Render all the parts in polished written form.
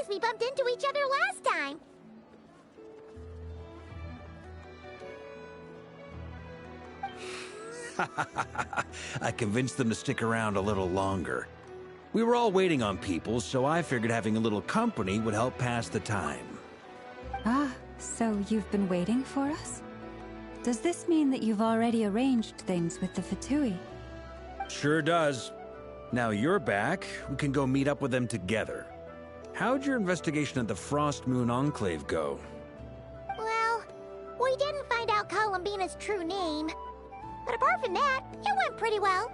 We bumped into each other last time. I convinced them to stick around a little longer. We were all waiting on people, so I figured having a little company would help pass the time. Ah, so you've been waiting for us? Does this mean that you've already arranged things with the Fatui? Sure does. Now you're back, we can go meet up with them together. How'd your investigation at the Frost Moon Enclave go? Well, we didn't find out Colombina's true name. But apart from that, it went pretty well.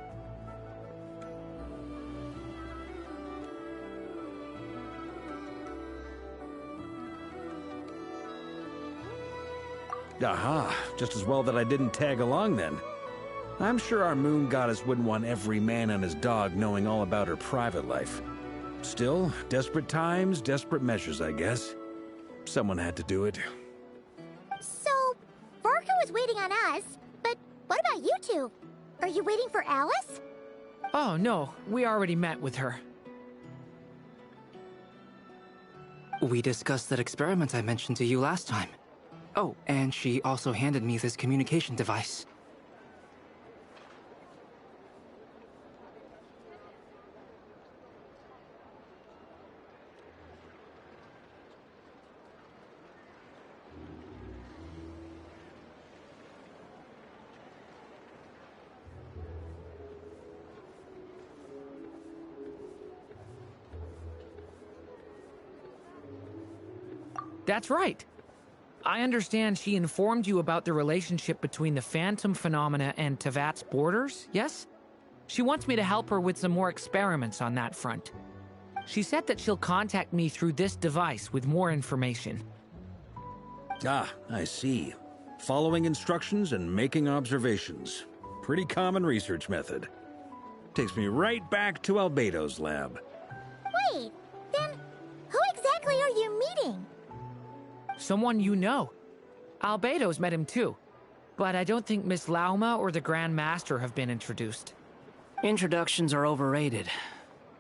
Aha, just as well that I didn't tag along then. I'm sure our moon goddess wouldn't want every man and his dog knowing all about her private life. Still, desperate times, desperate measures, I guess. Someone had to do it. So, Varka was waiting on us, but what about you two? Are you waiting for Alice? Oh, no. We already met with her. We discussed that experiment I mentioned to you last time. Oh, and she also handed me this communication device. That's right. I understand she informed you about the relationship between the Phantom phenomena and Tevat's borders, yes? She wants me to help her with some more experiments on that front. She said that she'll contact me through this device with more information. Ah, I see. Following instructions and making observations. Pretty common research method. Takes me right back to Albedo's lab. Wait, then who exactly are you meeting? Someone you know. Albedo's met him too. But I don't think Miss Lauma or the Grand Master have been introduced. Introductions are overrated.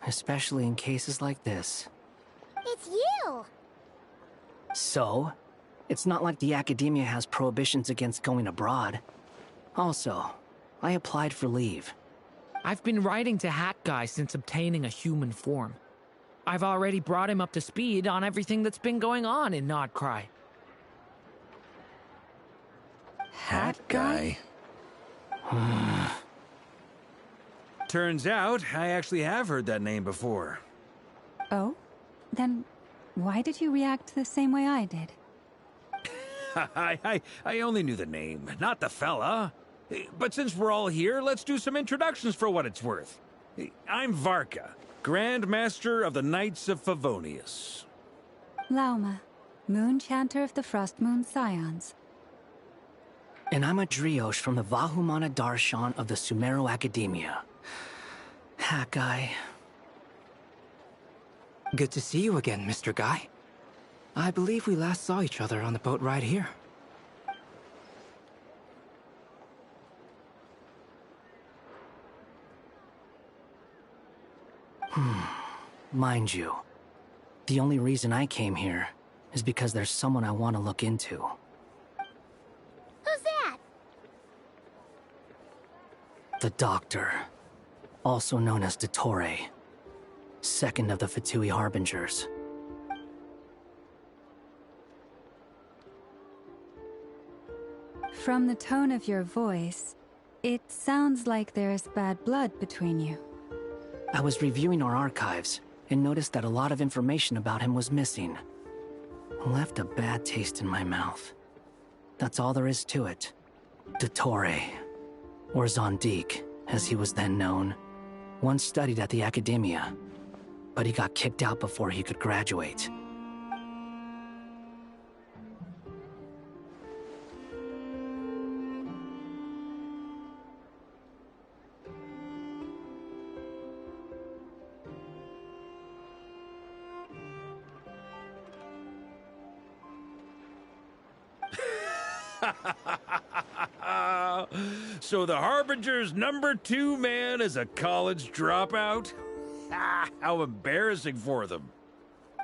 Especially in cases like this. It's you! So? It's not like the Academia has prohibitions against going abroad. Also, I applied for leave. I've been writing to Hat Guy since obtaining a human form. I've already brought him up to speed on everything that's been going on in Nodcry. Hat Guy? Turns out, I actually have heard that name before. Oh? Then why did you react the same way I did? I only knew the name, not the fella. But since we're all here, let's do some introductions for what it's worth. I'm Varka, Grand Master of the Knights of Favonius. Lauma, Moon Chanter of the Frost Moon Scions. And I'm a Driosh from the Vahumana Darshan of the Sumeru Academia. Hat Guy, Good to see you again, Mr. Guy. I believe we last saw each other on the boat ride here. Mind you, the only reason I came here is because there's someone I want to look into. Who's that? The Doctor, also known as Dottore, second of the Fatui Harbingers. From the tone of your voice, it sounds like there's bad blood between you. I was reviewing our archives and noticed that a lot of information about him was missing. Left a bad taste in my mouth. That's all there is to it. Dottore, or Zondique, as he was then known, once studied at the Academia, but he got kicked out before he could graduate. So the Harbinger's #2 man is a college dropout? How embarrassing for them.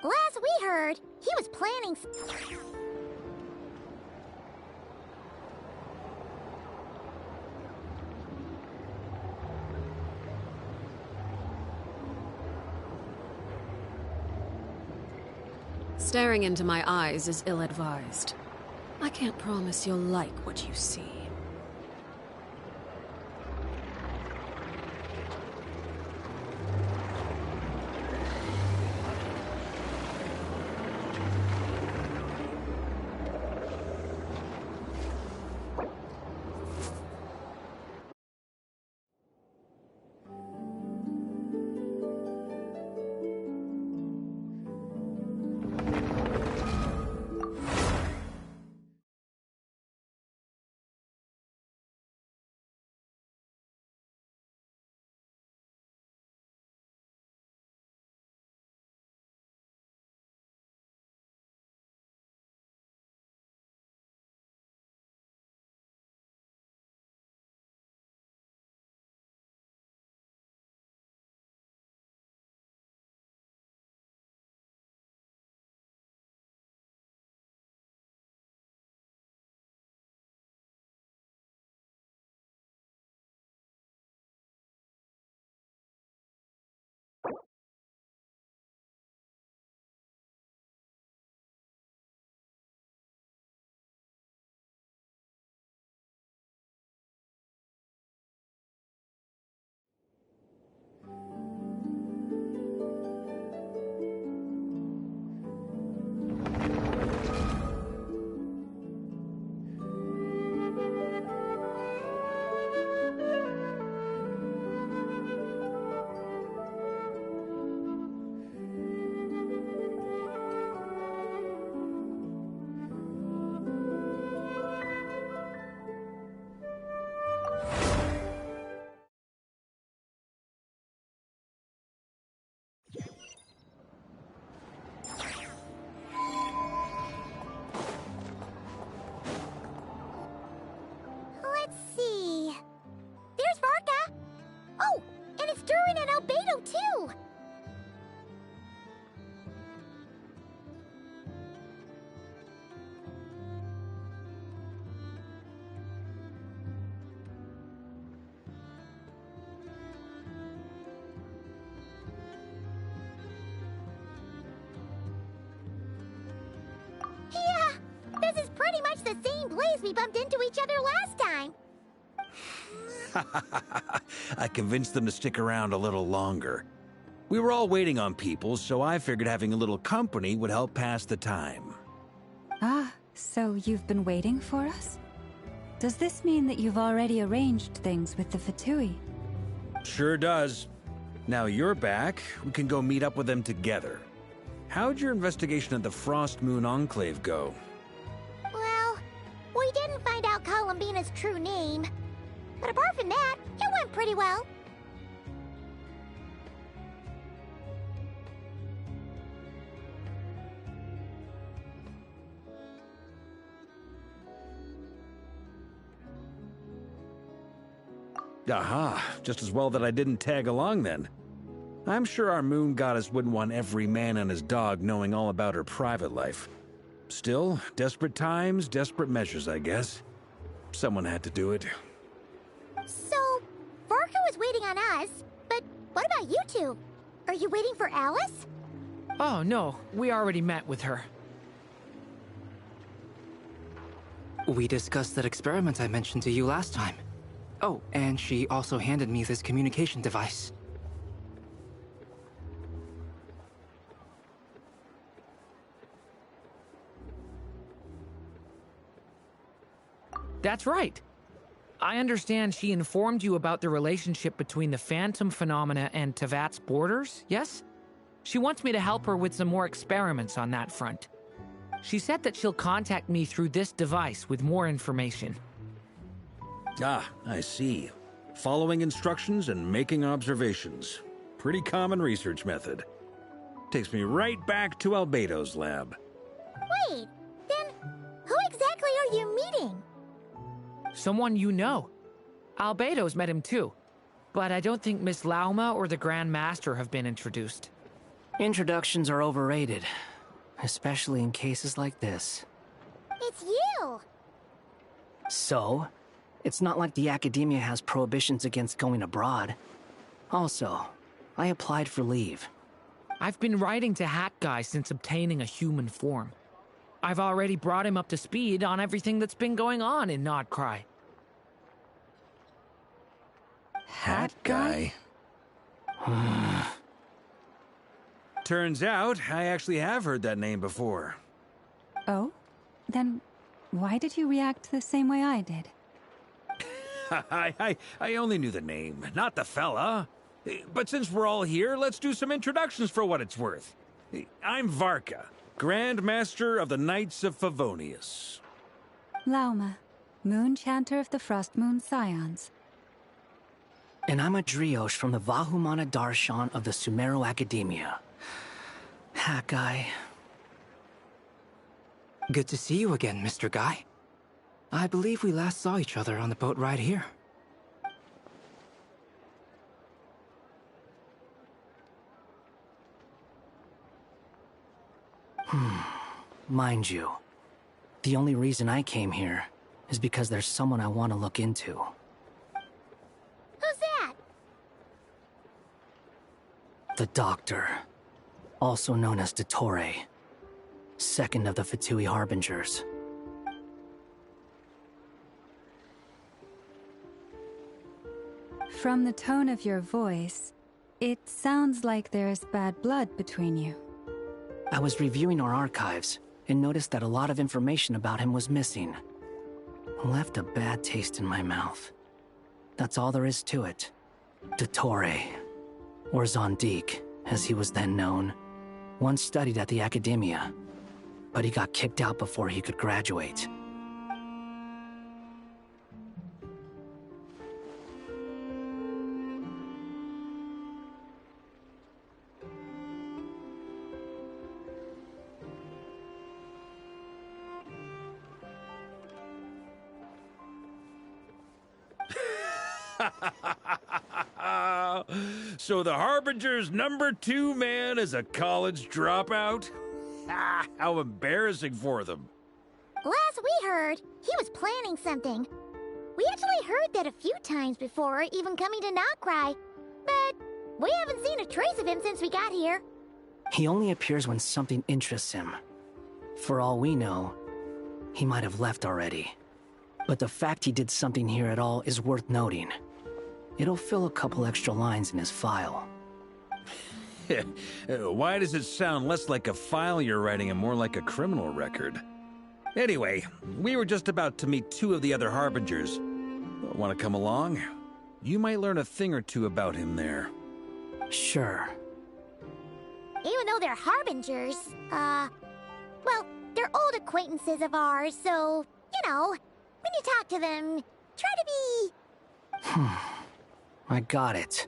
Last we heard, he was planning... Staring into my eyes is ill-advised. I can't promise you'll like what you see. Let's see... There's Varka! Oh, and it's Durin and Albedo, too! Yeah, this is pretty much the same place we bumped into each other last time. I convinced them to stick around a little longer. We were all waiting on people, so I figured having a little company would help pass the time. Ah, so you've been waiting for us? Does this mean that you've already arranged things with the Fatui? Sure does. Now you're back, we can go meet up with them together. How'd your investigation at the Frost Moon Enclave go? Well, we didn't find out Colombina's true name. But apart from that, it went pretty well. Aha, just as well that I didn't tag along then. I'm sure our moon goddess wouldn't want every man and his dog knowing all about her private life. Still, desperate times, desperate measures, I guess. Someone had to do it. So, Varka was waiting on us, but what about you two? Are you waiting for Alice? Oh, no. We already met with her. We discussed that experiment I mentioned to you last time. Oh, and she also handed me this communication device. That's right. I understand she informed you about the relationship between the phantom phenomena and Tevat's borders, yes? She wants me to help her with some more experiments on that front. She said that she'll contact me through this device with more information. Ah, I see. Following instructions and making observations. Pretty common research method. Takes me right back to Albedo's lab. Wait, then who exactly are you meeting? Someone you know. Albedo's met him too. But I don't think Miss Lauma or the Grand Master have been introduced. Introductions are overrated, especially in cases like this. It's you! So, it's not like the academia has prohibitions against going abroad. Also, I applied for leave. I've been writing to Hat Guy since obtaining a human form. I've already brought him up to speed on everything that's been going on in Nodcry. Hat guy? Turns out, I actually have heard that name before. Oh? Then why did you react the same way I did? I only knew the name, not the fella. But since we're all here, let's do some introductions for what it's worth. I'm Varka, Grand Master of the Knights of Favonius. Lauma, Moon Chanter of the Frost Moon Scions. And I'm a Driosh from the Vahumana Darshan of the Sumero Academia. Hat Guy. Good to see you again, Mr. Guy. I believe we last saw each other on the boat ride here. Mind you, the only reason I came here is because there's someone I want to look into. Who's that? The Doctor, also known as Dottore, second of the Fatui Harbingers. From the tone of your voice, it sounds like there's bad blood between you. I was reviewing our archives and noticed that a lot of information about him was missing. Left a bad taste in my mouth. That's all there is to it. Dottore, or Zondik, as he was then known, once studied at the Academia, but he got kicked out before he could graduate. So the Harbinger's #2 man is a college dropout? How embarrassing for them. Last we heard, he was planning something. We actually heard that a few times before, even coming to Notcry. But we haven't seen a trace of him since we got here. He only appears when something interests him. For all we know, he might have left already. But the fact he did something here at all is worth noting. It'll fill a couple extra lines in his file. Why does it sound less like a file you're writing and more like a criminal record? Anyway, we were just about to meet 2 of the other Harbingers. Want to come along? You might learn a thing or two about him there. Sure. Even though they're Harbingers, well, they're old acquaintances of ours, so, you know, when you talk to them, try to be... I got it.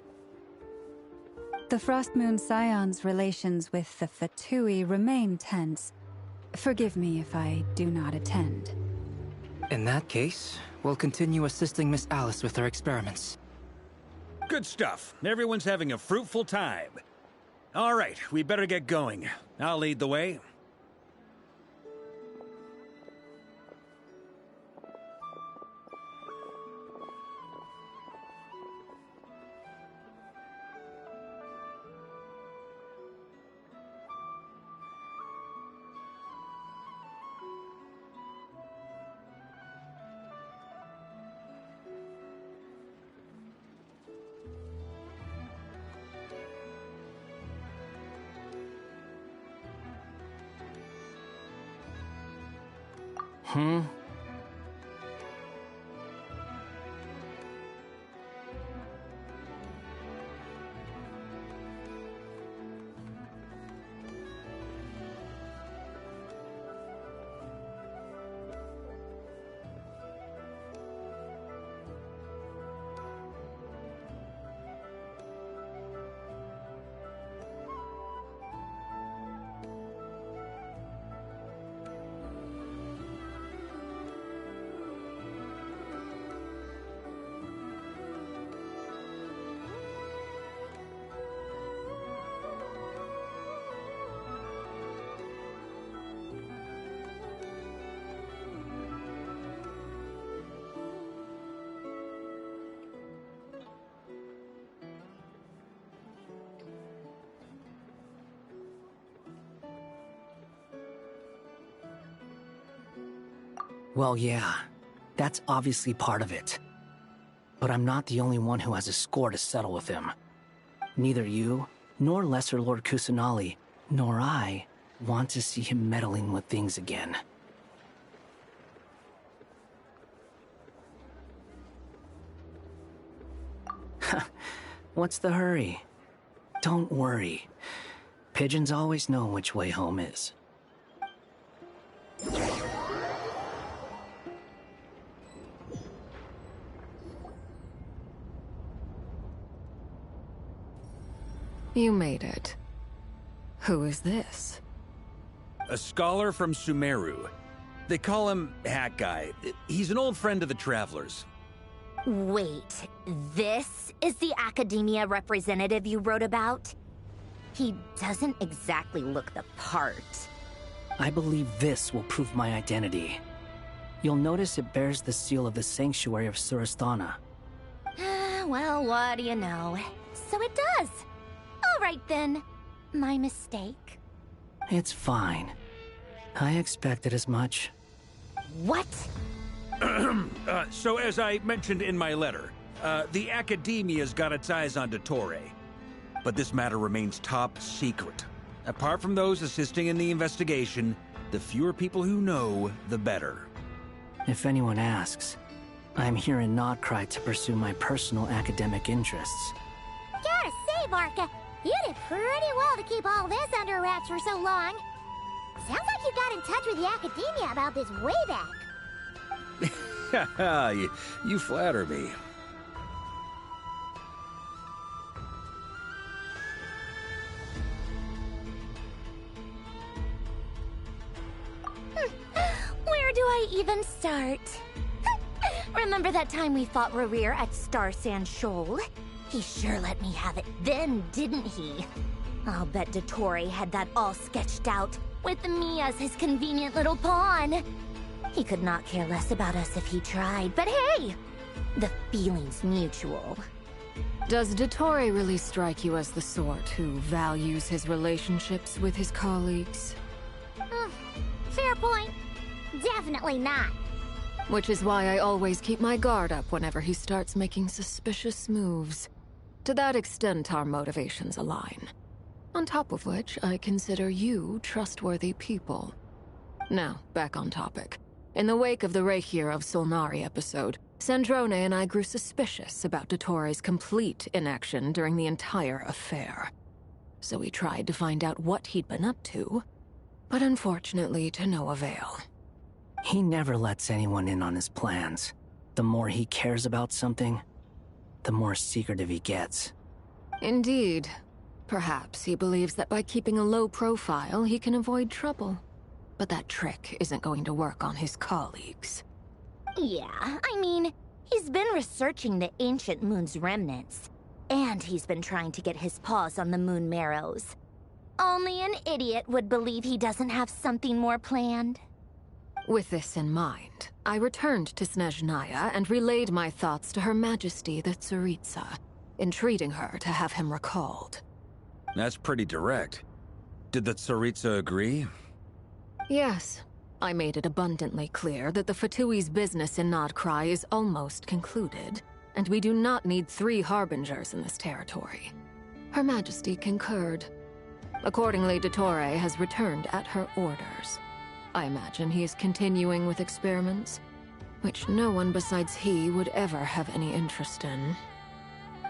The Frost Moon Scion's relations with the Fatui remain tense. Forgive me if I do not attend. In that case, we'll continue assisting Miss Alice with her experiments. Good stuff. Everyone's having a fruitful time. All right, we better get going. I'll lead the way. Well, yeah, that's obviously part of it. But I'm not the only one who has a score to settle with him. Neither you, nor Lesser Lord Kusanali, nor I want to see him meddling with things again. What's the hurry? Don't worry. Pigeons always know which way home is. You made it. Who is this? A scholar from Sumeru. They call him Hat Guy. He's an old friend of the Travelers. Wait, this is the academia representative you wrote about? He doesn't exactly look the part. I believe this will prove my identity. You'll notice it bears the seal of the Sanctuary of Surasthana. Well, what do you know? So it does. All right then. My mistake. It's fine. I expected as much. What? So as I mentioned in my letter, the Academia's got its eyes on Dottore. But this matter remains top secret. Apart from those assisting in the investigation, the fewer people who know, the better. If anyone asks, I'm here in Notcry to pursue my personal academic interests. Gotta say, Varka, you did pretty well to keep all this under wraps for so long. Sounds like you got in touch with the Academia about this way back. you flatter me. Where do I even start? Remember that time we fought Rerir at Star Sand Shoal? He sure let me have it then, didn't he? I'll bet Dottore had that all sketched out, with me as his convenient little pawn. He could not care less about us if he tried, but hey! The feeling's mutual. Does Dottore really strike you as the sort who values his relationships with his colleagues? Fair point. Definitely not. Which is why I always keep my guard up whenever he starts making suspicious moves. To that extent, our motivations align. On top of which, I consider you trustworthy people. Now, back on topic. In the wake of the Reikir of Solnari episode, Sandrone and I grew suspicious about Dottore's complete inaction during the entire affair. So we tried to find out what he'd been up to, but unfortunately to no avail. He never lets anyone in on his plans. The more he cares about something, the more secretive he gets. Indeed. Perhaps he believes that by keeping a low profile, he can avoid trouble. But that trick isn't going to work on his colleagues. Yeah, I mean, he's been researching the ancient moon's remnants. And he's been trying to get his paws on the moon marrows. Only an idiot would believe he doesn't have something more planned. With this in mind, I returned to Snezhnaya and relayed my thoughts to Her Majesty the Tsaritsa, entreating her to have him recalled. That's pretty direct. Did the Tsaritsa agree? Yes. I made it abundantly clear that the Fatui's business in Nodcry is almost concluded, and we do not need 3 harbingers in this territory. Her Majesty concurred. Accordingly, Dottore has returned at her orders. I imagine he is continuing with experiments, which no one besides he would ever have any interest in.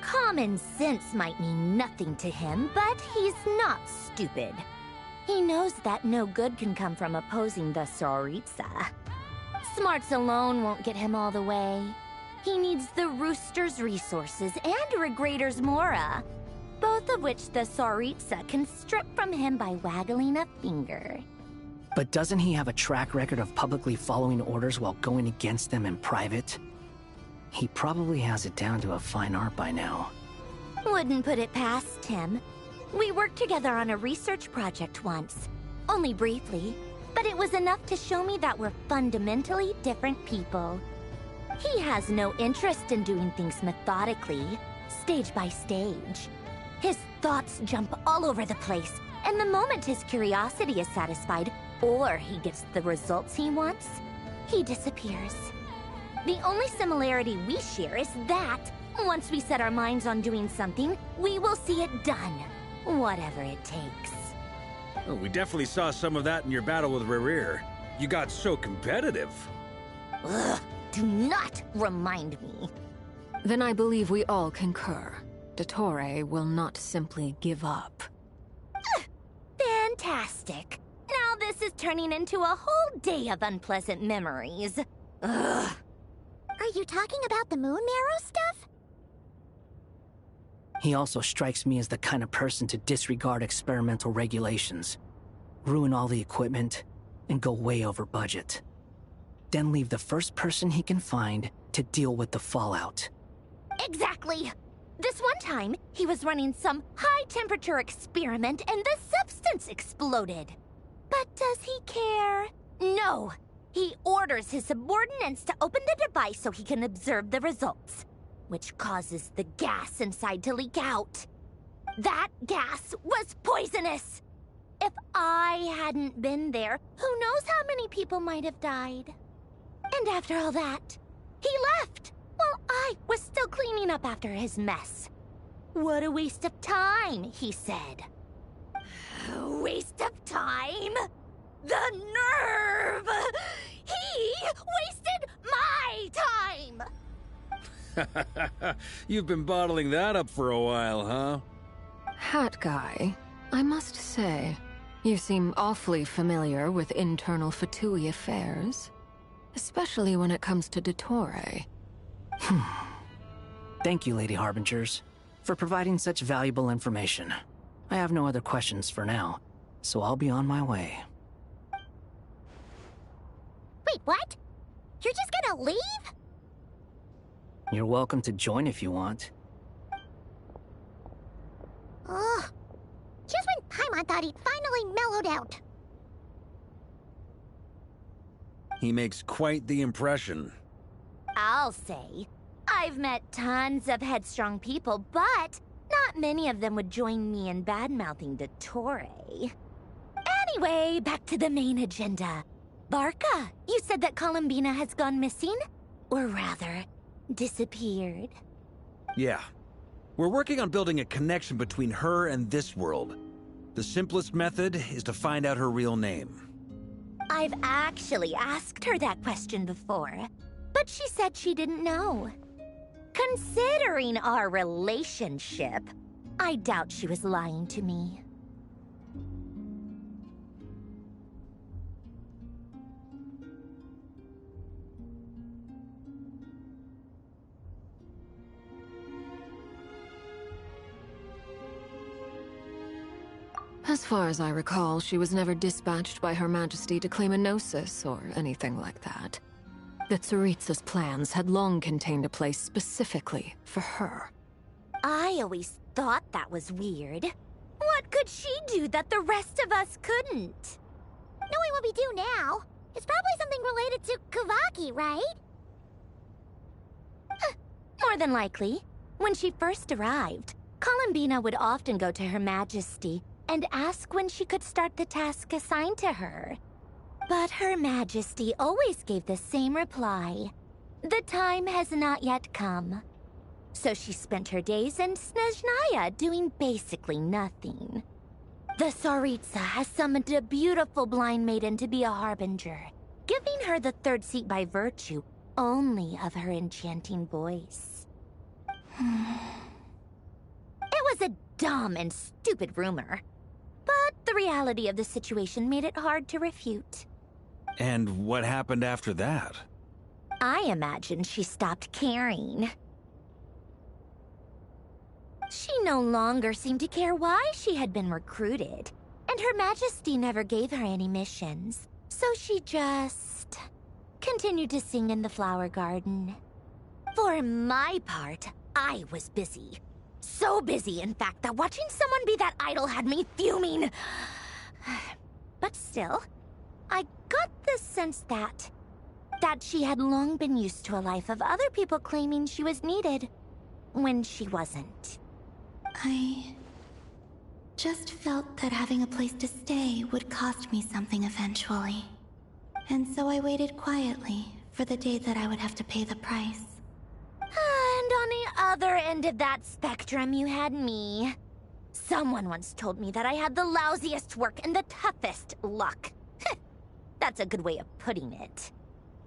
Common sense might mean nothing to him, but he's not stupid. He knows that no good can come from opposing the Tsaritsa. Smarts alone won't get him all the way. He needs the Rooster's resources and Regrator's Mora, both of which the Tsaritsa can strip from him by waggling a finger. But doesn't he have a track record of publicly following orders while going against them in private? He probably has it down to a fine art by now. Wouldn't put it past him. We worked together on a research project once. Only briefly, but it was enough to show me that we're fundamentally different people. He has no interest in doing things methodically, stage by stage. His thoughts jump all over the place, and the moment his curiosity is satisfied, or he gets the results he wants, he disappears. The only similarity we share is that, once we set our minds on doing something, we will see it done, whatever it takes. Oh, we definitely saw some of that in your battle with Rerir. You got so competitive. Ugh, do not remind me. Then I believe we all concur. Dottore will not simply give up. Fantastic. Now this is turning into a whole day of unpleasant memories. Ugh. Are you talking about the moon marrow stuff? He also strikes me as the kind of person to disregard experimental regulations, ruin all the equipment, and go way over budget. Then leave the first person he can find to deal with the fallout. Exactly! This one time, he was running some high-temperature experiment and the substance exploded. But does he care? No! He orders his subordinates to open the device so he can observe the results, which causes the gas inside to leak out. That gas was poisonous! If I hadn't been there, who knows how many people might have died. And after all that, he left, while I was still cleaning up after his mess. What a waste of time, he said. Waste of time? The nerve! He wasted my time! You've been bottling that up for a while, huh? Hat guy, I must say, you seem awfully familiar with internal Fatui affairs. Especially when it comes to Dottore. Thank you, Lady Harbingers, for providing such valuable information. I have no other questions for now, so I'll be on my way. Wait, what? You're just gonna leave? You're welcome to join if you want. Ugh. Just when Paimon thought he'd finally mellowed out. He makes quite the impression. I'll say. I've met tons of headstrong people, but not many of them would join me in bad-mouthing Dottore. Anyway, back to the main agenda. Barca, you said that Colombina has gone missing? Or rather, disappeared. Yeah. We're working on building a connection between her and this world. The simplest method is to find out her real name. I've actually asked her that question before, but she said she didn't know. Considering our relationship, I doubt she was lying to me. As far as I recall, she was never dispatched by Her Majesty to claim a gnosis or anything like that. The Tsaritsa's plans had long contained a place specifically for her. I always thought that was weird. What could she do that the rest of us couldn't? Knowing what we do now, it's probably something related to Kavaki, right? More than likely. When she first arrived, Colombina would often go to Her Majesty and ask when she could start the task assigned to her. But Her Majesty always gave the same reply. The time has not yet come. So she spent her days in Snezhnaya doing basically nothing. The Tsaritsa has summoned a beautiful blind maiden to be a harbinger, giving her the third seat by virtue only of her enchanting voice. It was a dumb and stupid rumor, but the reality of the situation made it hard to refute. And what happened after that? I imagine she stopped caring. She no longer seemed to care why she had been recruited, and Her Majesty never gave her any missions, so she just continued to sing in the flower garden. For my part, I was busy. So busy, in fact, that watching someone be that idol had me fuming. But still, I got the sense that she had long been used to a life of other people claiming she was needed when she wasn't. I just felt that having a place to stay would cost me something eventually. And so I waited quietly for the day that I would have to pay the price. And on the other end of that spectrum, you had me. Someone once told me that I had the lousiest work and the toughest luck. That's a good way of putting it.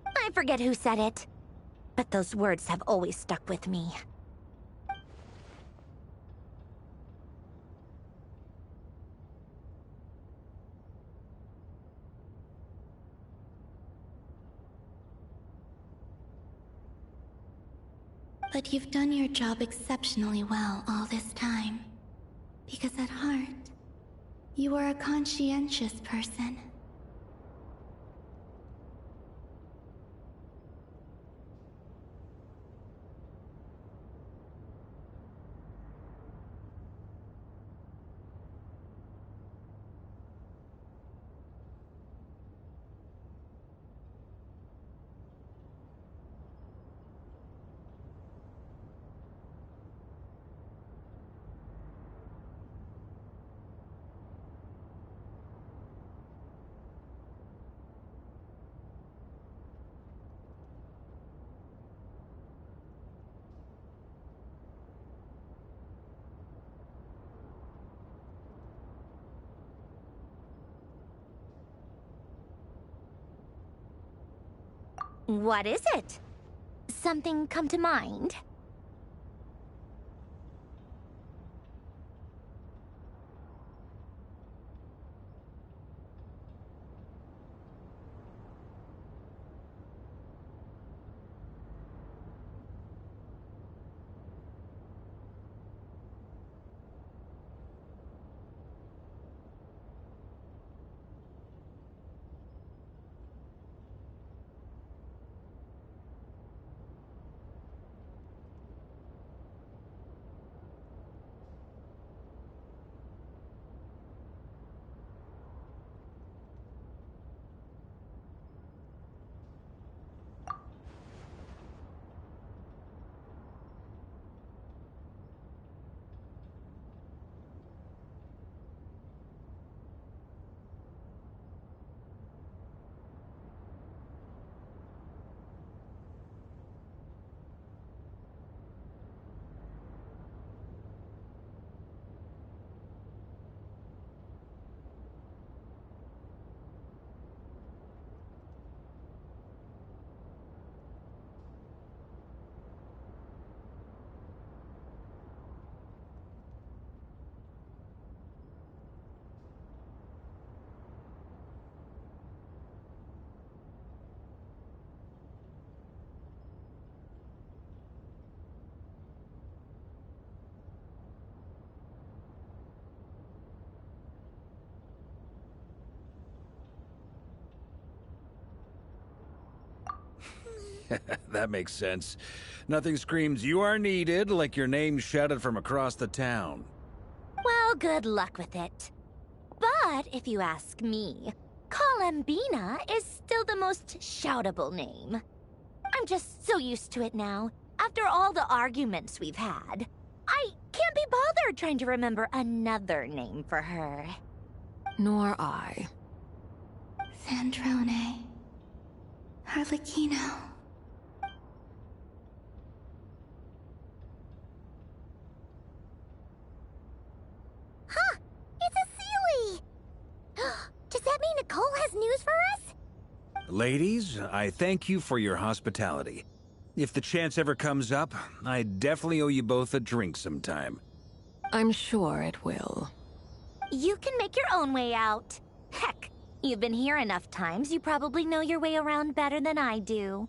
I forget who said it, but those words have always stuck with me. But you've done your job exceptionally well all this time. Because at heart, you are a conscientious person. What is it? Something come to mind? That makes sense. Nothing screams you are needed like your name shouted from across the town. Well, good luck with it. But if you ask me, Colombina is still the most shoutable name. I'm just so used to it now, after all the arguments we've had. I can't be bothered trying to remember another name for her. Nor I. Sandrone. Harlequino. Huh! It's a Sealy! Does that mean Nicole has news for us? Ladies, I thank you for your hospitality. If the chance ever comes up, I definitely owe you both a drink sometime. I'm sure it will. You can make your own way out. Heck, you've been here enough times, you probably know your way around better than I do.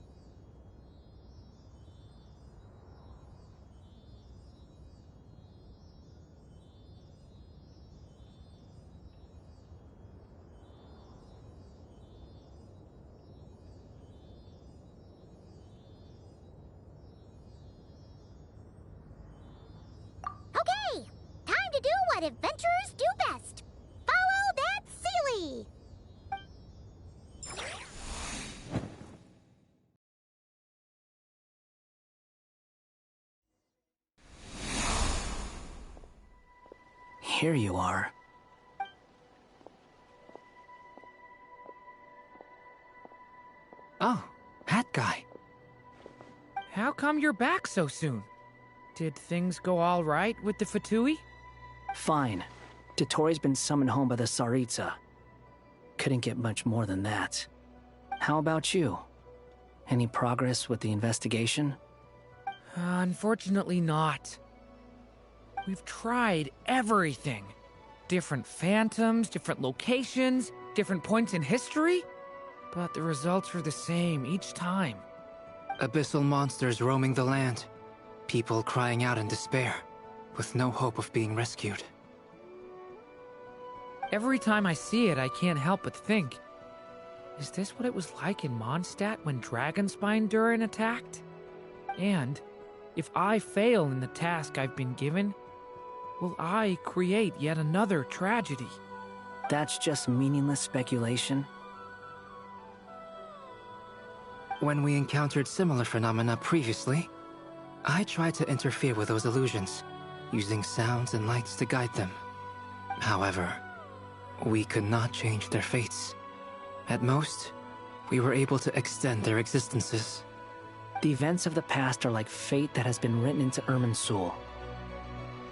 Okay, time to do what adventurers do best. Follow that Sealy! Here you are. Oh, that guy. How come you're back so soon? Did things go all right with the Fatui? Fine. Dotori's been summoned home by the Tsaritsa. Couldn't get much more than that. How about you? Any progress with the investigation? Unfortunately not. We've tried everything. Different phantoms, different locations, different points in history. But the results were the same each time. Abyssal monsters roaming the land. People crying out in despair, with no hope of being rescued. Every time I see it, I can't help but think, is this what it was like in Mondstadt when Dragonspine Durin attacked? And if I fail in the task I've been given, will I create yet another tragedy? That's just meaningless speculation. When we encountered similar phenomena previously, I tried to interfere with those illusions, using sounds and lights to guide them. However, we could not change their fates. At most, we were able to extend their existences. The events of the past are like fate that has been written into Irminsul.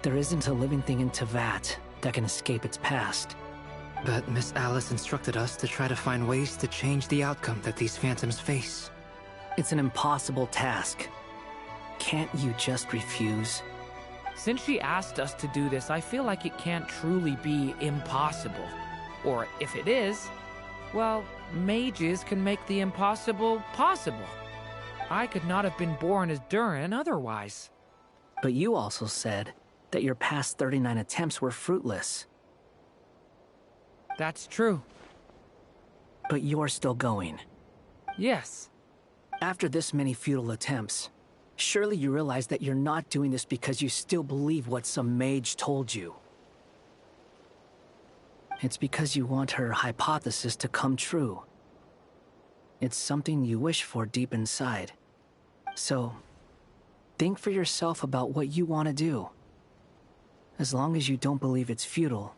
There isn't a living thing in Teyvat that can escape its past. But Miss Alice instructed us to try to find ways to change the outcome that these phantoms face. It's an impossible task. Can't you just refuse? Since she asked us to do this, I feel like it can't truly be impossible. Or if it is, well, mages can make the impossible possible. I could not have been born as Durin otherwise. But you also said that your past 39 attempts were fruitless. That's true. But you're still going. Yes. After this many futile attempts, surely you realize that you're not doing this because you still believe what some mage told you. It's because you want her hypothesis to come true. It's something you wish for deep inside. So, think for yourself about what you want to do. As long as you don't believe it's futile,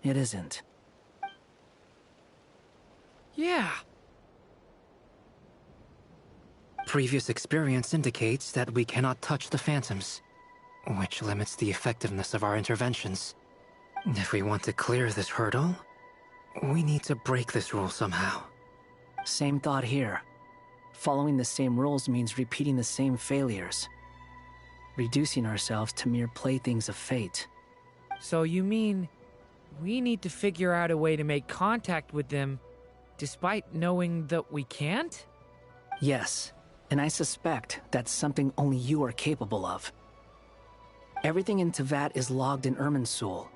it isn't. Yeah. Previous experience indicates that we cannot touch the phantoms, which limits the effectiveness of our interventions. If we want to clear this hurdle, we need to break this rule somehow. Same thought here. Following the same rules means repeating the same failures. Reducing ourselves to mere playthings of fate. So you mean we need to figure out a way to make contact with them despite knowing that we can't? Yes, and I suspect that's something only you are capable of. Everything in Teyvat is logged in Irminsul,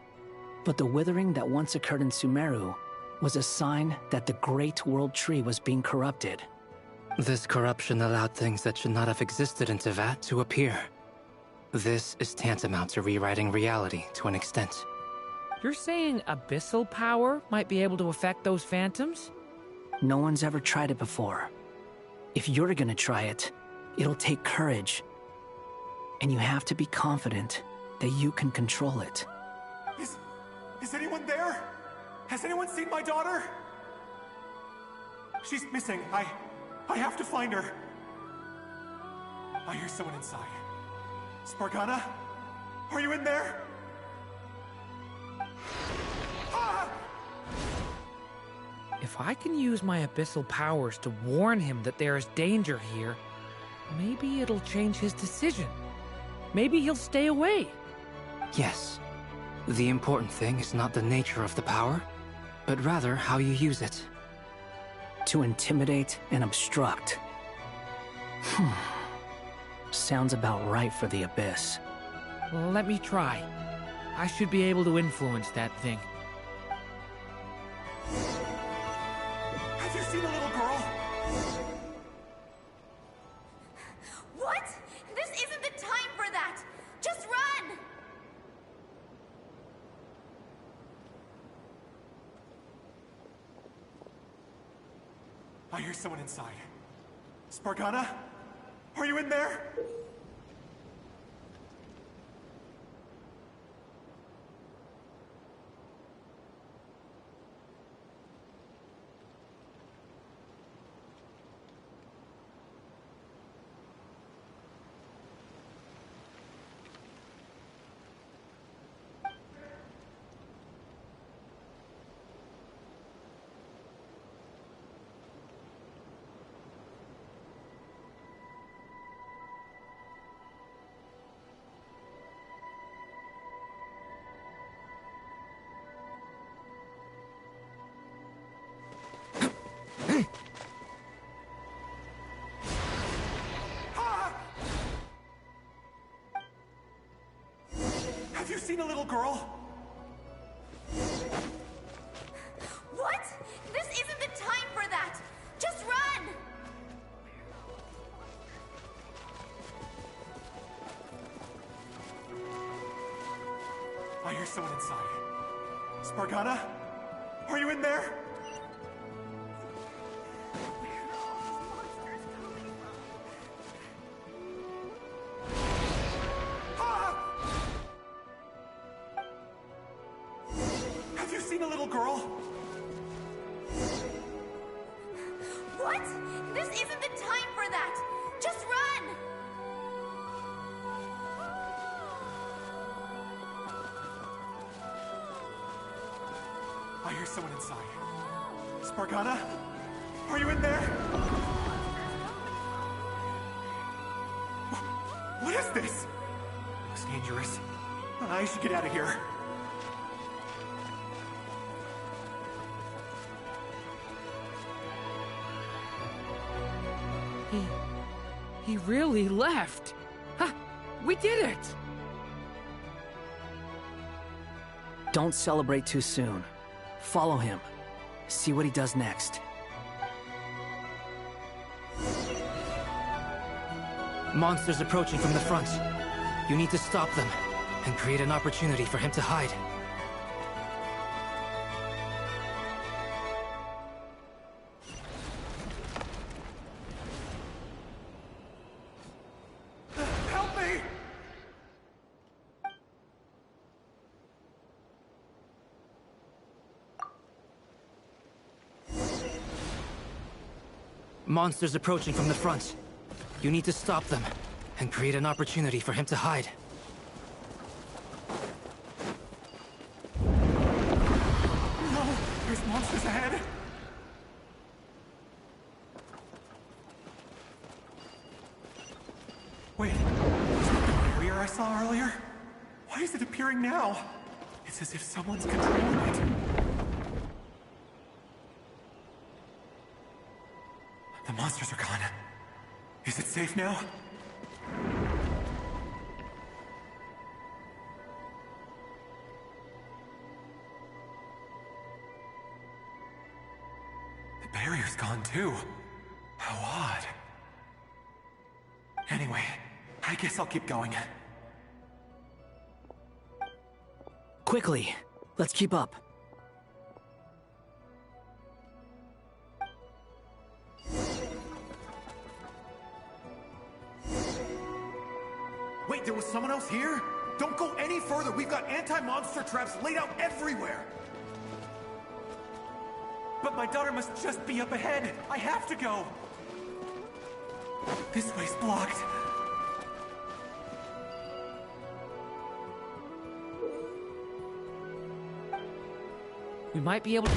but the withering that once occurred in Sumeru was a sign that the Great World Tree was being corrupted. This corruption allowed things that should not have existed in Tevat to appear. This is tantamount to rewriting reality to an extent. You're saying abyssal power might be able to affect those phantoms? No one's ever tried it before. If you're gonna try it, it'll take courage. And you have to be confident that you can control it. Is anyone there? Has anyone seen my daughter? She's missing. I have to find her. I hear someone inside. Spargana? Are you in there? Ah! If I can use my abyssal powers to warn him that there is danger here, maybe it'll change his decision. Maybe he'll stay away. Yes. The important thing is not the nature of the power, but rather how you use it. To intimidate and obstruct. Sounds about right for the Abyss. Well, let me try. I should be able to influence that thing. Have you seen a little girl? What? This isn't the time for that! Just run! I hear someone inside. Spargana? Are you in there? Have you seen a little girl? What? This isn't the time for that! Just run! I hear someone inside. Spargana? Are you in there? Have you seen a little girl? What? This isn't the time for that! Just run! I hear someone inside. Spargana? Are you in there? What is this? Looks dangerous. I should get out of here. He really left. Huh, we did it! Don't celebrate too soon. Follow him. See what he does next. Monsters approaching from the front. You need to stop them and create an opportunity for him to hide. Help me! Monsters approaching from the front. You need to stop them and create an opportunity for him to hide. No! There's monsters ahead! Wait, is that the barrier I saw earlier? Why is it appearing now? It's as if someone's controlling it. The monsters are gone. Is it safe now? The barrier's gone too. How odd. I guess I'll keep going. Quickly, let's keep up. Wait, there was someone else here? Don't go any further. We've got anti-monster traps laid out everywhere. But my daughter must just be up ahead. I have to go. This way's blocked. We might be able to...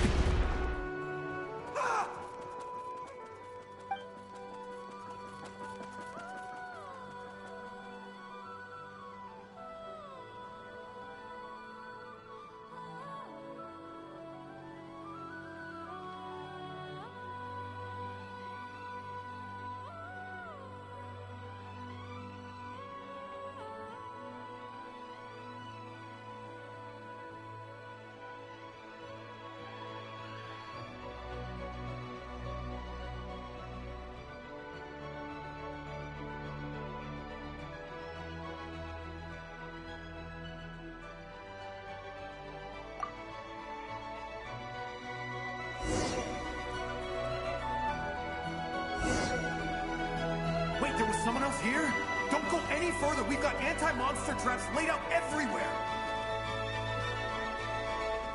Wait, there was someone else here? Don't go any further. We've got anti-monster traps laid out everywhere.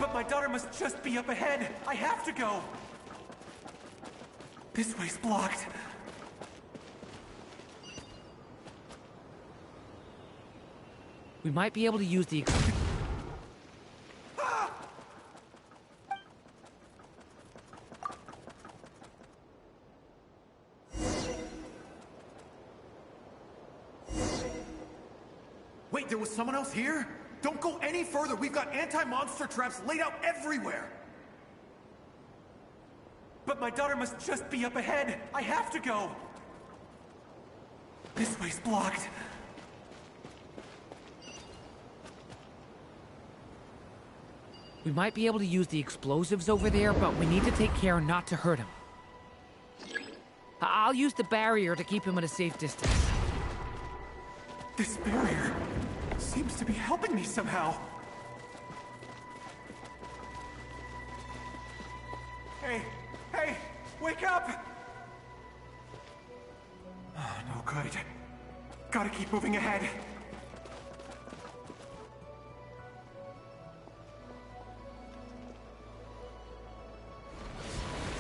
But my daughter must just be up ahead. I have to go. This way's blocked. We might be able to use the... Wait, there was someone else here? Don't go any further. We've got anti-monster traps laid out everywhere. But my daughter must just be up ahead. I have to go. This way's blocked. We might be able to use the explosives over there, but we need to take care not to hurt him. I'll use the barrier to keep him at a safe distance. This barrier seems to be helping me somehow. Hey, hey, wake up! Oh, no good. Gotta keep moving ahead.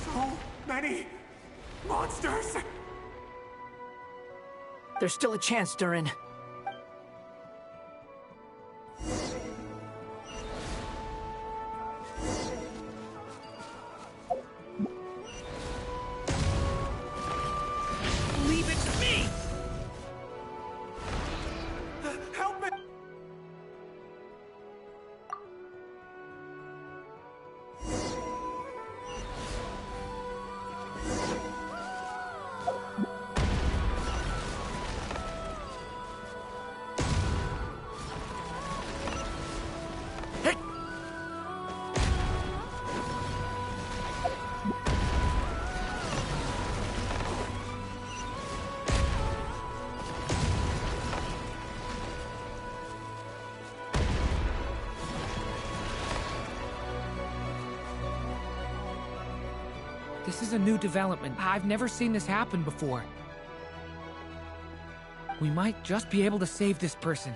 So many monsters! There's still a chance, Durin. Leave it to me! Help me! This is a new development. I've never seen this happen before. We might just be able to save this person.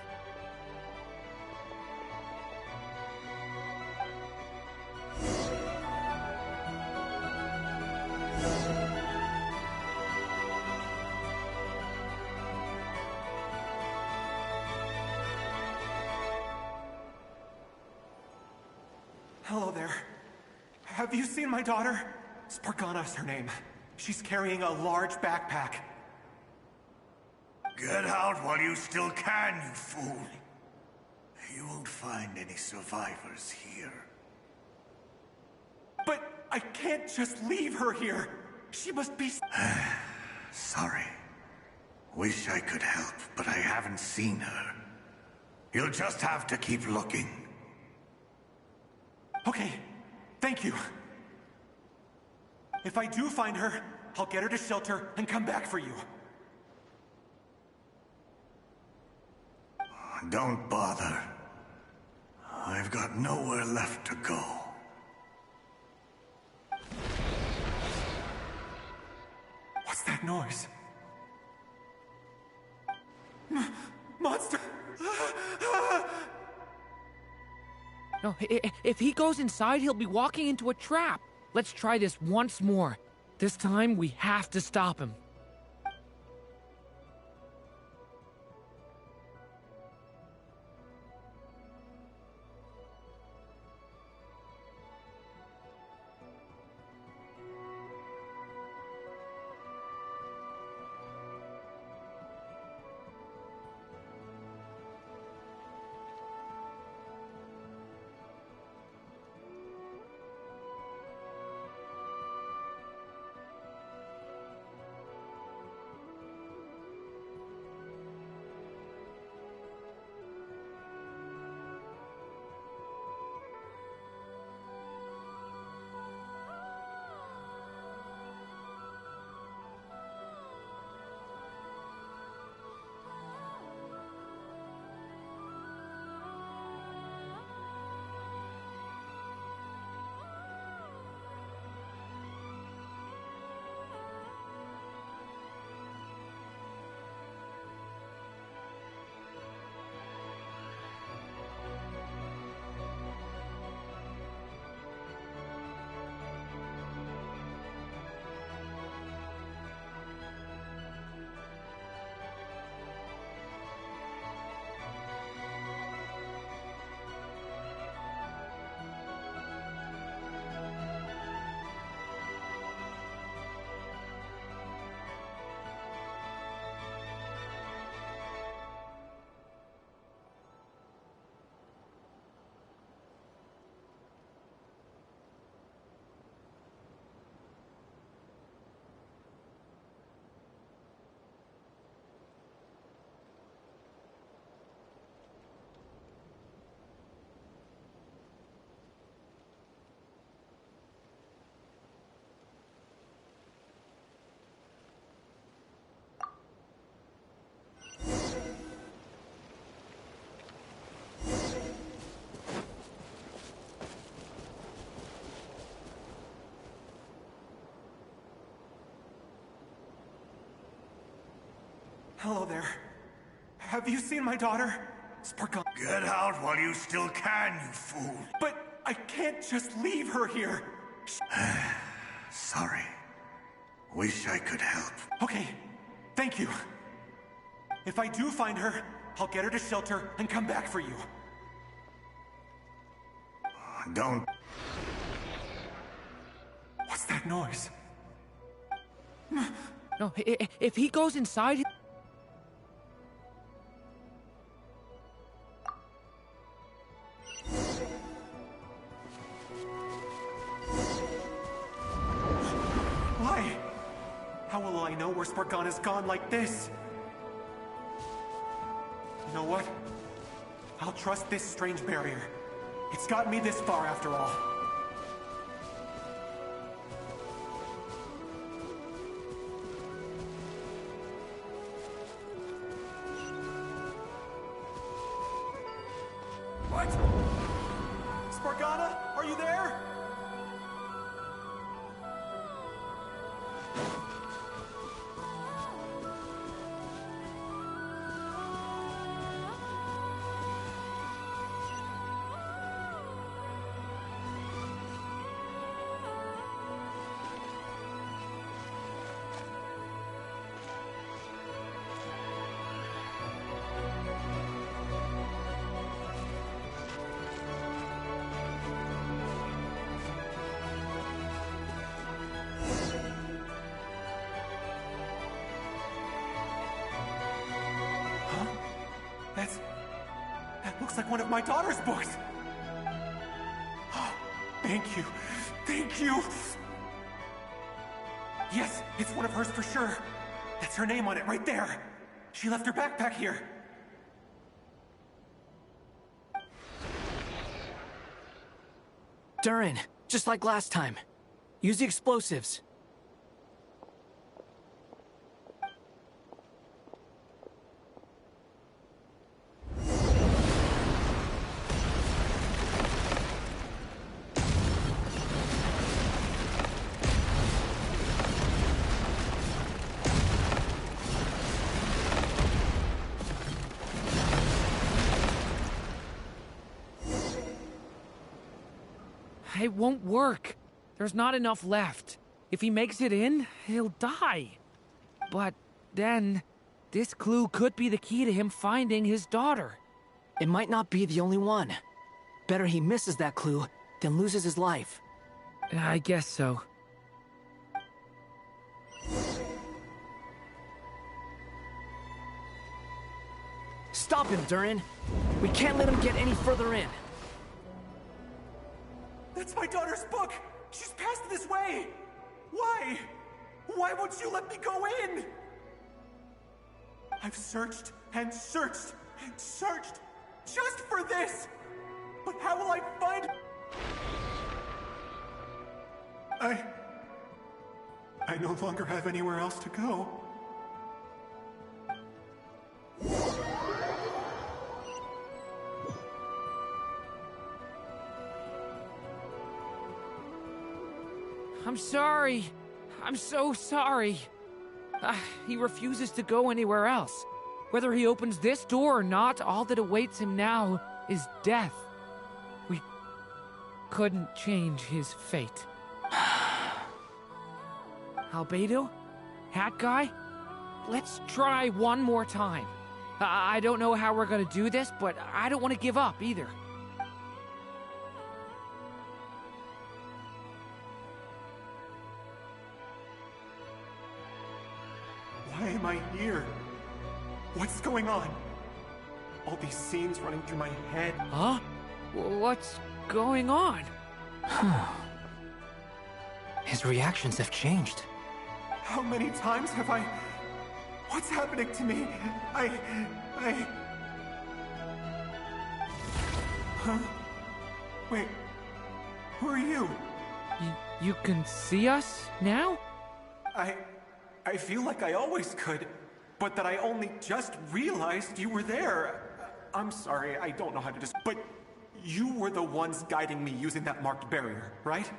Hello there. Have you seen my daughter? Spargana's her name. She's carrying a large backpack. Get out while you still can, you fool. You won't find any survivors here. But I can't just leave her here. She must be... Sorry. Wish I could help, but I haven't seen her. You'll just have to keep looking. Okay, thank you. If I do find her, I'll get her to shelter and come back for you. Don't bother. I've got nowhere left to go. What's that noise? Monster! No, if he goes inside, he'll be walking into a trap. Let's try this once more. This time, we have to stop him. Hello there. Have you seen my daughter? Sparkana. Get out while you still can, you fool. But I can't just leave her here. Sorry. Wish I could help. Okay, thank you. If I do find her, I'll get her to shelter and come back for you. Don't. What's that noise? No, if he goes inside... Why? How will I know where Spargana's gone like this? You know what? I'll trust this strange barrier. It's gotten me this far after all. What? Spargana, are you there? That looks like one of my daughter's books. Oh, thank you. Thank you. Yes, it's one of hers for sure. That's her name on it right there. She left her backpack here. Durin, just like last time. Use the explosives. It won't work. There's not enough left. If he makes it in, he'll die. But then, this clue could be the key to him finding his daughter. It might not be the only one. Better he misses that clue than loses his life. I guess so. Stop him, Durin. We can't let him get any further in. That's my daughter's book! She's passed this way! Why? Why won't you let me go in? I've searched and searched and searched just for this! But how will I find... I no longer have anywhere else to go. I'm sorry. I'm so sorry. He refuses to go anywhere else. Whether he opens this door or not, all that awaits him now is death. We couldn't change his fate. Albedo? Hat Guy? Let's try one more time. I don't know how we're gonna do this, but I don't want to give up either. Why am I here? What's going on? All these scenes running through my head. Huh? What's going on? His reactions have changed. How many times have I... What's happening to me? Huh? Wait. Who are you? You can see us now? I feel like I always could, but that I only just realized you were there. I'm sorry, I don't know how to but you were the ones guiding me using that marked barrier, right?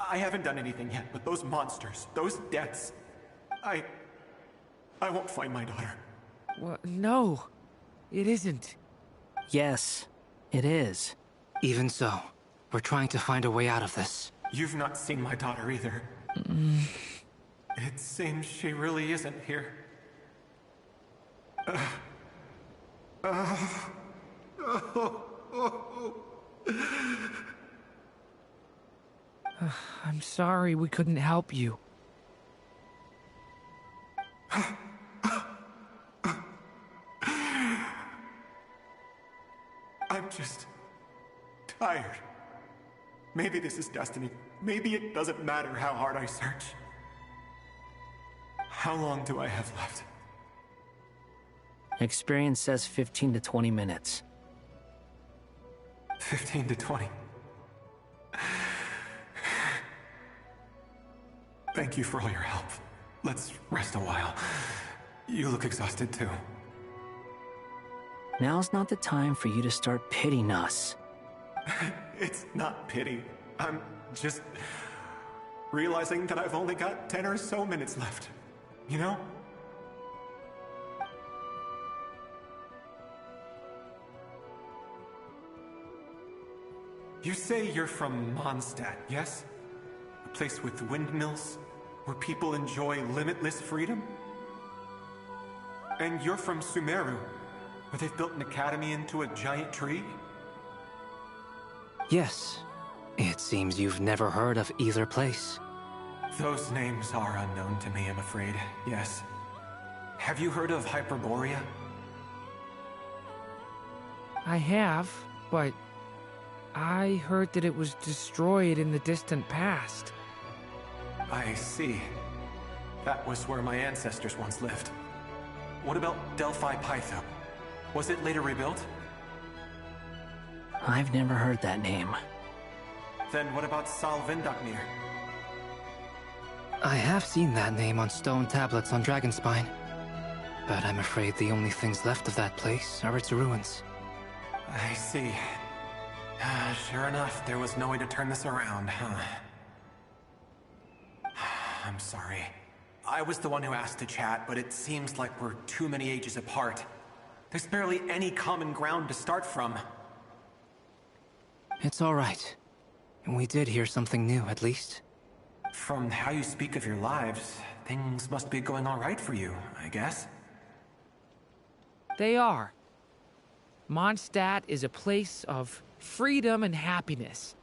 I haven't done anything yet, but those monsters, those deaths, I won't find my daughter. What? No, it isn't. Yes, it is. Even so, we're trying to find a way out of this. You've not seen my daughter either. It seems she really isn't here. I'm sorry we couldn't help you. I'm just tired. Maybe this is destiny. Maybe it doesn't matter how hard I search. How long do I have left? Experience says 15 to 20 minutes. 15 to 20. Thank you for all your help. Let's rest a while. You look exhausted too. Now's not the time for you to start pitying us. It's not pity. I'm just realizing that I've only got 10 or so minutes left. You know? You say you're from Mondstadt, yes? A place with windmills, where people enjoy limitless freedom? And you're from Sumeru, where they've built an academy into a giant tree? Yes. It seems you've never heard of either place. Those names are unknown to me, I'm afraid, yes. Have you heard of Hyperborea? I have, but I heard that it was destroyed in the distant past. I see. That was where my ancestors once lived. What about Delphi Pytho? Was it later rebuilt? I've never heard that name. Then what about Sal Vindaknir? I have seen that name on stone tablets on Dragonspine. But I'm afraid the only things left of that place are its ruins. I see. Sure enough, there was no way to turn this around, huh? I'm sorry. I was the one who asked to chat, but it seems like we're too many ages apart. There's barely any common ground to start from. It's all right. We did hear something new, at least. From how you speak of your lives, things must be going all right for you, I guess. They are. Mondstadt is a place of freedom and happiness.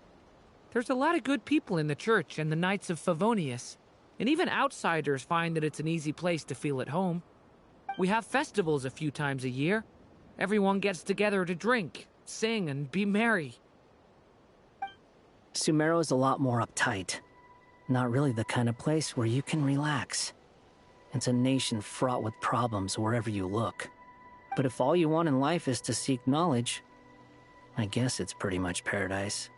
There's a lot of good people in the church and the Knights of Favonius, and even outsiders find that it's an easy place to feel at home. We have festivals a few times a year. Everyone gets together to drink, sing, and be merry. Sumero's a lot more uptight. Not really the kind of place where you can relax. It's a nation fraught with problems wherever you look. But if all you want in life is to seek knowledge, I guess it's pretty much paradise.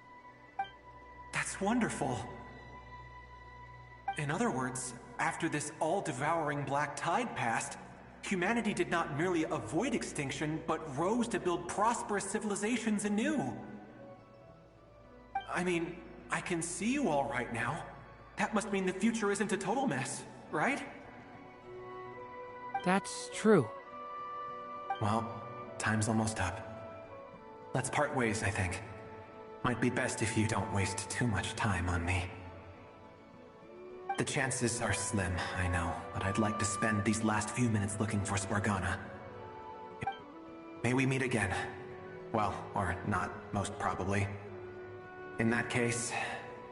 That's wonderful. In other words, after this all-devouring black tide passed, humanity did not merely avoid extinction, but rose to build prosperous civilizations anew. I mean, I can see you all right now. That must mean the future isn't a total mess, right? That's true. Well, time's almost up. Let's part ways, I think. Might be best if you don't waste too much time on me. The chances are slim, I know, but I'd like to spend these last few minutes looking for Spargana. May we meet again. Well, or not, most probably. In that case,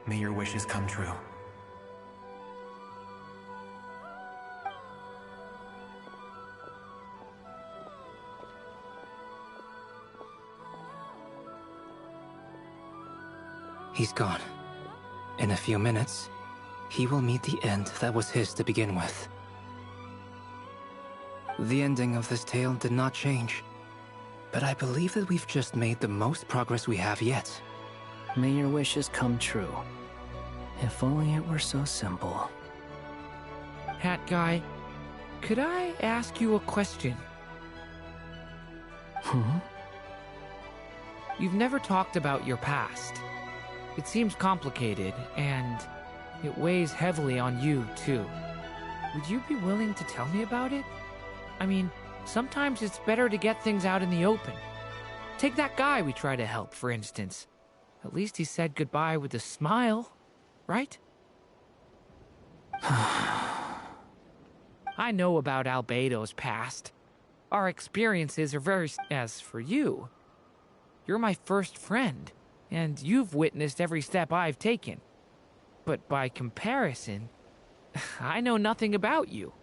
may your wishes come true. He's gone. In a few minutes, he will meet the end that was his to begin with. The ending of this tale did not change, but I believe that we've just made the most progress we have yet. May your wishes come true. If only it were so simple. Hat Guy, could I ask you a question? You've never talked about your past. It seems complicated, and it weighs heavily on you, too. Would you be willing to tell me about it? I mean, sometimes it's better to get things out in the open. Take that guy we try to help, for instance. At least he said goodbye with a smile, right? I know about Albedo's past. Our experiences are very... As for you, you're my first friend, and you've witnessed every step I've taken. But by comparison, I know nothing about you.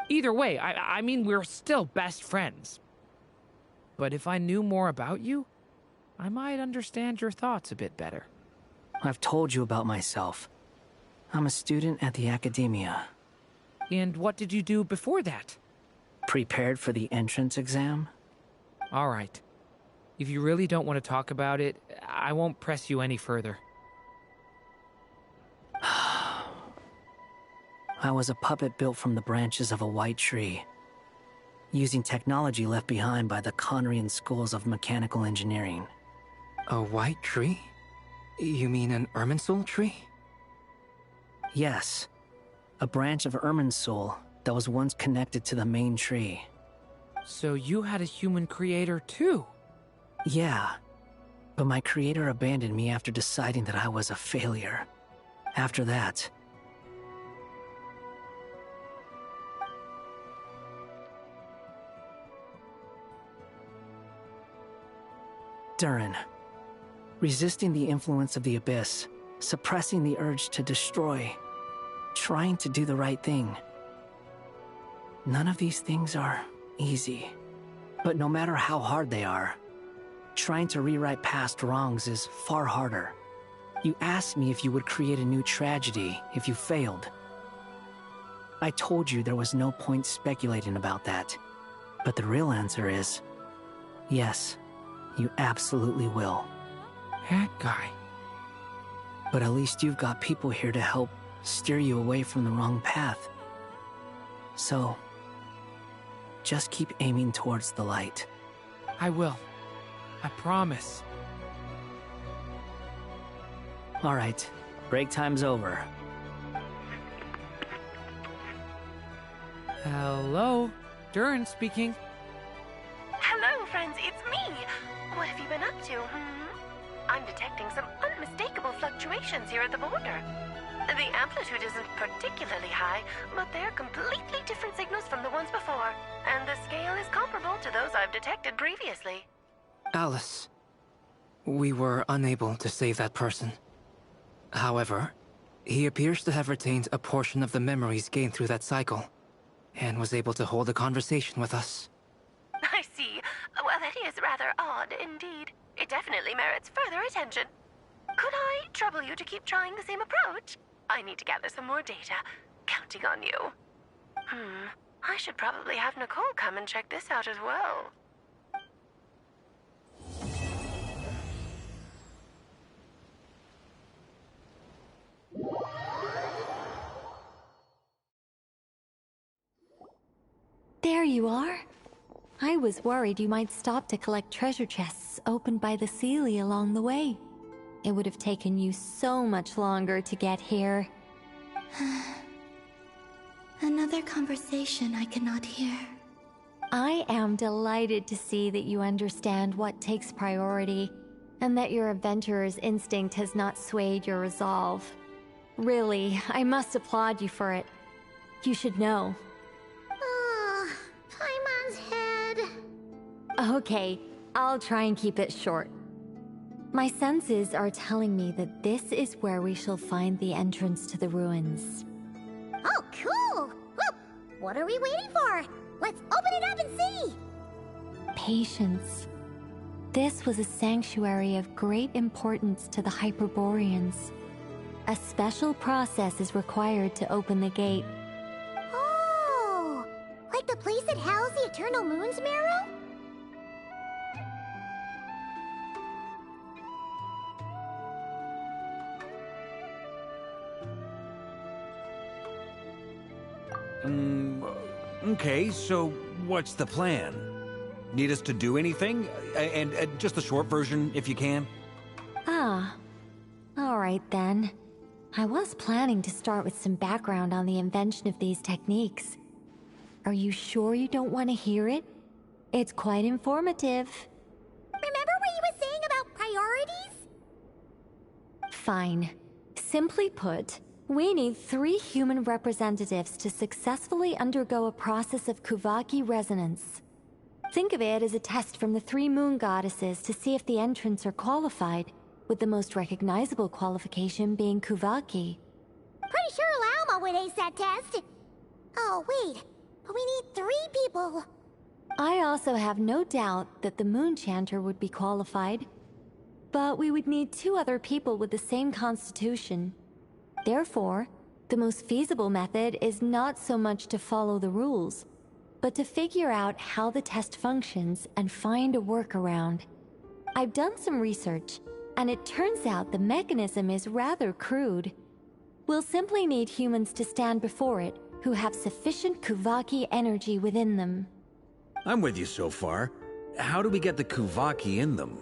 Either way, I mean, we're still best friends. But if I knew more about you, I might understand your thoughts a bit better. I've told you about myself. I'm a student at the Academia. And what did you do before that? Prepared for the entrance exam? All right. If you really don't want to talk about it, I won't press you any further. I was a puppet built from the branches of a white tree, using technology left behind by the Conrian schools of mechanical engineering. A white tree? You mean an Irminsul tree? Yes. A branch of Irminsul that was once connected to the main tree. So you had a human creator too? Yeah. But my creator abandoned me after deciding that I was a failure. After that... Durin. Resisting the influence of the Abyss, suppressing the urge to destroy, trying to do the right thing. None of these things are easy. But no matter how hard they are, trying to rewrite past wrongs is far harder. You asked me if you would create a new tragedy if you failed. I told you there was no point speculating about that. But the real answer is, yes, you absolutely will. That guy. But at least you've got people here to help steer you away from the wrong path. So, just keep aiming towards the light. I will. I promise. All right, break time's over. Hello, Durin speaking. Hello, friends, it's me. What have you been up to, I'm detecting some unmistakable fluctuations here at the border. The amplitude isn't particularly high, but they're completely different signals from the ones before, and the scale is comparable to those I've detected previously. Alice, we were unable to save that person. However, he appears to have retained a portion of the memories gained through that cycle, and was able to hold a conversation with us. I see. Well, that is rather odd indeed. It definitely merits further attention. Could I trouble you to keep trying the same approach? I need to gather some more data. Counting on you. I should probably have Nicole come and check this out as well. There you are. I was worried you might stop to collect treasure chests opened by the Seelie along the way. It would have taken you so much longer to get here. Another conversation I cannot hear. I am delighted to see that you understand what takes priority, and that your adventurer's instinct has not swayed your resolve. Really, I must applaud you for it. You should know. Paimon's head. Okay, I'll try and keep it short. My senses are telling me that this is where we shall find the entrance to the ruins. Oh, cool! Well, what are we waiting for? Let's open it up and see! Patience. This was a sanctuary of great importance to the Hyperboreans. A special process is required to open the gate. Oh! Like the place that housed the Eternal Moon's Marrow? Okay, so what's the plan? Need us to do anything? And just the short version, if you can. Ah. Alright then. I was planning to start with some background on the invention of these techniques. Are you sure you don't want to hear it? It's quite informative. Remember what you were saying about priorities? Fine. Simply put, we need 3 human representatives to successfully undergo a process of Kuvaki resonance. Think of it as a test from the 3 moon goddesses to see if the entrants are qualified, with the most recognizable qualification being Kuvaki. Pretty sure Lauma would ace that test. Oh, wait. But we need 3 people. I also have no doubt that the Moon Chanter would be qualified. But we would need 2 other people with the same constitution. Therefore, the most feasible method is not so much to follow the rules, but to figure out how the test functions and find a workaround. I've done some research, and it turns out the mechanism is rather crude. We'll simply need humans to stand before it who have sufficient Kuvaki energy within them. I'm with you so far. How do we get the Kuvaki in them?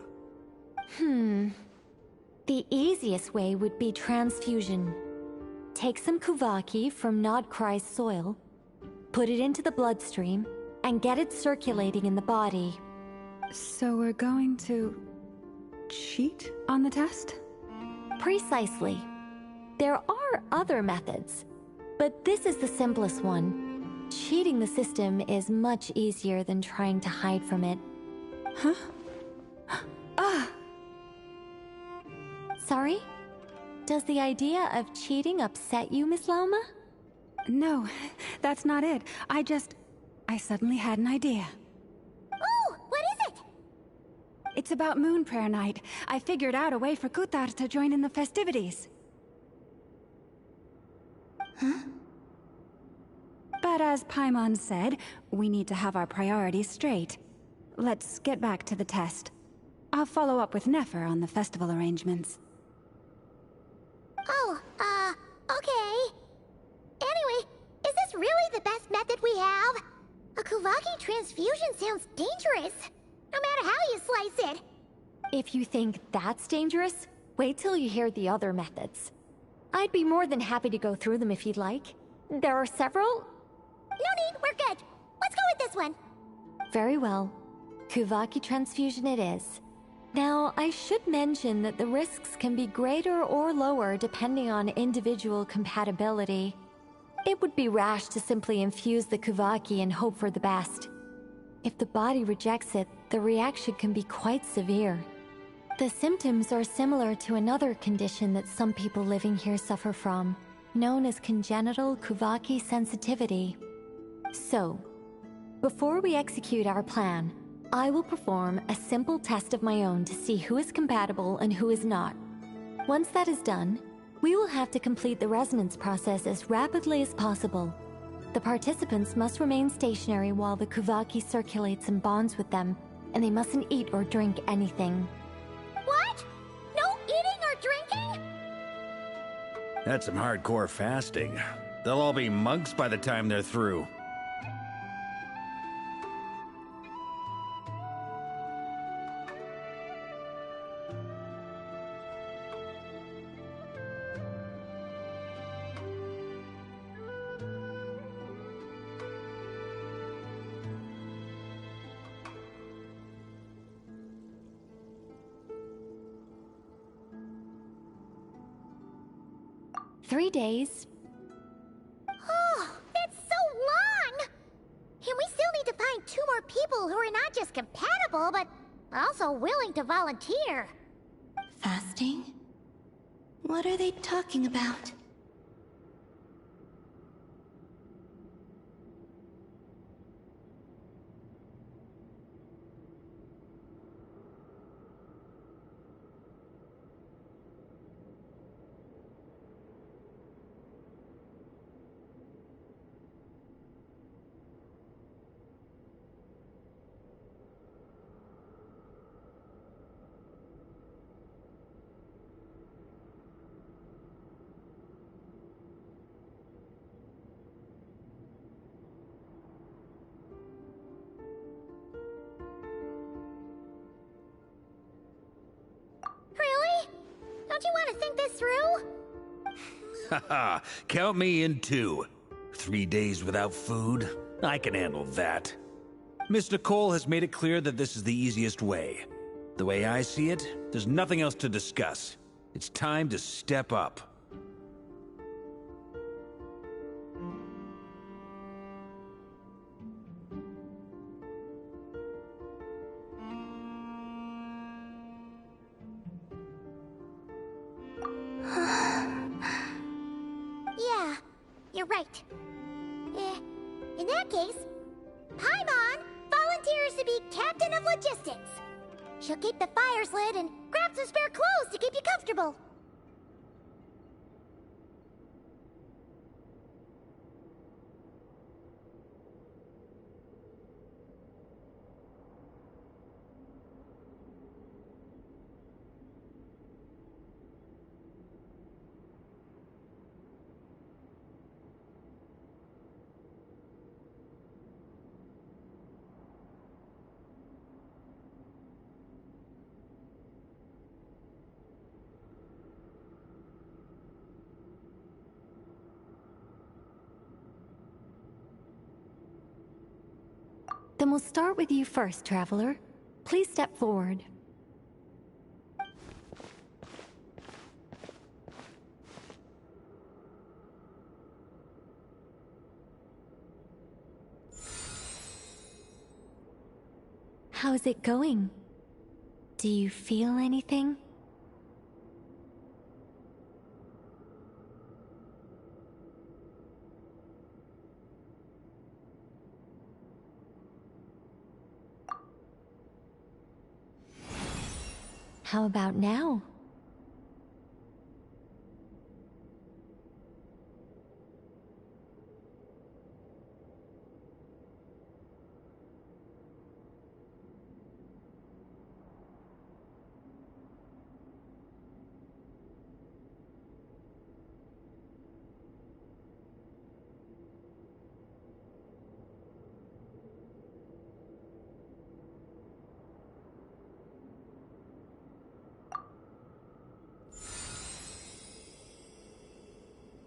The easiest way would be transfusion. Take some Kuvaki from Nodkrai's soil, put it into the bloodstream, and get it circulating in the body. So we're going to cheat on the test? Precisely. There are other methods, but this is the simplest one. Cheating the system is much easier than trying to hide from it. Huh? Ah! Sorry? Does the idea of cheating upset you, Miss Lauma? No, that's not it. I suddenly had an idea. Oh, what is it? It's about Moon Prayer Night. I figured out a way for Kutar to join in the festivities. Huh? But as Paimon said, we need to have our priorities straight. Let's get back to the test. I'll follow up with Nefer on the festival arrangements. Oh, okay. Anyway, is this really the best method we have? A Kuvaki transfusion sounds dangerous, no matter how you slice it. If you think that's dangerous, wait till you hear the other methods. I'd be more than happy to go through them if you'd like. There are several. No need, we're good. Let's go with this one. Very well. Kuvaki transfusion it is. Now, I should mention that the risks can be greater or lower depending on individual compatibility. It would be rash to simply infuse the Kuvaki and hope for the best. If the body rejects it, the reaction can be quite severe. The symptoms are similar to another condition that some people living here suffer from, known as congenital Kuvaki sensitivity. So, before we execute our plan, I will perform a simple test of my own to see who is compatible and who is not. Once that is done, we will have to complete the resonance process as rapidly as possible. The participants must remain stationary while the Kuvaki circulates and bonds with them, and they mustn't eat or drink anything. What? No eating or drinking? That's some hardcore fasting. They'll all be monks by the time they're through. "3 days. Oh, that's so long! And we still need to find 2 more people who are not just compatible, but also willing to volunteer. Fasting? What are they talking about? Really? Don't you want to think this through? Haha, count me in too. 3 days without food? I can handle that. Miss Nicole has made it clear that this is the easiest way. The way I see it, there's nothing else to discuss. It's time to step up. Yeah, you're right. In that case, Paimon volunteers to be Captain of Logistics. She'll keep the fires lit and grab some spare clothes to keep you comfortable. Then we'll start with you first, Traveler. Please step forward. How's it going? Do you feel anything? How about now?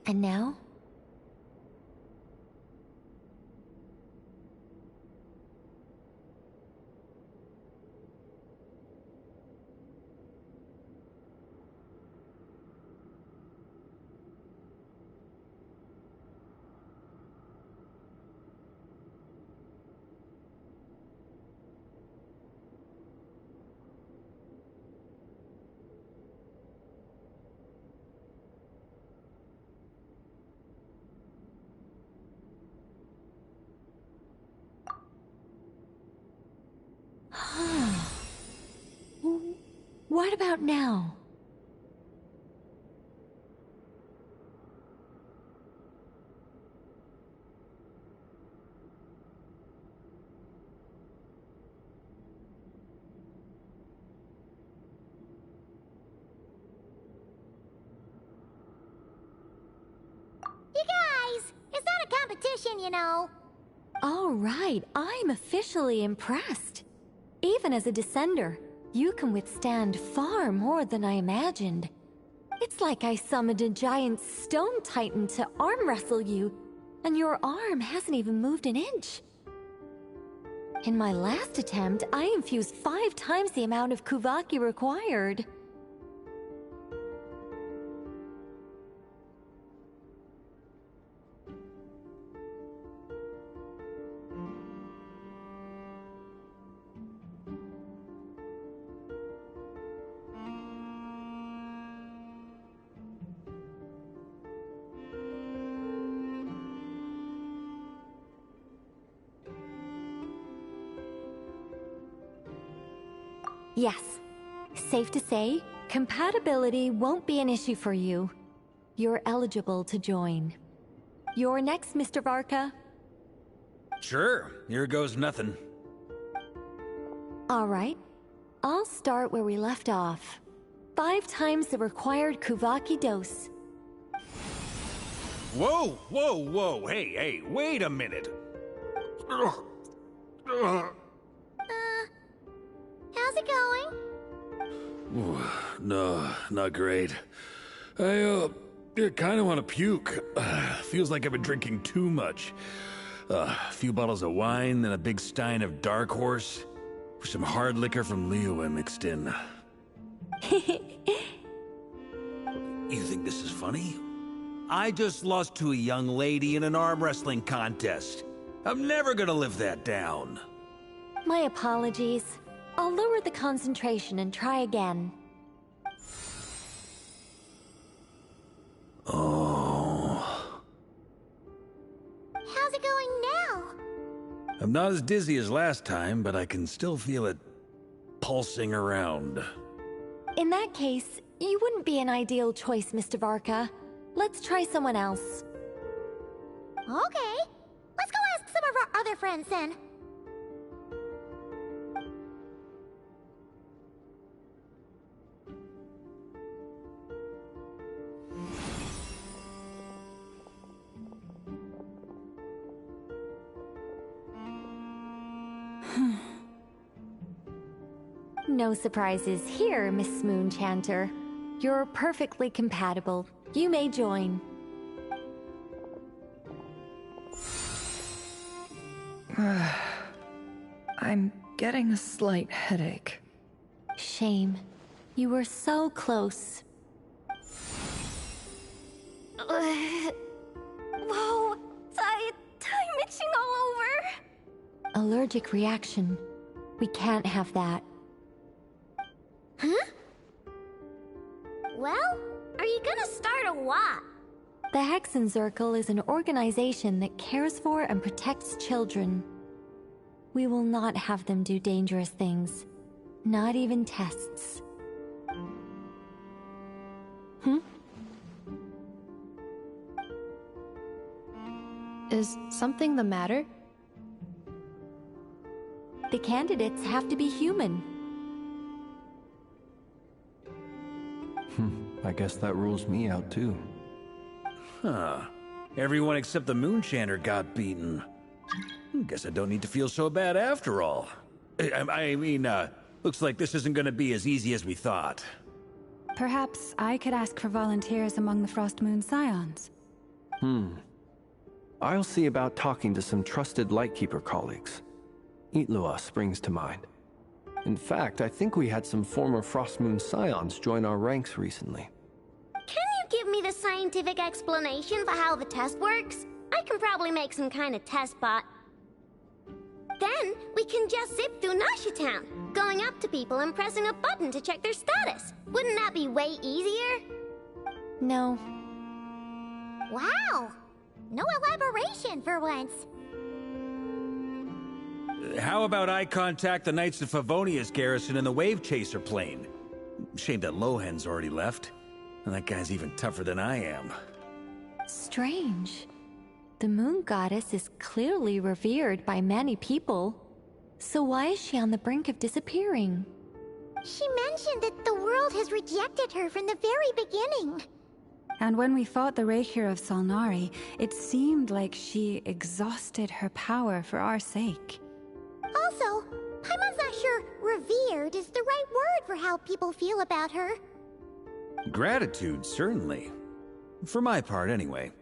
And now? What about now? You guys, it's not a competition, you know. All right, I'm officially impressed. Even as a descender, you can withstand far more than I imagined. It's like I summoned a giant stone titan to arm wrestle you, and your arm hasn't even moved an inch. In my last attempt, I infused 5 times the amount of Kuvaki required. Yes. Safe to say, compatibility won't be an issue for you. You're eligible to join. You're next, Mr. Varka. Sure, here goes nothing. All right. I'll start where we left off. 5 times the required Kuvaki dose. Whoa, whoa, whoa, hey, wait a minute. How's it going? No, not great. I kind of want to puke. Feels like I've been drinking too much. A few bottles of wine, then a big stein of Dark Horse. With some hard liquor from Liyue mixed in. You think this is funny? I just lost to a young lady in an arm wrestling contest. I'm never gonna live that down. My apologies. I'll lower the concentration and try again. Oh. How's it going now? I'm not as dizzy as last time, but I can still feel it pulsing around. In that case, you wouldn't be an ideal choice, Mr. Varka. Let's try someone else. Okay. Let's go ask some of our other friends then. No surprises here, Miss Moonchanter. You're perfectly compatible. You may join. I'm getting a slight headache. Shame. You were so close. Whoa! I'm itching all over! Allergic reaction. We can't have that. Huh? Well, are you gonna start a what? The Hexen Circle is an organization that cares for and protects children. We will not have them do dangerous things. Not even tests. Is something the matter? The candidates have to be human. I guess that rules me out too. Huh. Everyone except the Moonchanter got beaten. Guess I don't need to feel so bad after all. I mean, looks like this isn't gonna be as easy as we thought. Perhaps I could ask for volunteers among the Frost Moon Scions. I'll see about talking to some trusted Lightkeeper colleagues. Itlua springs to mind. In fact, I think we had some former Frost Moon Scions join our ranks recently. Can you give me the scientific explanation for how the test works? I can probably make some kind of test bot. Then, we can just zip through Nasha Town, going up to people and pressing a button to check their status. Wouldn't that be way easier? No. Wow! No elaboration for once. How about I contact the Knights of Favonia's garrison in the Wave Chaser plane? Shame that Lohan's already left. And that guy's even tougher than I am. Strange. The moon goddess is clearly revered by many people. So why is she on the brink of disappearing? She mentioned that the world has rejected her from the very beginning. And when we fought the Reikir of Salnari, it seemed like she exhausted her power for our sake. Also, Paimon's not sure revered is the right word for how people feel about her. Gratitude, certainly. For my part, anyway.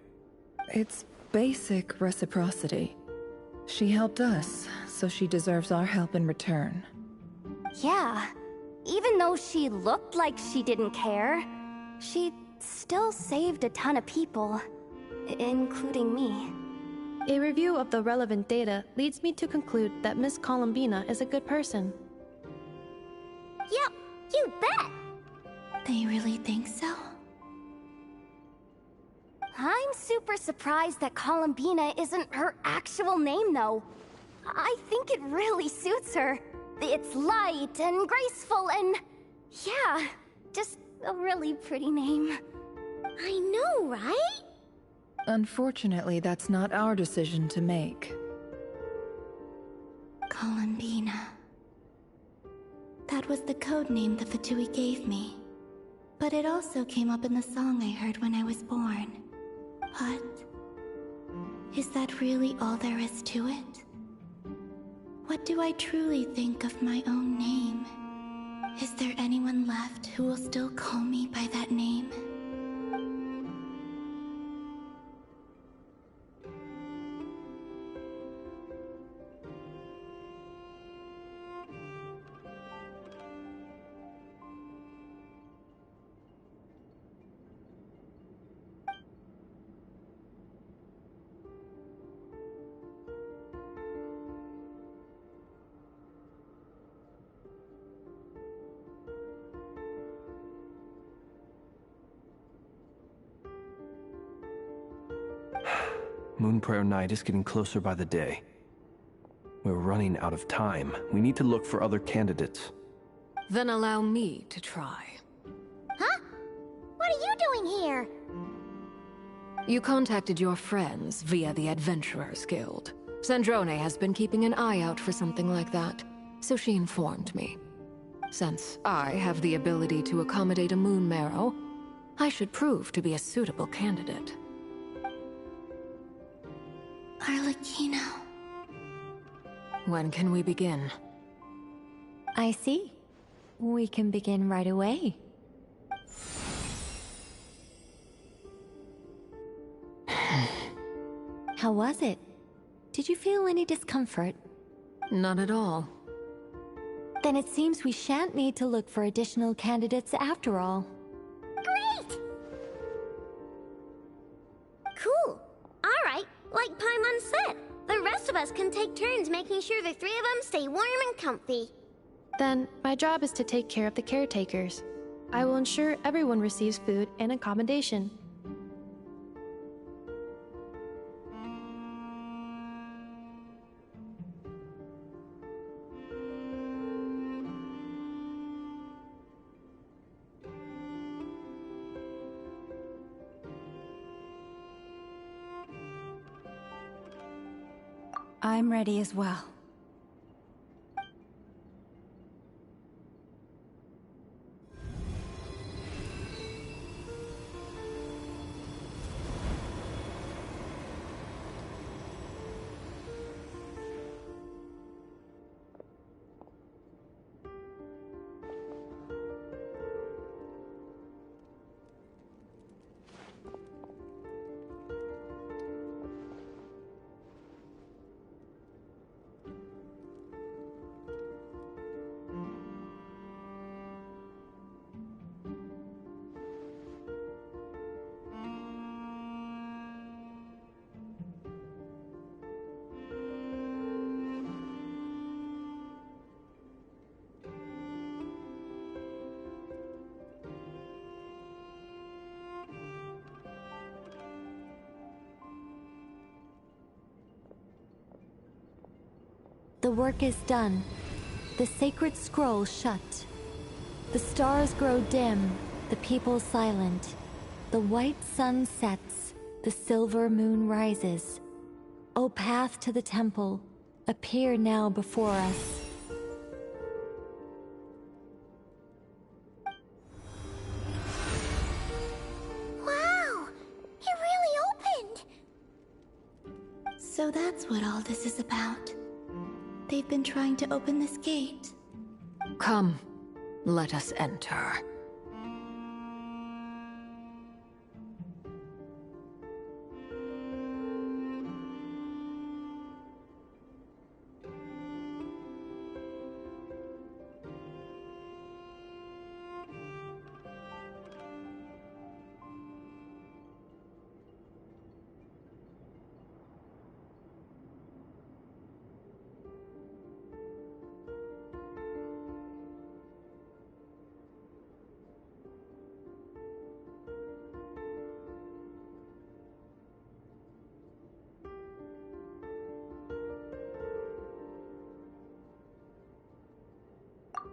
It's basic reciprocity. She helped us, so she deserves our help in return. Yeah. Even though she looked like she didn't care, she still saved a ton of people, including me. A review of the relevant data leads me to conclude that Miss Colombina is a good person. Yep, you bet! They really think so? I'm super surprised that Colombina isn't her actual name, though. I think it really suits her. It's light and graceful and... yeah, just a really pretty name. I know, right? Unfortunately, that's not our decision to make. Colombina. That was the code name the Fatui gave me. But it also came up in the song I heard when I was born. But... is that really all there is to it? What do I truly think of my own name? Is there anyone left who will still call me by that name? Moon Prayer Night is getting closer by the day. We're running out of time. We need to look for other candidates. Then allow me to try. Huh? What are you doing here? You contacted your friends via the Adventurers Guild. Sandrone has been keeping an eye out for something like that, so she informed me. Since I have the ability to accommodate a moon marrow, I should prove to be a suitable candidate. Arlecchino. When can we begin? I see. We can begin right away. How was it? Did you feel any discomfort? Not at all. Then it seems we shan't need to look for additional candidates after all. Great! Cool. Alright, like Paimon said, the rest of us can take turns making sure the three of them stay warm and comfy. Then, my job is to take care of the caretakers. I will ensure everyone receives food and accommodation. I'm ready as well. The work is done. The sacred scroll shut. The stars grow dim, the people silent. The white sun sets, the silver moon rises. O path to the temple, appear now before us. Wow! It really opened! So that's what all this is about. They've been trying to open this gate. Come, let us enter.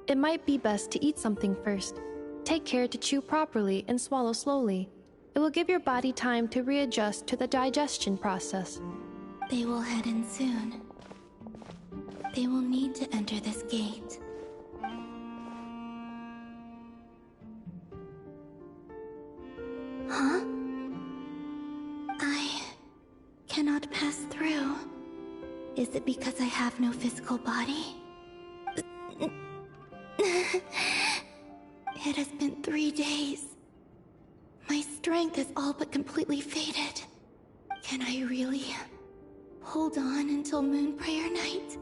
It might be best to eat something first. Take care to chew properly and swallow slowly. It will give your body time to readjust to the digestion process. They will head in soon. They will need to enter this gate. Huh? I cannot pass through. Is it because I have no physical body? It has been 3 days. My strength is all but completely faded. Can I really hold on until Moon Prayer Night?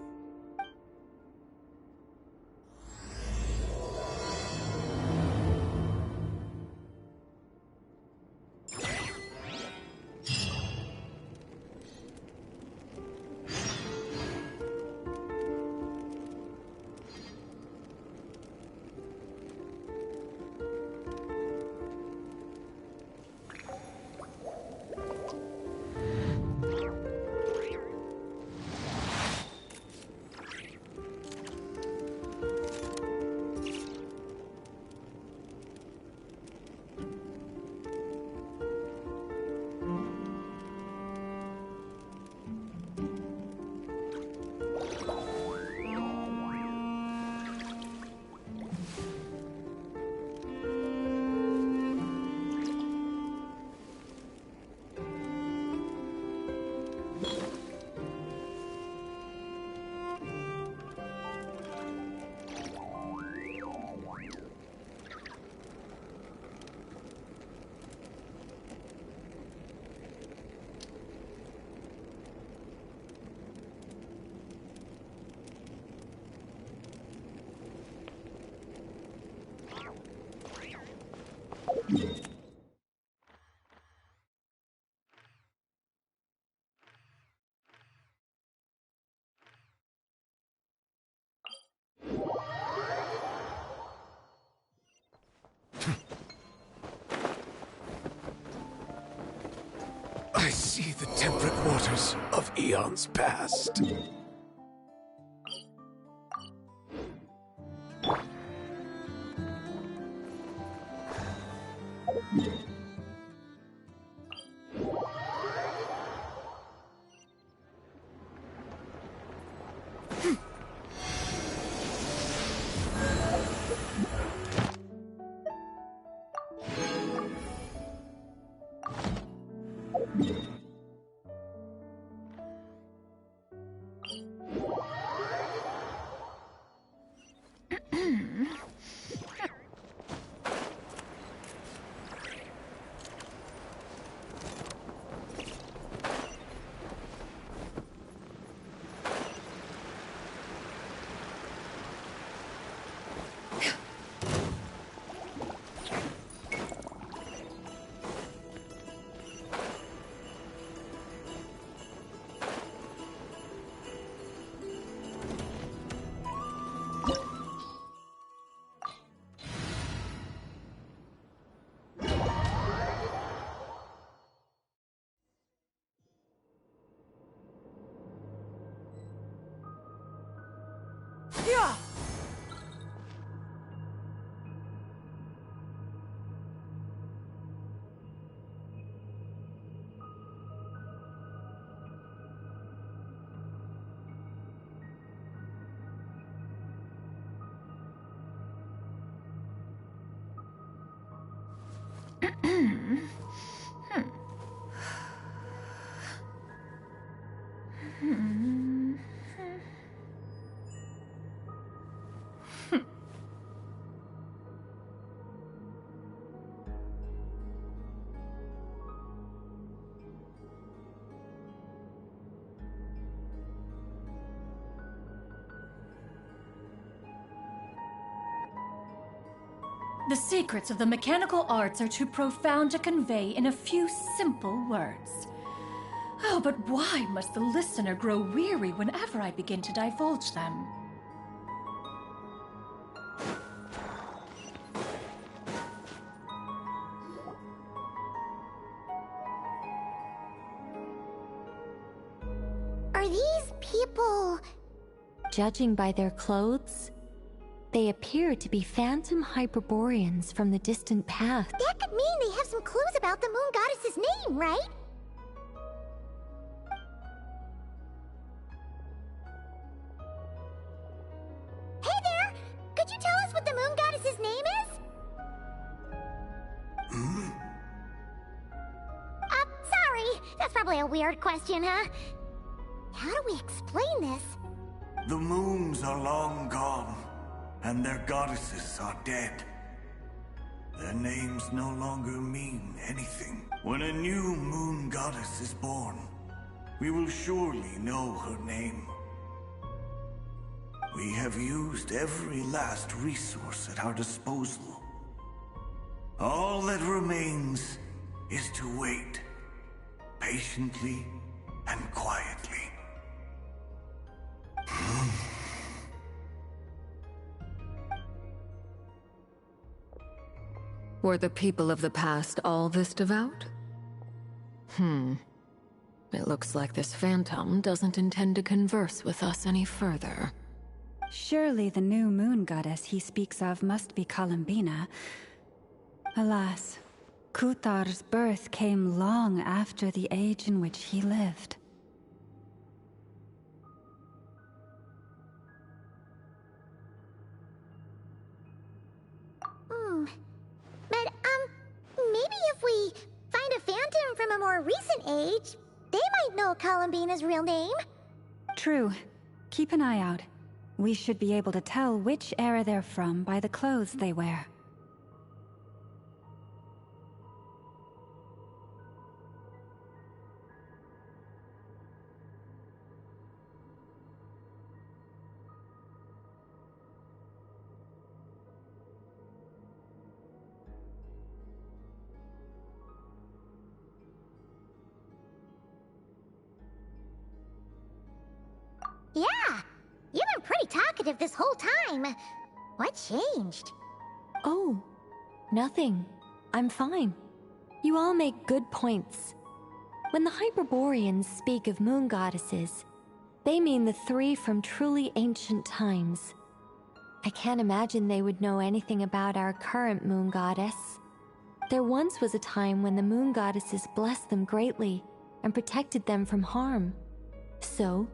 I see the temperate waters of eons past. The secrets of the mechanical arts are too profound to convey in a few simple words. Oh, but why must the listener grow weary whenever I begin to divulge them? Are these people... Judging by their clothes, they appear to be phantom Hyperboreans from the distant past. That could mean they have some clues about the moon goddess's name, right? Hey there! Could you tell us what the moon goddess's name is? Sorry. That's probably a weird question, huh? How do we explain this? The moons are long gone, and their goddesses are dead. Their names no longer mean anything. When a new moon goddess is born, we will surely know her name. We have used every last resource at our disposal. All that remains is to wait, patiently and quietly. Were the people of the past all this devout? It looks like this phantom doesn't intend to converse with us any further. Surely the new moon goddess he speaks of must be Colombina. Alas, Kutar's birth came long after the age in which he lived. But, maybe if we find a phantom from a more recent age, they might know Colombina's real name. True. Keep an eye out. We should be able to tell which era they're from by the clothes they wear. Yeah, you've been pretty talkative this whole time. What changed? Oh, nothing. I'm fine. You all make good points. When the Hyperboreans speak of moon goddesses, they mean the three from truly ancient times. I can't imagine they would know anything about our current moon goddess. There once was a time when the moon goddesses blessed them greatly and protected them from harm. So,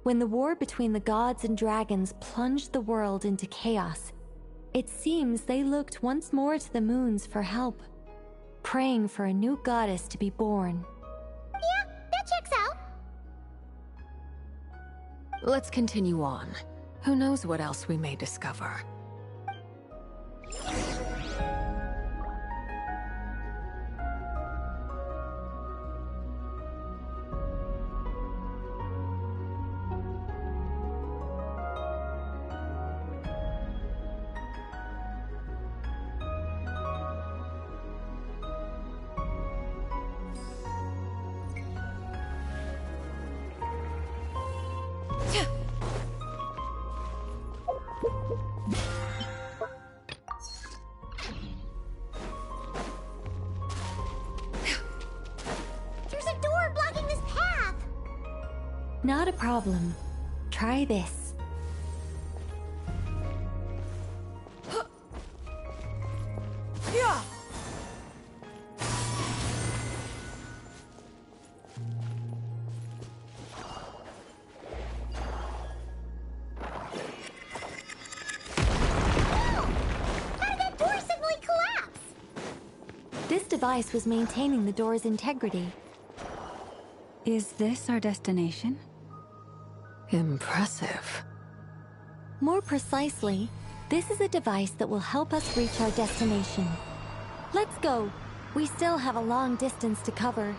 when the war between the gods and dragons plunged the world into chaos, it seems they looked once more to the moons for help, praying for a new goddess to be born. Yeah, that checks out. Let's continue on. Who knows what else we may discover? There's a door blocking this path. Not a problem. Try this. Yeah. This device was maintaining the door's integrity. Is this our destination? Impressive. More precisely, this is a device that will help us reach our destination. Let's go. We still have a long distance to cover.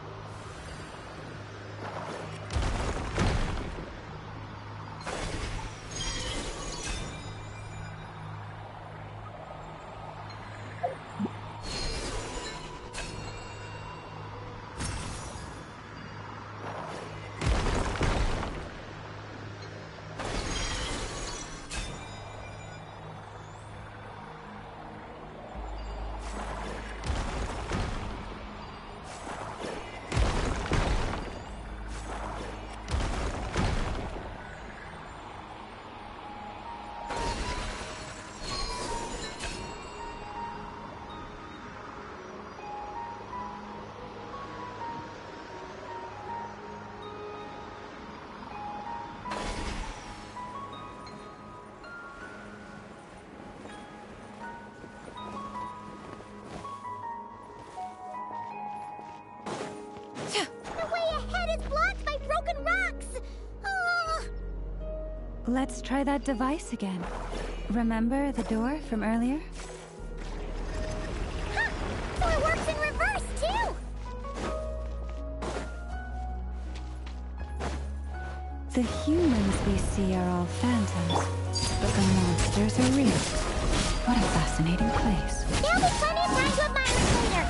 Let's try that device again. Remember the door from earlier? Ha! So it works in reverse, too! The humans we see are all phantoms, but the monsters are real. What a fascinating place. There'll be plenty of time to admire it later.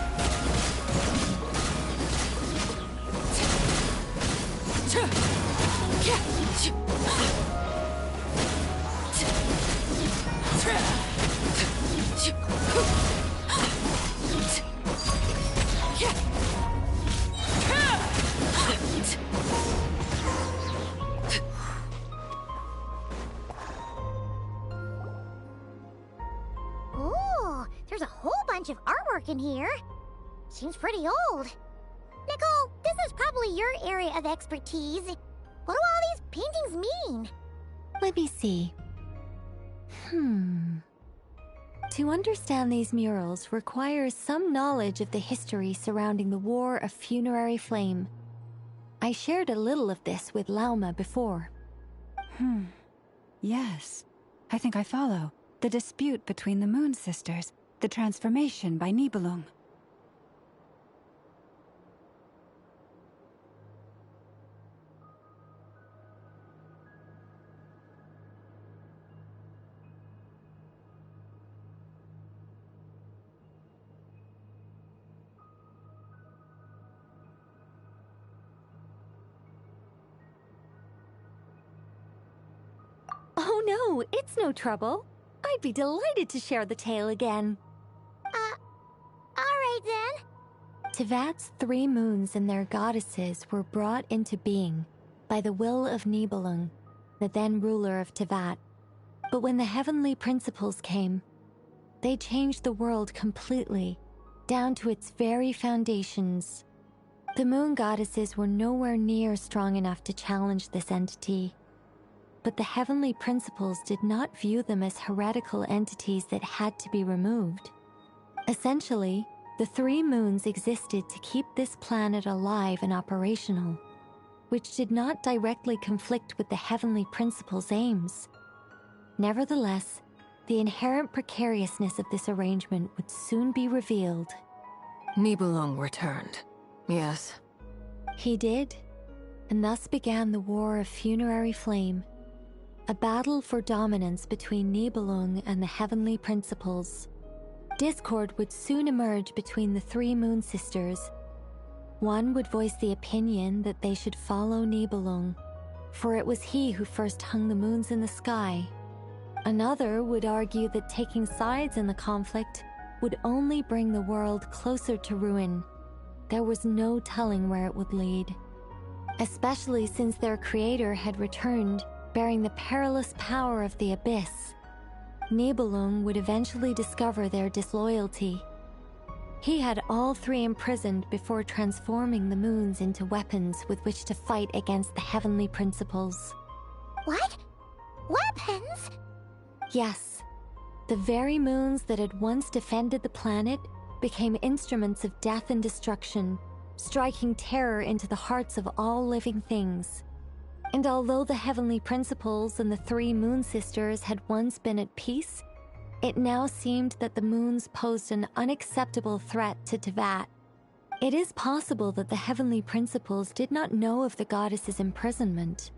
Ooh, there's a whole bunch of artwork in here. Seems pretty old. Nicole, this is probably your area of expertise. What do all these paintings mean? Let me see. To understand these murals requires some knowledge of the history surrounding the War of Funerary Flame. I shared a little of this with Lauma before. Yes. I think I follow. The dispute between the Moon Sisters. The transformation by Nibelung. Oh no, it's no trouble. I'd be delighted to share the tale again. Alright then. Tevat's 3 moons and their goddesses were brought into being by the will of Nibelung, the then ruler of Tevat. But when the heavenly principles came, they changed the world completely, down to its very foundations. The moon goddesses were nowhere near strong enough to challenge this entity. But the heavenly principles did not view them as heretical entities that had to be removed. Essentially, the 3 moons existed to keep this planet alive and operational, which did not directly conflict with the heavenly principles' aims. Nevertheless, the inherent precariousness of this arrangement would soon be revealed. Nibelung returned, yes. He did, and thus began the War of Funerary Flame, a battle for dominance between Nibelung and the heavenly principles. Discord would soon emerge between the 3 Moon Sisters. One would voice the opinion that they should follow Nibelung, for it was he who first hung the moons in the sky. Another would argue that taking sides in the conflict would only bring the world closer to ruin. There was no telling where it would lead, especially since their creator had returned, bearing the perilous power of the abyss. Nibelung would eventually discover their disloyalty. He had all 3 imprisoned before transforming the moons into weapons with which to fight against the heavenly principles. What? Weapons? Yes. The very moons that had once defended the planet became instruments of death and destruction, striking terror into the hearts of all living things. And although the heavenly principles and the three Moon Sisters had once been at peace, it now seemed that the moons posed an unacceptable threat to Teyvat. It is possible that the heavenly principles did not know of the goddess's imprisonment.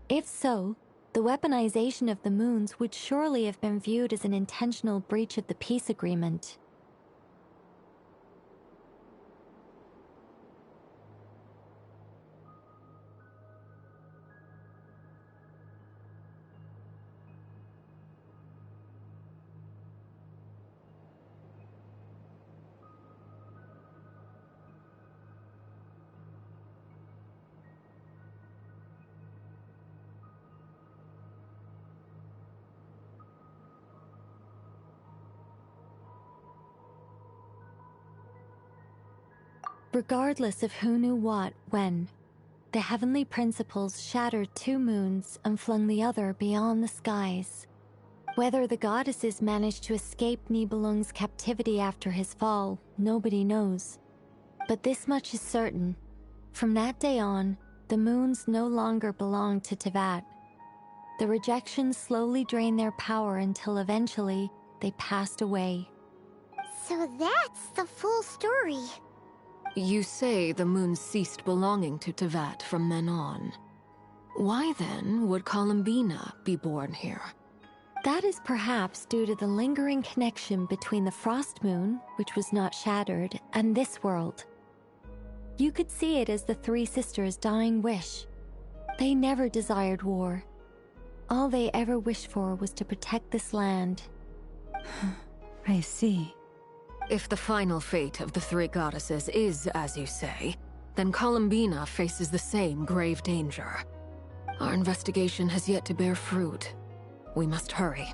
If so, the weaponization of the moons would surely have been viewed as an intentional breach of the peace agreement. Regardless of who knew what, when, the heavenly principles shattered two moons and flung the other beyond the skies. Whether the goddesses managed to escape Nibelung's captivity after his fall, nobody knows. But this much is certain. From that day on, the moons no longer belonged to Teyvat. The rejections slowly drained their power until eventually they passed away. So that's the full story. You say the moon ceased belonging to Teyvat from then on. Why then would Colombina be born here? That is perhaps due to the lingering connection between the Frost Moon, which was not shattered, and this world. You could see it as the three sisters' dying wish. They never desired war. All they ever wished for was to protect this land. I see. If the final fate of the three goddesses is as you say, then Colombina faces the same grave danger. Our investigation has yet to bear fruit. We must hurry.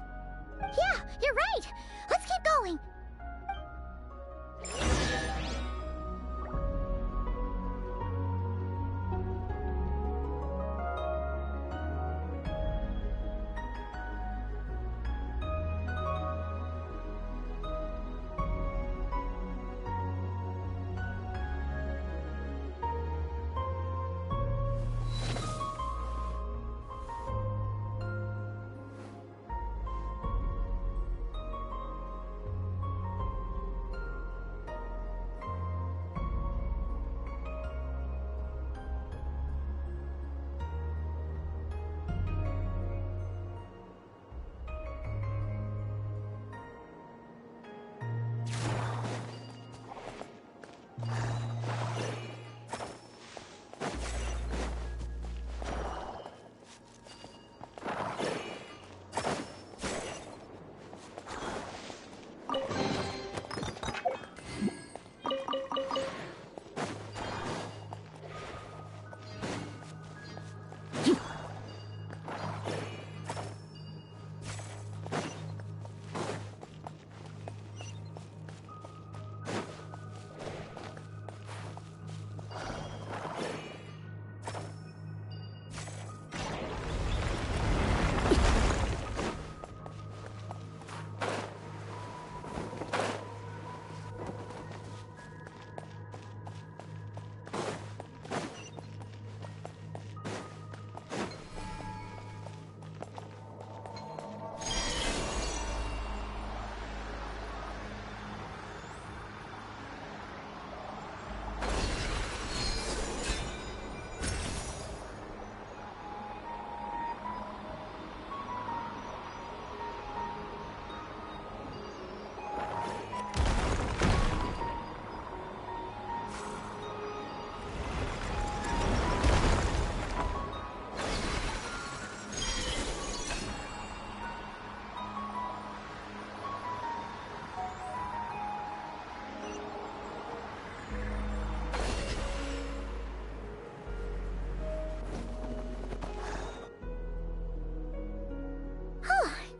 Yeah, you're right! Let's keep going!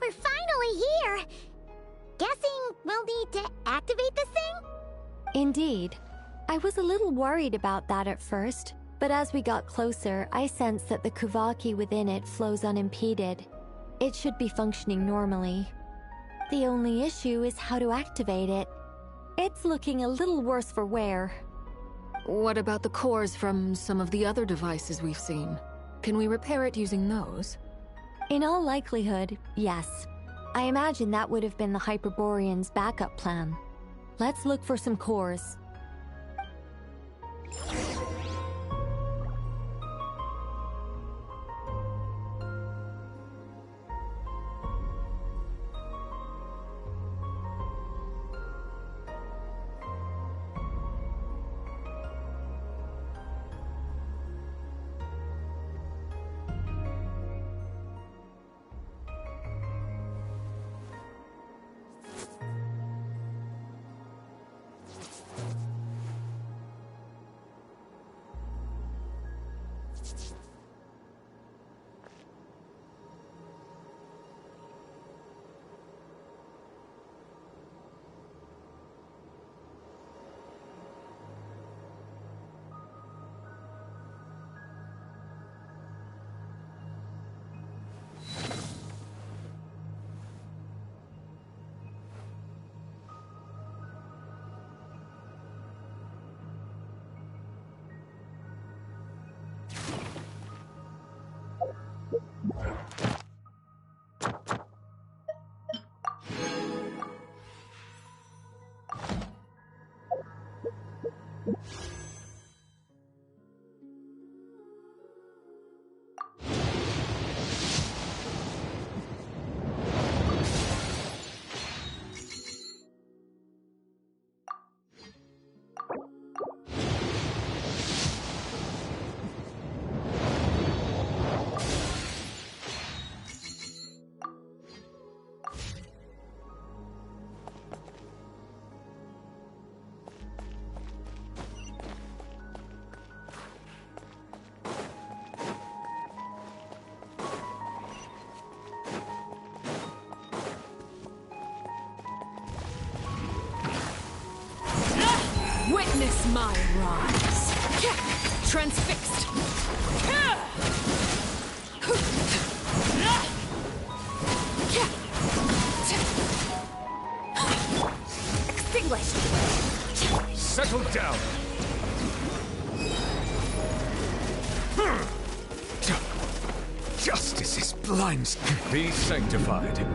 We're finally here! Guessing we'll need to activate this thing? Indeed. I was a little worried about that at first, but as we got closer, I sensed that the Kuvaki within it flows unimpeded. It should be functioning normally. The only issue is how to activate it. It's looking a little worse for wear. What about the cores from some of the other devices we've seen? Can we repair it using those? In all likelihood, yes. I imagine that would have been the Hyperborean's backup plan. Let's look for some cores. Witness my rise. Transfixed. Extinguished. Settle down. Justice is blind. Be sanctified.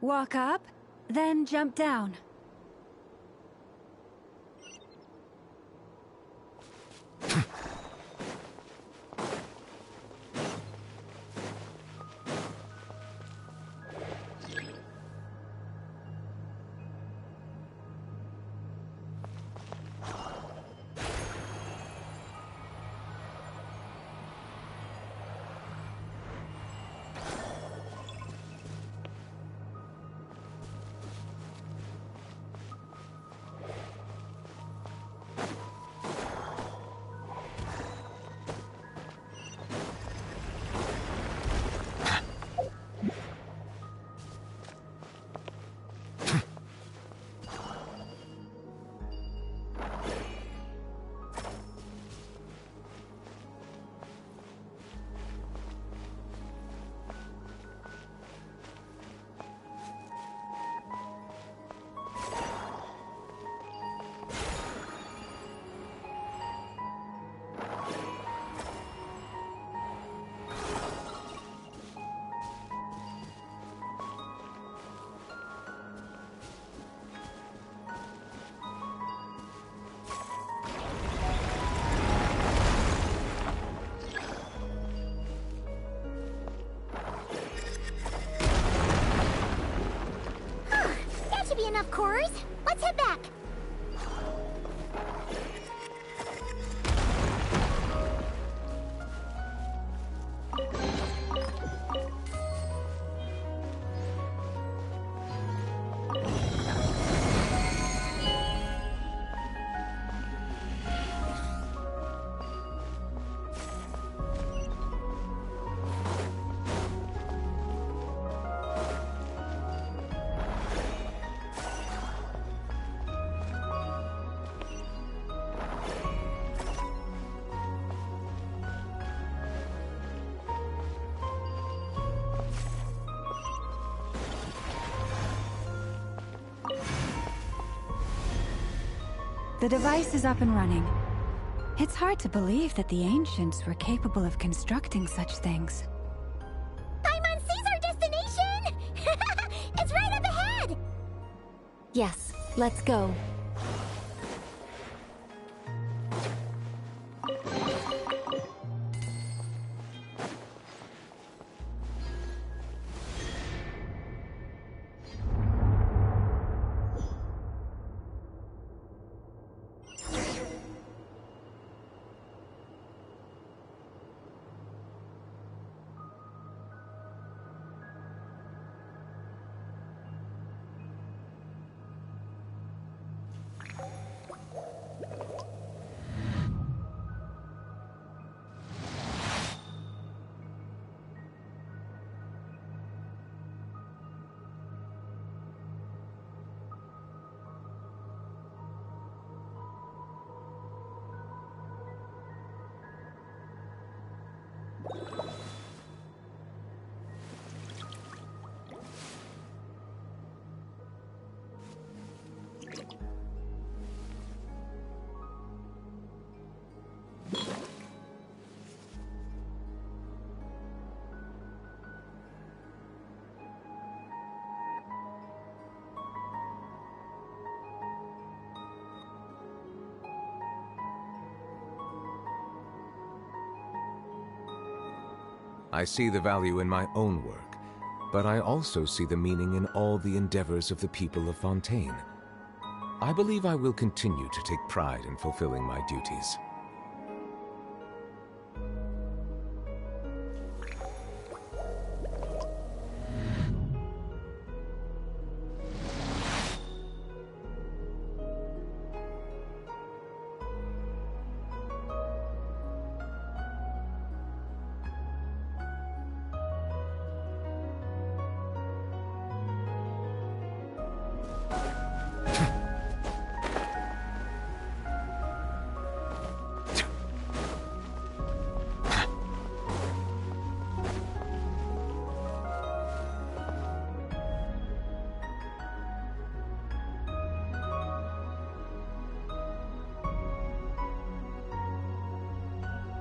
Walk up, then jump down. The device is up and running. It's hard to believe that the ancients were capable of constructing such things. Paimon sees our destination! It's right up ahead! Yes, let's go. I see the value in my own work, but I also see the meaning in all the endeavors of the people of Fontaine. I believe I will continue to take pride in fulfilling my duties.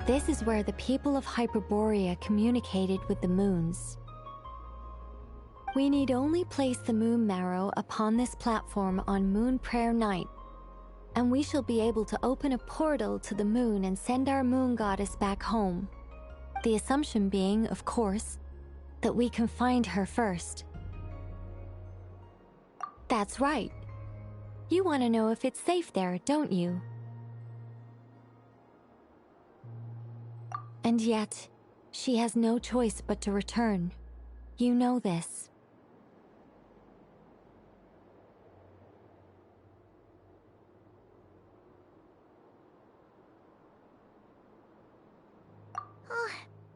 This is where the people of Hyperborea communicated with the moons. We need only place the moon marrow upon this platform on Moon Prayer Night, and we shall be able to open a portal to the moon and send our moon goddess back home. The assumption being, of course, that we can find her first. That's right. You want to know if it's safe there, don't you? And yet, she has no choice but to return. You know this. Oh,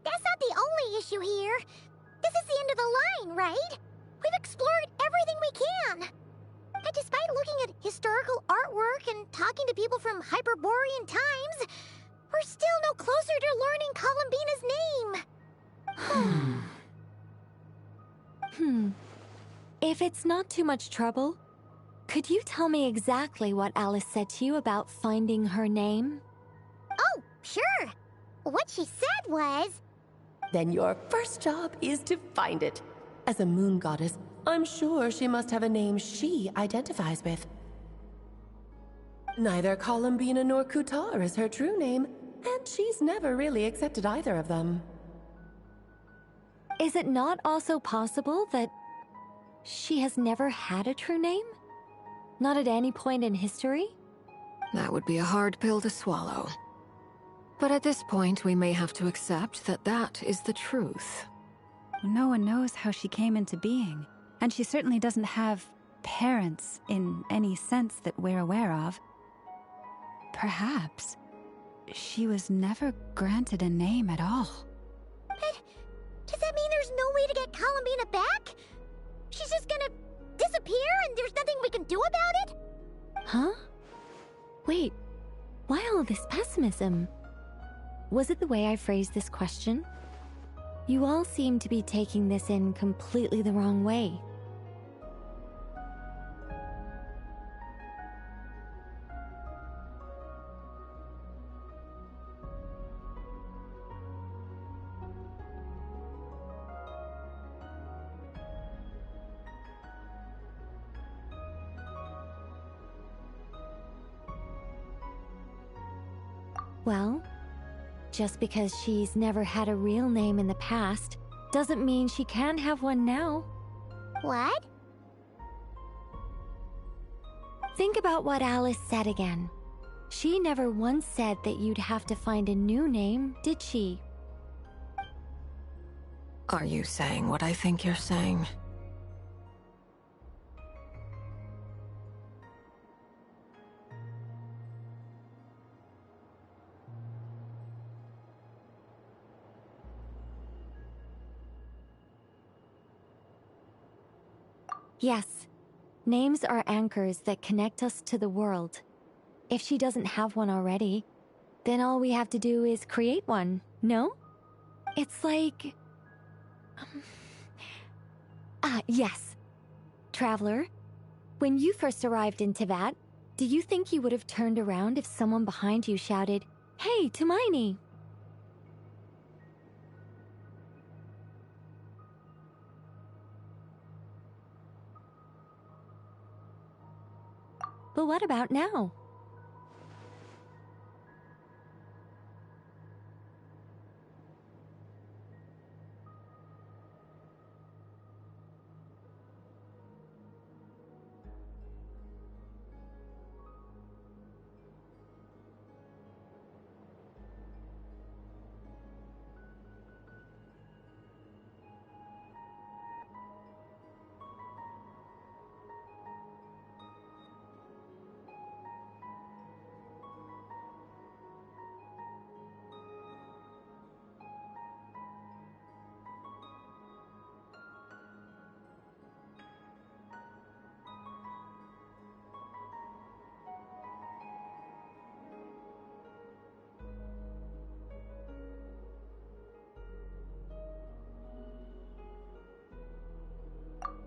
that's not the only issue here. This is the end of the line, right? We've explored everything we can. And despite looking at historical artwork and talking to people from Hyperborean times, we're still no closer to learning Colombina's name. If it's not too much trouble, could you tell me exactly what Alice said to you about finding her name? Oh, sure. What she said was... Then your first job is to find it. As a moon goddess, I'm sure she must have a name she identifies with. Neither Colombina nor Kutar is her true name, and she's never really accepted either of them. Is it not also possible that she has never had a true name? Not at any point in history? That would be a hard pill to swallow. But at this point, we may have to accept that that is the truth. No one knows how she came into being, and she certainly doesn't have parents in any sense that we're aware of. Perhaps she was never granted a name at all. But does that mean there's no way to get Colombina back? She's just gonna disappear and there's nothing we can do about it? Huh? Wait, why all this pessimism? Was it the way I phrased this question? You all seem to be taking this in completely the wrong way. Well, just because she's never had a real name in the past doesn't mean she can't have one now. What? Think about what Alice said again. She never once said that you'd have to find a new name, did she? Are you saying what I think you're saying? Yes. Names are anchors that connect us to the world. If she doesn't have one already, then all we have to do is create one, no? It's like... yes. Traveler, when you first arrived in Teyvat, do you think you would have turned around if someone behind you shouted, "Hey, Hermione"? But what about now?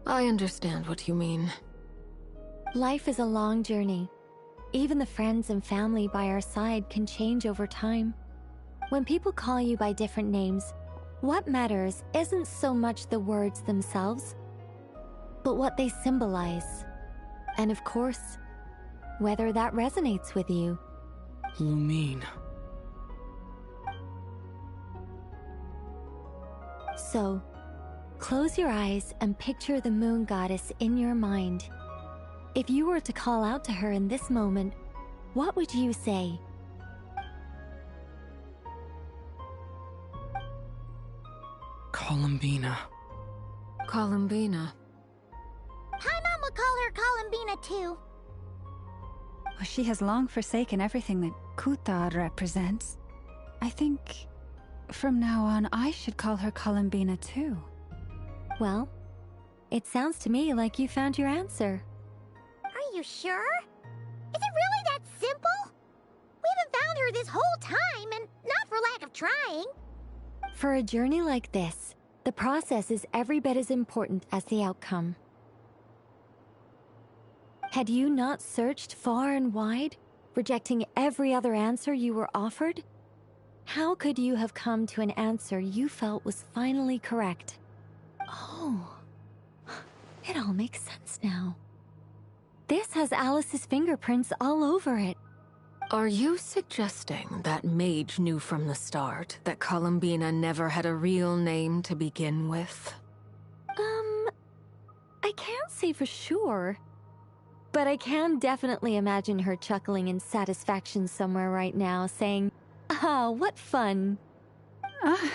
I understand what you mean. Life is a long journey. Even the friends and family by our side can change over time. When people call you by different names, what matters isn't so much the words themselves, but what they symbolize. And of course, whether that resonates with you. Lumine. So, close your eyes and picture the moon goddess in your mind. If you were to call out to her in this moment, what would you say? Colombina. Colombina. Paimon would call her Colombina too. Well, she has long forsaken everything that Kuthar represents. I think from now on I should call her Colombina too. Well, it sounds to me like you found your answer. Are you sure? Is it really that simple? We haven't found her this whole time, and not for lack of trying. For a journey like this, the process is every bit as important as the outcome. Had you not searched far and wide, rejecting every other answer you were offered? How could you have come to an answer you felt was finally correct? Oh, it all makes sense now. This has Alice's fingerprints all over it. Are you suggesting that Mage knew from the start that Colombina never had a real name to begin with? I can't say for sure. But I can definitely imagine her chuckling in satisfaction somewhere right now, saying, "Ah, what fun." Llama!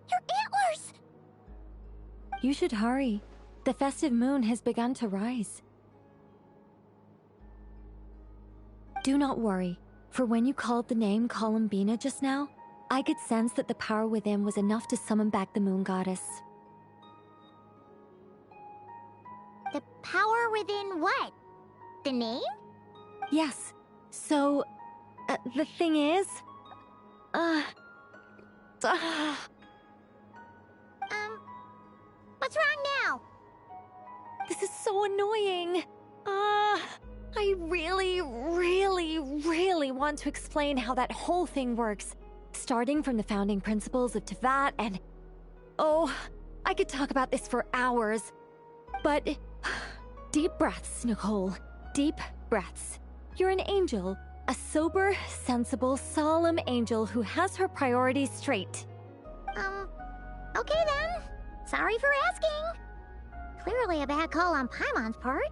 Your antlers! You should hurry. The festive moon has begun to rise. Do not worry, for when you called the name Colombina just now, I could sense that the power within was enough to summon back the moon goddess. The power within what? The name? Yes. So, the thing is... What's wrong now? This is so annoying. I really want to explain how that whole thing works. Starting from the founding principles of Teyvat and... Oh, I could talk about this for hours. But... Deep breaths, Nicole. Deep, deep breaths. You're an angel. A sober, sensible, solemn angel who has her priorities straight. Okay then. Sorry for asking. Clearly a bad call on Paimon's part.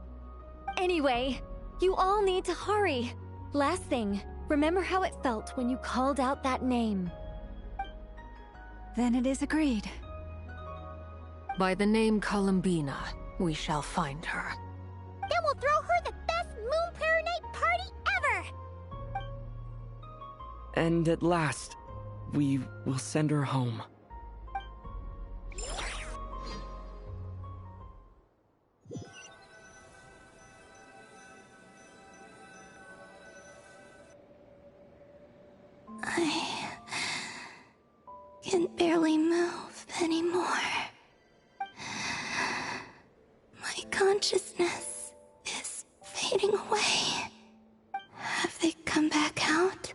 Anyway, you all need to hurry. Last thing, remember how it felt when you called out that name. Then it is agreed. By the name Colombina, we shall find her. Then we'll throw her the best Moon Pair Night party ever! And at last, we will send her home. I can barely move anymore. My consciousness is fading away. Have they come back out?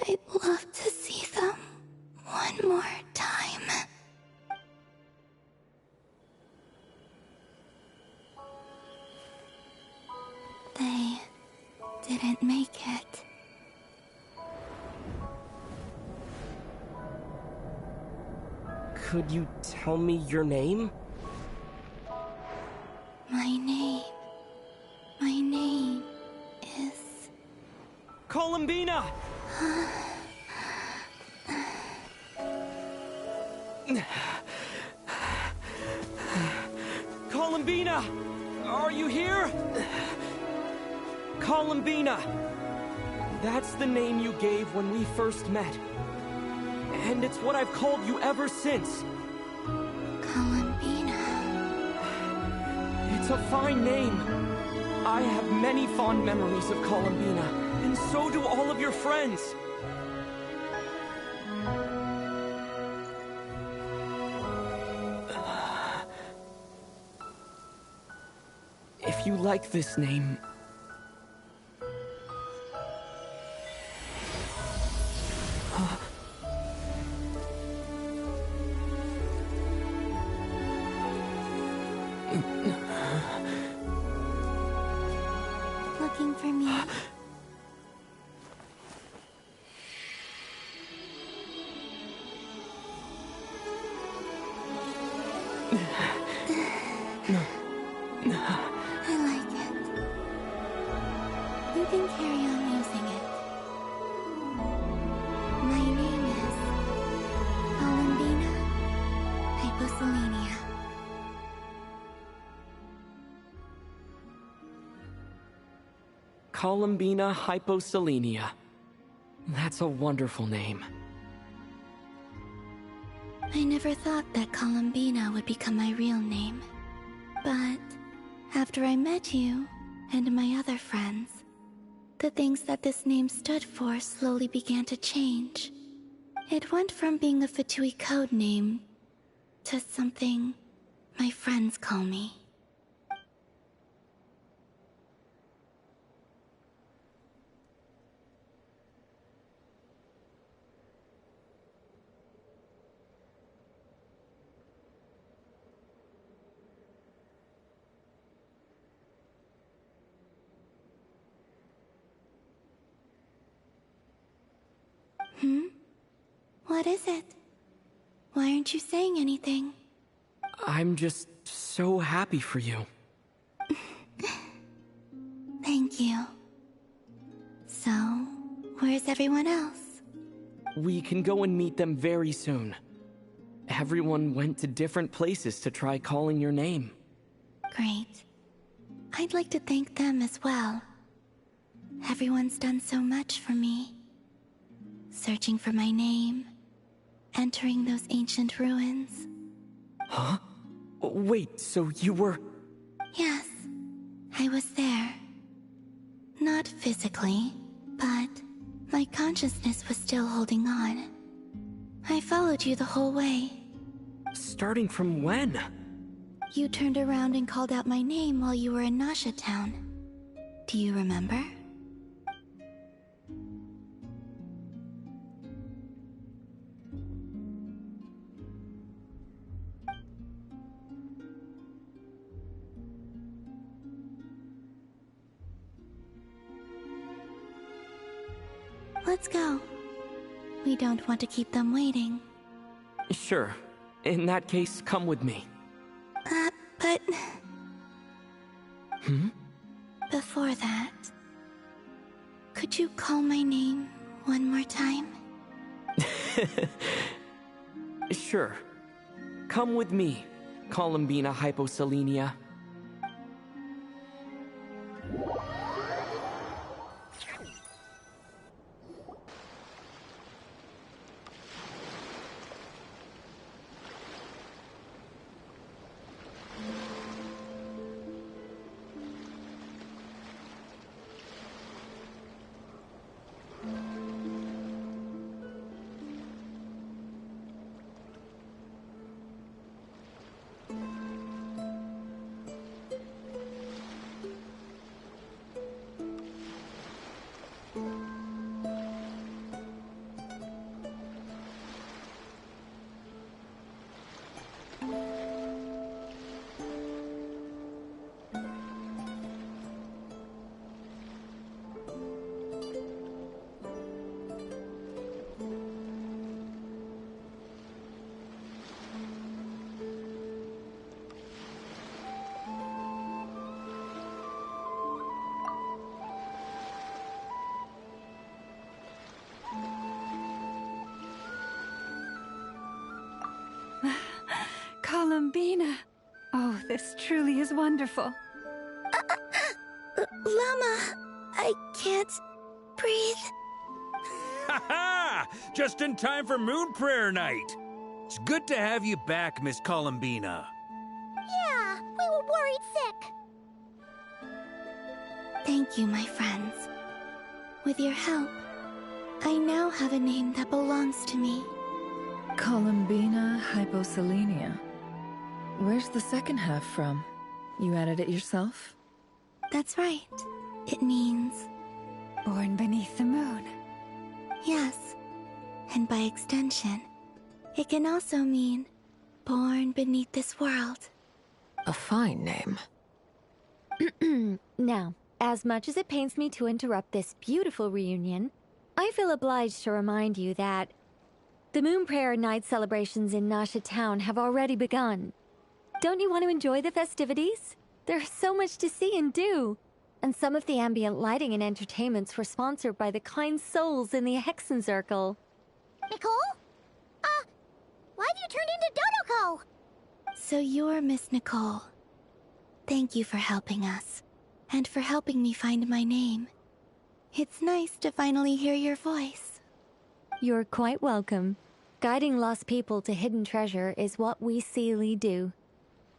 I'd love to see them one more time. They didn't make it. Could you tell me your name? My name is... Colombina! Colombina! Are you here? Colombina! That's the name you gave when we first met. And it's what I've called you ever since. Colombina. It's a fine name. I have many fond memories of Colombina, and so do all of your friends. If you like this name... Looking for me? I like it. You can carry on using it. My name is Colombinia Hyposelenia. Colombina Hyposelenia. That's a wonderful name. I never thought that Colombina would become my real name. But after I met you and my other friends, the things that this name stood for slowly began to change. It went from being a Fatui code name to something my friends call me. What is it? Why aren't you saying anything? I'm just so happy for you. Thank you. So, where's everyone else? We can go and meet them very soon. Everyone went to different places to try calling your name. Great. I'd like to thank them as well. Everyone's done so much for me. Searching for my name, entering those ancient ruins. Huh? Wait, so you were... Yes, I was there. Not physically, but my consciousness was still holding on. I followed you the whole way. Starting from when? You turned around and called out my name while you were in Nasha Town. Do you remember? Let's go. We don't want to keep them waiting. Sure. In that case, come with me. But... Hmm? Before that... Could you call my name one more time? Sure. Come with me, Columbina Hyposelenia. Columbina! Oh, this truly is wonderful. Llama, I can't breathe. Ha ha! Just in time for Moon Prayer Night. It's good to have you back, Miss Columbina. Yeah, we were worried sick. Thank you, my friends. With your help, I now have a name that belongs to me. Columbina Hyposelenia. Where's the second half from? You added it yourself? That's right. It means... Born beneath the moon. Yes. And by extension, it can also mean born beneath this world. A fine name. Now, as much as it pains me to interrupt this beautiful reunion, I feel obliged to remind you that the Moon Prayer Night celebrations in Nasha Town have already begun. Don't you want to enjoy the festivities? There's so much to see and do. And some of the ambient lighting and entertainments were sponsored by the kind souls in the Hexen Circle. Nicole? Why have you turned into Dodoko? So you're Miss Nicole. Thank you for helping us, and for helping me find my name. It's nice to finally hear your voice. You're quite welcome. Guiding lost people to hidden treasure is what we Seelie do.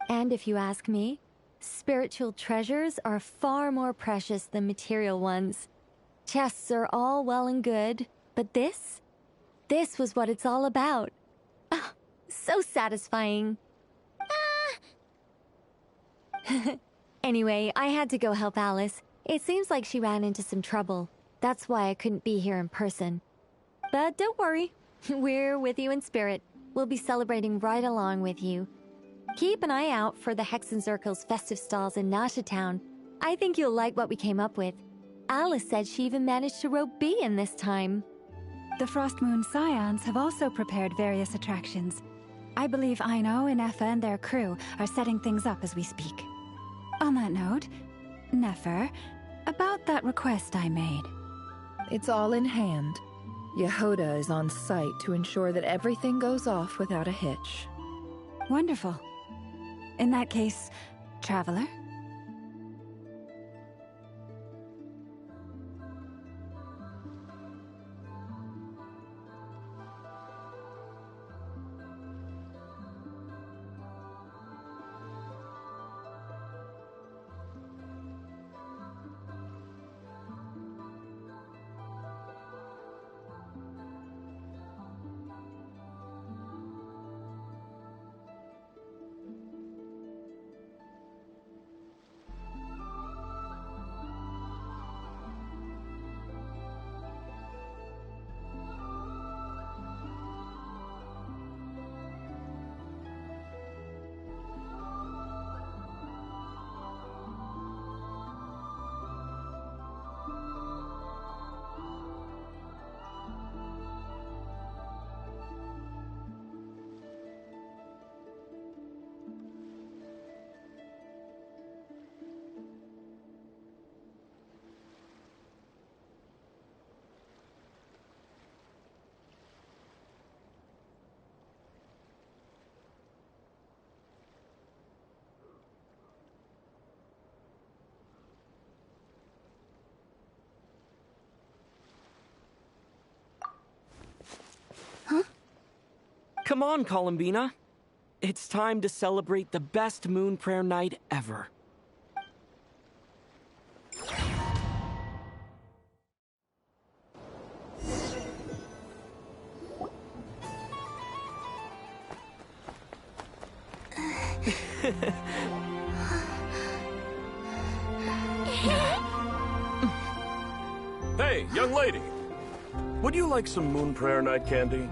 And if you ask me, spiritual treasures are far more precious than material ones. Chests are all well and good, but this was what it's all about. Ah, so satisfying. Anyway, I had to go help Alice. It seems like she ran into some trouble. That's why I couldn't be here in person. But don't worry, we're with you in spirit. We'll be celebrating right along with you. Keep an eye out for the Hexen Circle's festive stalls in Nasha Town. I think you'll like what we came up with. Alice said she even managed to rope B in this time. The Frost Moon Scions have also prepared various attractions. I believe Aino, Inefa, and their crew are setting things up as we speak. On that note, Nefer, about that request I made. It's all in hand. Yehoda is on site to ensure that everything goes off without a hitch. Wonderful. In that case, Traveler? Come on, Colombina. It's time to celebrate the best moon prayer night ever. Hey, young lady. Would you like some moon prayer night candy?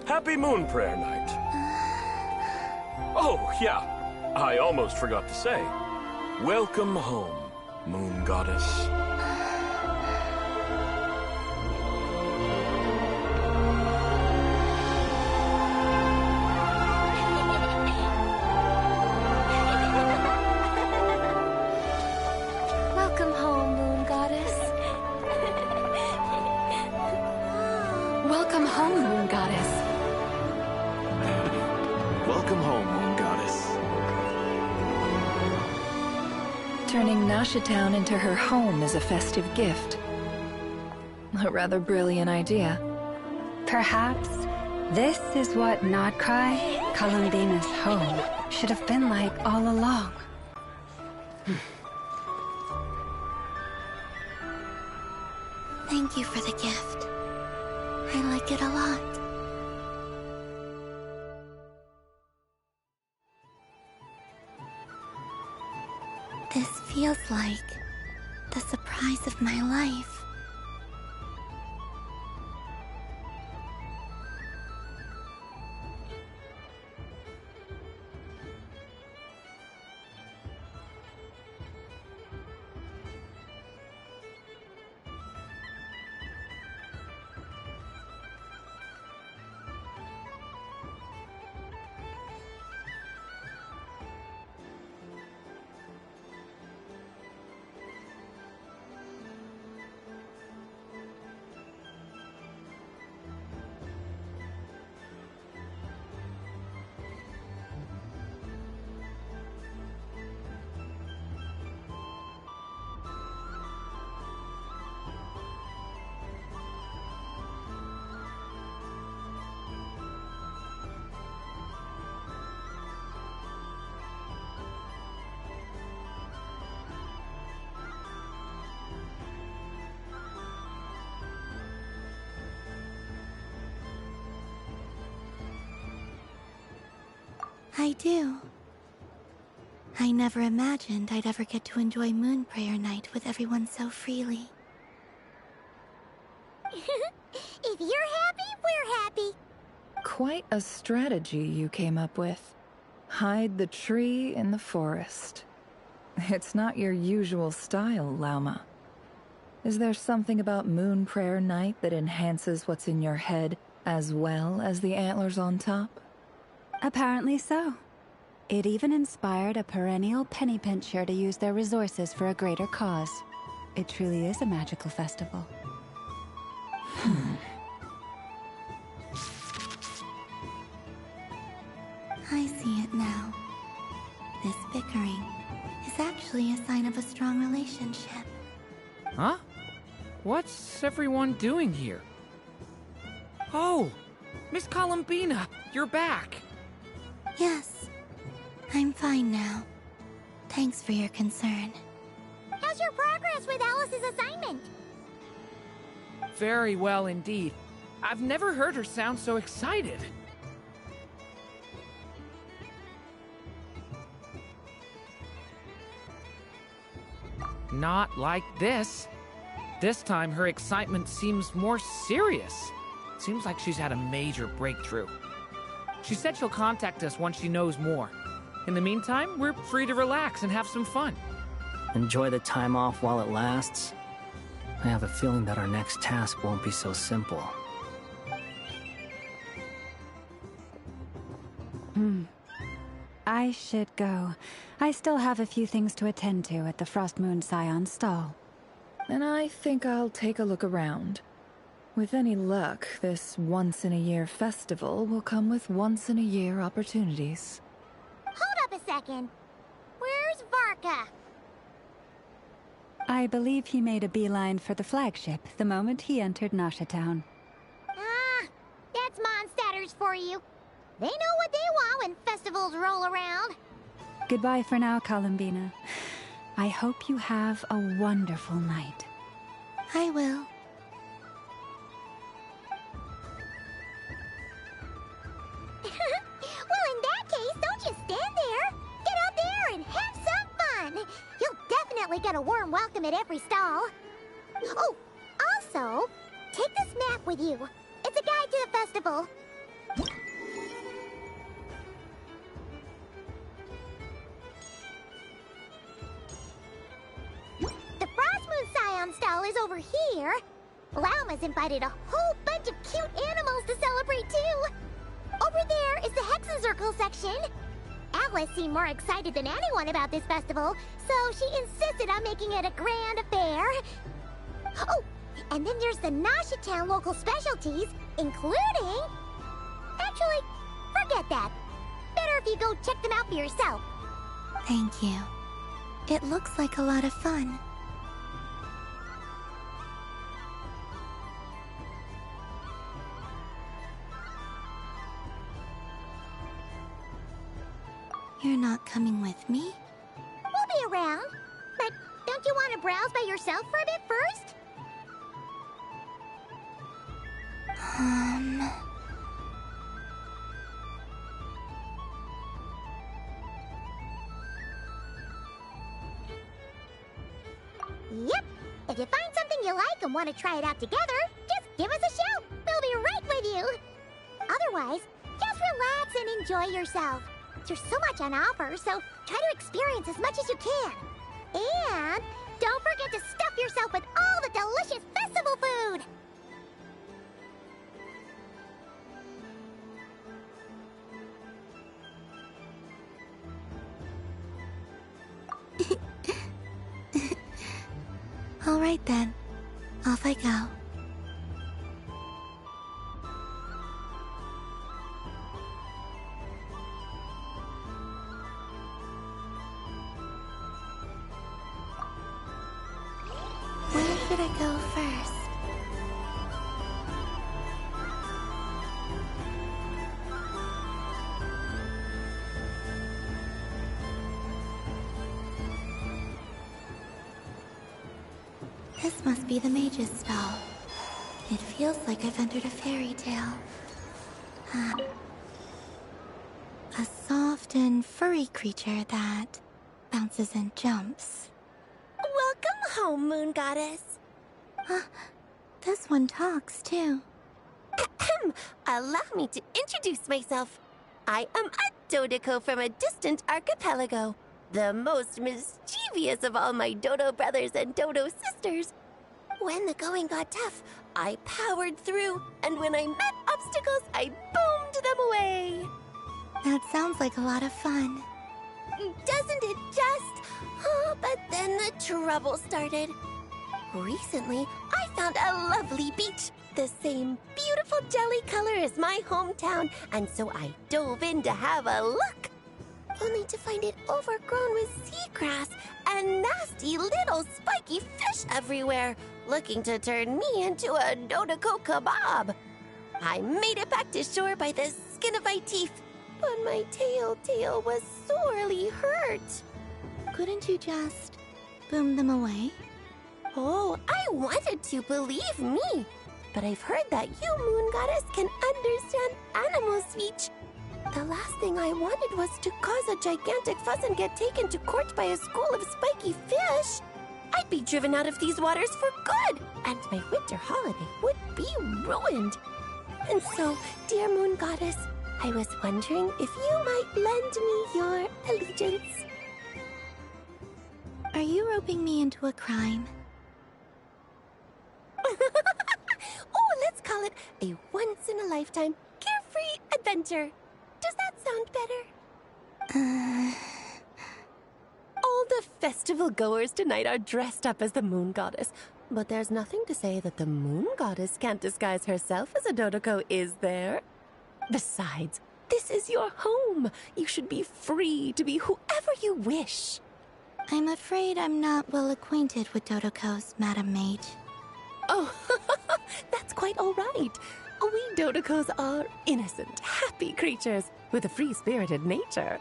Happy moon prayer night. Oh, yeah. I almost forgot to say. Welcome home, moon goddess. Welcome home, moon goddess. Welcome home, moon goddess. Welcome home, moon goddess. Turning Nasha Town into her home is a festive gift. A rather brilliant idea. Perhaps this is what Nodcry, Colombina's home, should have been like all along. Thank you for the gift. I like it a lot. This feels like the surprise of my life. I do. I never imagined I'd ever get to enjoy Moon Prayer Night with everyone so freely. If you're happy, we're happy. Quite a strategy you came up with. Hide the tree in the forest. It's not your usual style, Lauma. Is there something about Moon Prayer Night that enhances what's in your head as well as the antlers on top? Apparently so. It even inspired a perennial penny pincher to use their resources for a greater cause. It truly is a magical festival. I see it now. This bickering is actually a sign of a strong relationship. Huh? What's everyone doing here? Oh! Miss Colombina, you're back! Yes, I'm fine now. Thanks for your concern. How's your progress with Alice's assignment? Very well indeed. I've never heard her sound so excited. Not like this. This time her excitement seems more serious. Seems like she's had a major breakthrough. She said she'll contact us once she knows more. In the meantime, we're free to relax and have some fun. Enjoy the time off while it lasts. I have a feeling that our next task won't be so simple. I should go. I still have a few things to attend to at the Frost Moon Scion stall. And I think I'll take a look around. With any luck, this once-in-a-year festival will come with once-in-a-year opportunities. Hold up a second. Where's Varka? I believe he made a beeline for the flagship the moment he entered Nasha Town. Ah, that's Mondstadter's for you. They know what they want when festivals roll around. Goodbye for now, Colombina. I hope you have a wonderful night. I will. Well, in that case, don't just stand there. Get out there and have some fun. You'll definitely get a warm welcome at every stall. Oh, also, take this map with you. It's a guide to the festival. The Frost Moon Scion stall is over here. Lauma's invited a whole bunch of cute animals to celebrate too. Over there is the Hexen Circle section. Alice seemed more excited than anyone about this festival, so she insisted on making it a grand affair. Oh, and then there's the Nasha Town local specialties, including... Actually, forget that. Better if you go check them out for yourself. Thank you. It looks like a lot of fun. You're not coming with me? We'll be around. But don't you want to browse by yourself for a bit first? Yep. If you find something you like and want to try it out together, just give us a shout. We'll be right with you. Otherwise, just relax and enjoy yourself. There's so much on offer, so try to experience as much as you can. And don't forget to stuff yourself with all the delicious festival food! All right then. Off I go. Where should I go first? This must be the mage's stall. It feels like I've entered a fairy tale. A soft and furry creature that bounces and jumps. Welcome home, Moon Goddess. This one talks, too. Allow me to introduce myself. I am a Dodoko from a distant archipelago, the most mischievous of all my Dodo brothers and Dodo sisters. When the going got tough, I powered through, and when I met obstacles, I boomed them away. That sounds like a lot of fun. Doesn't it just? Oh, but then the trouble started. Recently, I found a lovely beach, the same beautiful jelly color as my hometown, and so I dove in to have a look. Only to find it overgrown with seagrass and nasty little spiky fish everywhere, looking to turn me into a Dodoko kebab. I made it back to shore by the skin of my teeth, but my tail was sorely hurt. Couldn't you just boom them away? Oh, I wanted to, believe me. But I've heard that you, Moon Goddess, can understand animal speech. The last thing I wanted was to cause a gigantic fuss and get taken to court by a school of spiky fish. I'd be driven out of these waters for good, and my winter holiday would be ruined. And so, dear Moon Goddess, I was wondering if you might lend me your allegiance. Are you roping me into a crime? Oh, let's call it a once-in-a-lifetime carefree adventure. Does that sound better? All the festival goers tonight are dressed up as the Moon Goddess, but there's nothing to say that the Moon Goddess can't disguise herself as a Dodoko, is there? Besides, this is your home. You should be free to be whoever you wish. I'm afraid I'm not well acquainted with Dodokos, Madam Mage. Oh, that's quite all right. We Dodecos are innocent, happy creatures with a free-spirited nature.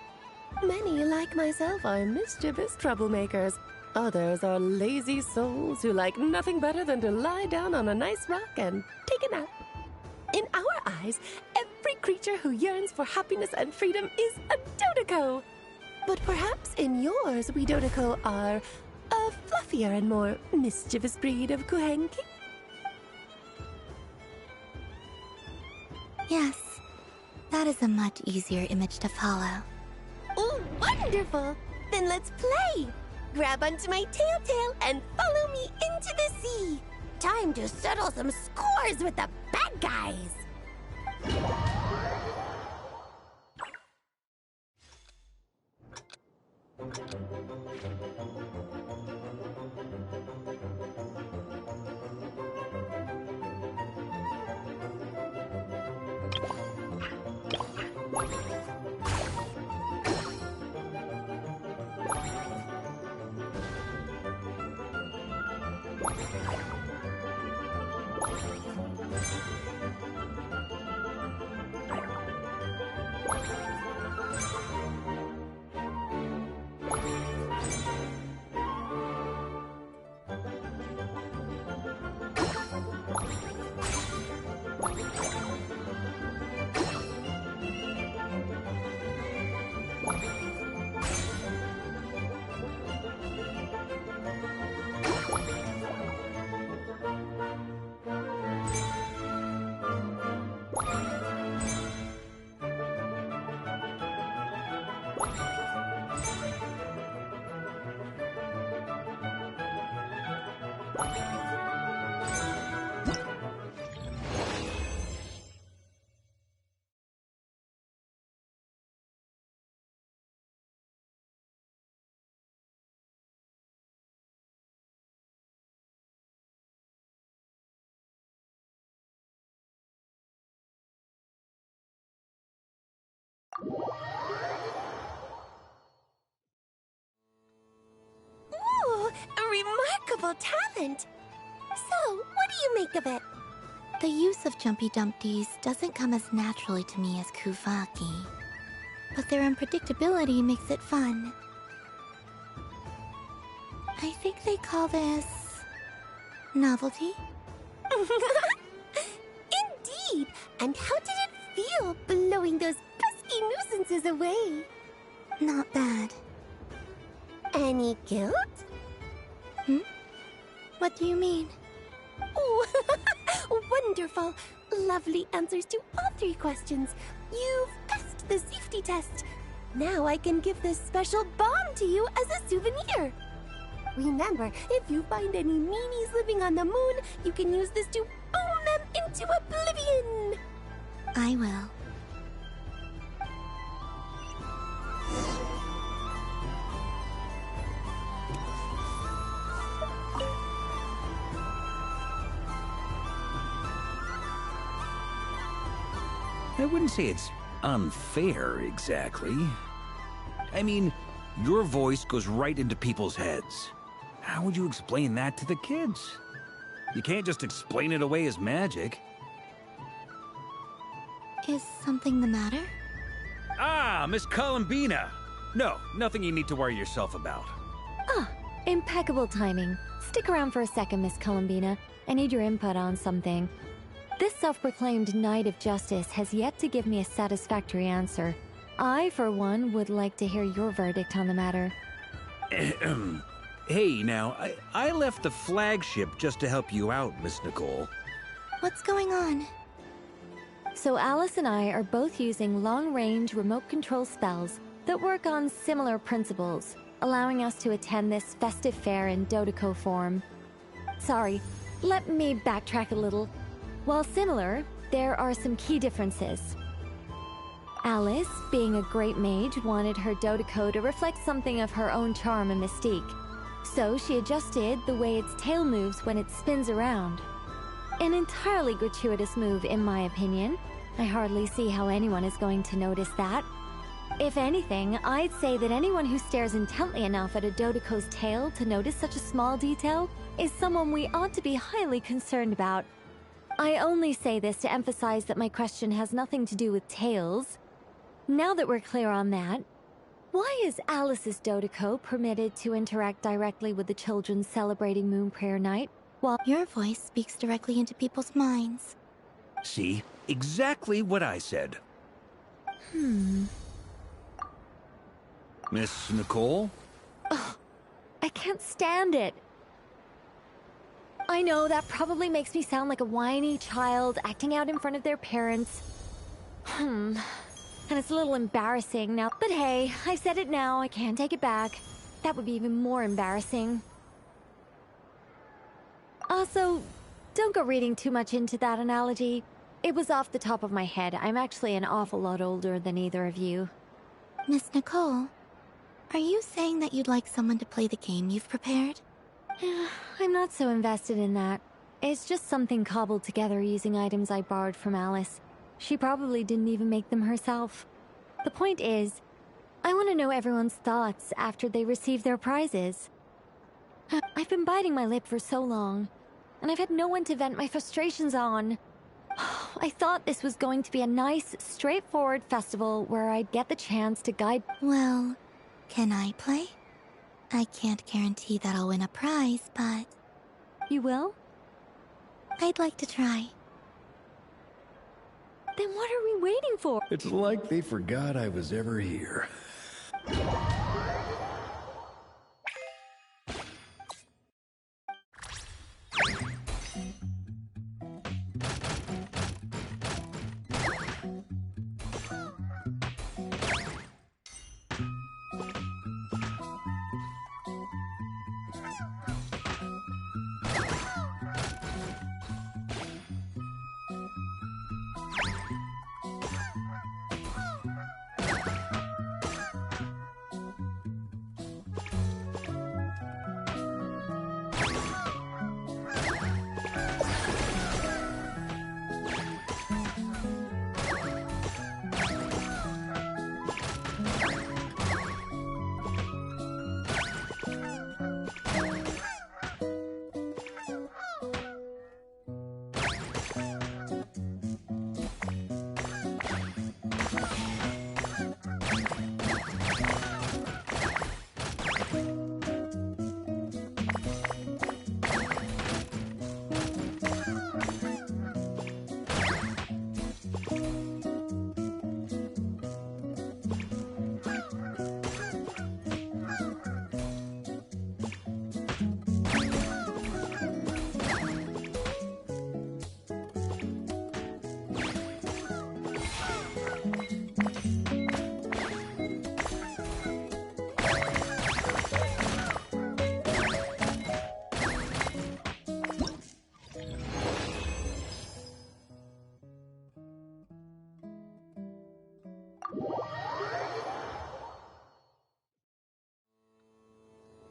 Many, like myself, are mischievous troublemakers. Others are lazy souls who like nothing better than to lie down on a nice rock and take a nap. In our eyes, every creature who yearns for happiness and freedom is a Dodeco. But perhaps in yours, we Dodeco are a fluffier and more mischievous breed of Kuhenki? Yes, that is a much easier image to follow. Oh, wonderful! Then let's play! Grab onto my tail and follow me into the sea! Time to settle some scores with the bad guys! Ooh, a remarkable talent! So, what do you make of it? The use of Jumpy Dumpties doesn't come as naturally to me as Kuvaki, but their unpredictability makes it fun. I think they call this... novelty? Indeed! And how did it feel blowing those pesky nuisances away? Not bad. Any guilt? What do you mean? Oh, wonderful! Lovely answers to all 3 questions. You've passed the safety test. Now I can give this special bomb to you as a souvenir. Remember, if you find any meanies living on the moon, you can use this to boom them into oblivion. I will. I wouldn't say it's unfair, exactly. I mean, your voice goes right into people's heads. How would you explain that to the kids? You can't just explain it away as magic. Is something the matter? Ah, Miss Colombina! No, nothing you need to worry yourself about. Ah, impeccable timing. Stick around for a second, Miss Colombina. I need your input on something. This self-proclaimed Knight of Justice has yet to give me a satisfactory answer. I, for one, would like to hear your verdict on the matter. Hey, now, I left the flagship just to help you out, Miss Nicole. What's going on? So Alice and I are both using long-range remote control spells that work on similar principles, allowing us to attend this festive fair in Dodeco form. Sorry, let me backtrack a little. While similar, there are some key differences. Alice, being a great mage, wanted her Dodeco to reflect something of her own charm and mystique. So she adjusted the way its tail moves when it spins around. An entirely gratuitous move, in my opinion. I hardly see how anyone is going to notice that. If anything, I'd say that anyone who stares intently enough at a Dodeco's tail to notice such a small detail is someone we ought to be highly concerned about. I only say this to emphasize that my question has nothing to do with tails. Now that we're clear on that, why is Alice's Dodoco permitted to interact directly with the children celebrating Moon Prayer Night, while your voice speaks directly into people's minds? See? Exactly what I said. Miss Nicole? Oh, I can't stand it. I know that probably makes me sound like a whiny child acting out in front of their parents. And it's a little embarrassing now. But hey, I've said it now, I can't take it back. That would be even more embarrassing. Also, don't go reading too much into that analogy. It was off the top of my head. I'm actually an awful lot older than either of you. Miss Nicole, are you saying that you'd like someone to play the game you've prepared? I'm not so invested in that. It's just something cobbled together using items I borrowed from Alice. She probably didn't even make them herself. The point is, I want to know everyone's thoughts after they receive their prizes. I've been biting my lip for so long, and I've had no one to vent my frustrations on. I thought this was going to be a nice, straightforward festival where I'd get the chance to guide... Well, can I play? I can't guarantee that I'll win a prize, but... You will? I'd like to try. Then what are we waiting for? It's like they forgot I was ever here.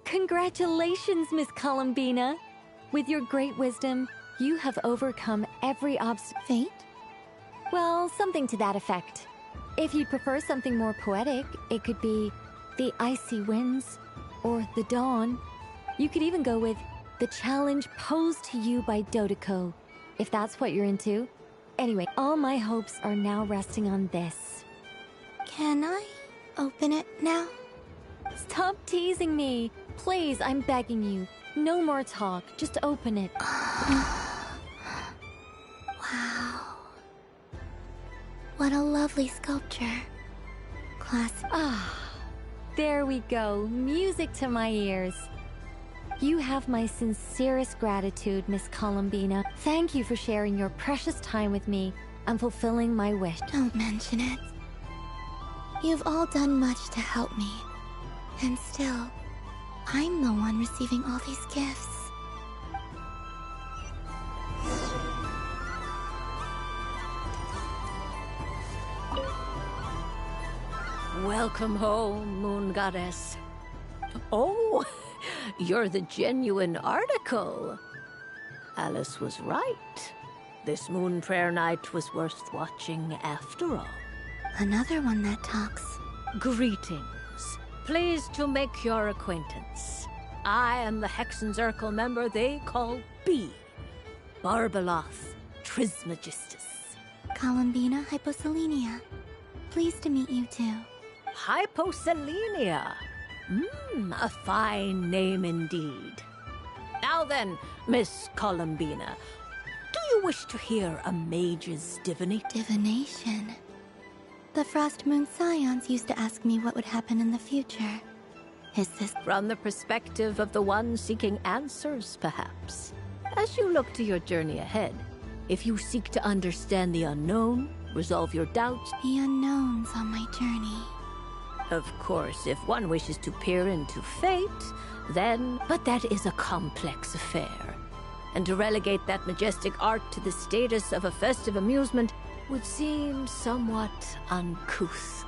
Congratulations, Miss Colombina! With your great wisdom, you have overcome every obstacle. Fate? Well, something to that effect. If you'd prefer something more poetic, it could be the icy winds, or the dawn. You could even go with the challenge posed to you by Dodoco, if that's what you're into. Anyway, all my hopes are now resting on this. Can I open it now? Stop teasing me! Please, I'm begging you. No more talk. Just open it. Wow. What a lovely sculpture. Classic. There we go. Music to my ears. You have my sincerest gratitude, Miss Colombina. Thank you for sharing your precious time with me and fulfilling my wish. Don't mention it. You've all done much to help me. And still, I'm the one receiving all these gifts. Welcome home, Moon Goddess. Oh, you're the genuine article. Alice was right. This Moon Prayer Night was worth watching after all. Another one that talks. Greetings. Pleased to make your acquaintance. I am the Hexen's Urkel member they call B. Barbeloth Trismegistus. Columbina Hyposelenia. Pleased to meet you too. Hyposelenia. A fine name indeed. Now then, Miss Columbina, do you wish to hear a mage's Divination? The Frost Moon Scions used to ask me what would happen in the future. Is this from the perspective of the one seeking answers, perhaps? As you look to your journey ahead, if you seek to understand the unknown, resolve your doubts... The unknowns on my journey. Of course, if one wishes to peer into fate, then... But that is a complex affair. And to relegate that majestic art to the status of a festive amusement would seem somewhat uncouth.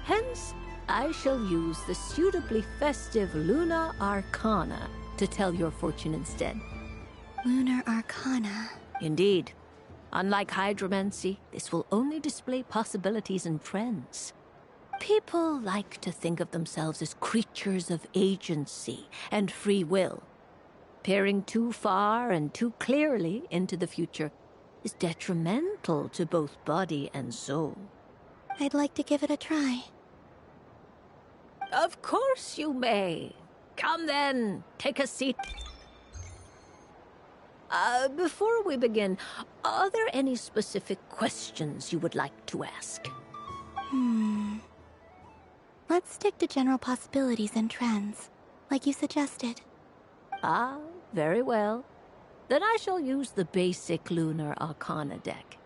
Hence, I shall use the suitably festive Lunar Arcana to tell your fortune instead. Lunar Arcana? Indeed. Unlike hydromancy, this will only display possibilities and trends. People like to think of themselves as creatures of agency and free will. Peering too far and too clearly into the future is detrimental to both body and soul. I'd like to give it a try. Of course you may. Come then, take a seat. Before we begin, are there any specific questions you would like to ask? Let's stick to general possibilities and trends, like you suggested. Ah, very well. Then I shall use the basic Lunar Arcana deck.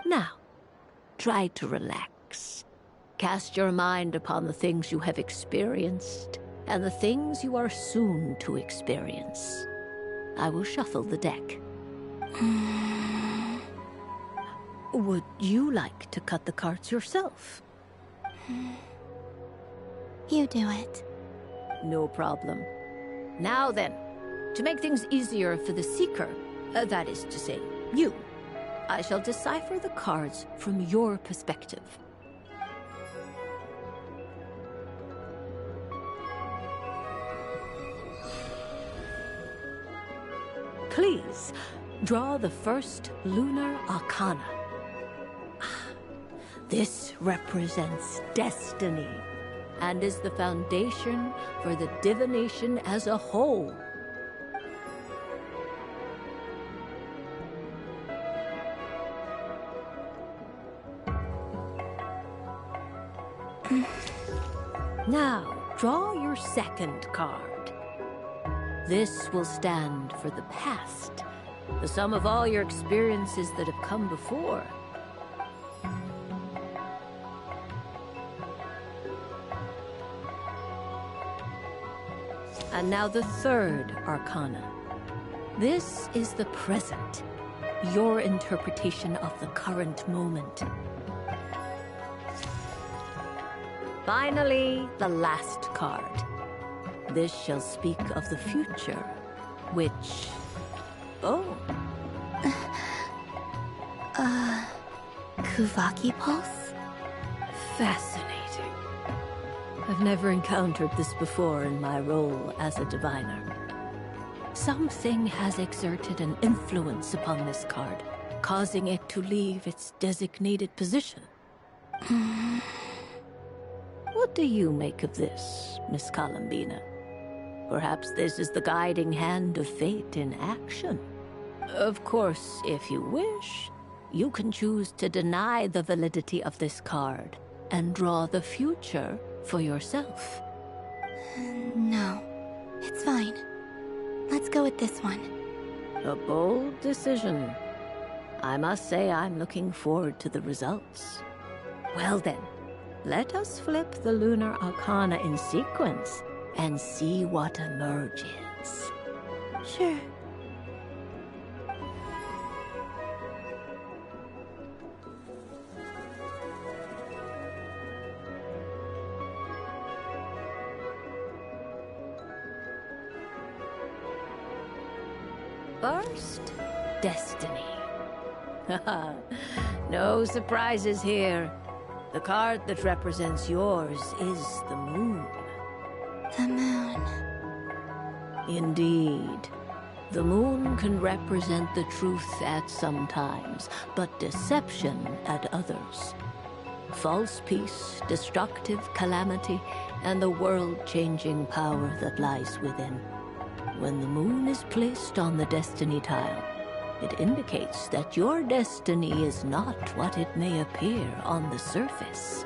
Now, try to relax. Cast your mind upon the things you have experienced and the things you are soon to experience. I will shuffle the deck. Would you like to cut the cards yourself? You do it. No problem. Now then, to make things easier for the seeker, that is to say, you, I shall decipher the cards from your perspective. Please, draw the first Lunar Arcana. This represents destiny and is the foundation for the divination as a whole. Now, draw your second card. This will stand for the past, the sum of all your experiences that have come before. And now the third Arcana. This is the present, your interpretation of the current moment. Finally, the last card. This shall speak of the future, which... Oh. Kuvaki Pulse? Fascinating. I've never encountered this before in my role as a diviner. Something has exerted an influence upon this card, causing it to leave its designated position. What do you make of this, Miss Columbina? Perhaps this is the guiding hand of fate in action. Of course, if you wish, you can choose to deny the validity of this card and draw the future for yourself. No, it's fine. Let's go with this one. A bold decision. I must say I'm looking forward to the results. Well then, let us flip the Lunar Arcana in sequence and see what emerges. Sure. First, Destiny. No surprises here. The card that represents yours is the moon. The moon. Indeed. The moon can represent the truth at some times, but deception at others. False peace, destructive calamity, and the world-changing power that lies within. When the moon is placed on the destiny tile, it indicates that your destiny is not what it may appear on the surface.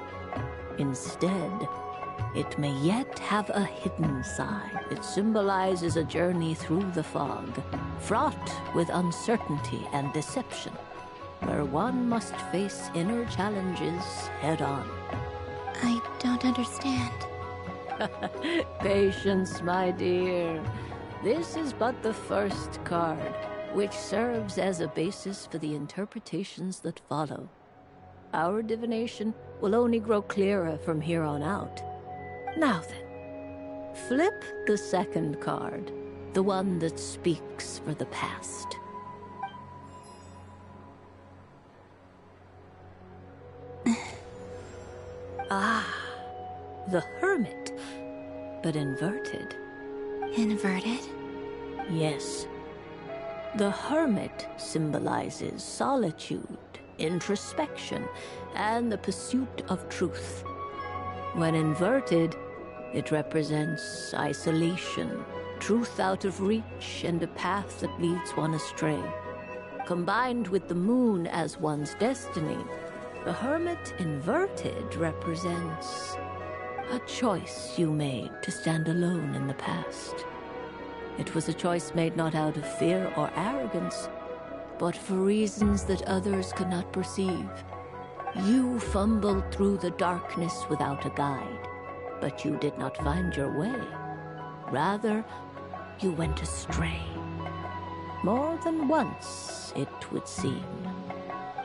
Instead, it may yet have a hidden side. It symbolizes a journey through the fog, fraught with uncertainty and deception, where one must face inner challenges head-on. I don't understand. Patience, my dear. This is but the first card, which serves as a basis for the interpretations that follow. Our divination will only grow clearer from here on out. Now then, flip the second card, the one that speaks for the past. The Hermit, but inverted. Inverted? Yes. The Hermit symbolizes solitude, introspection, and the pursuit of truth. When inverted, it represents isolation, truth out of reach, and a path that leads one astray. Combined with the moon as one's destiny, the Hermit inverted represents a choice you made to stand alone in the past. It was a choice made not out of fear or arrogance, but for reasons that others could not perceive. You fumbled through the darkness without a guide, but you did not find your way. Rather, you went astray. More than once, it would seem.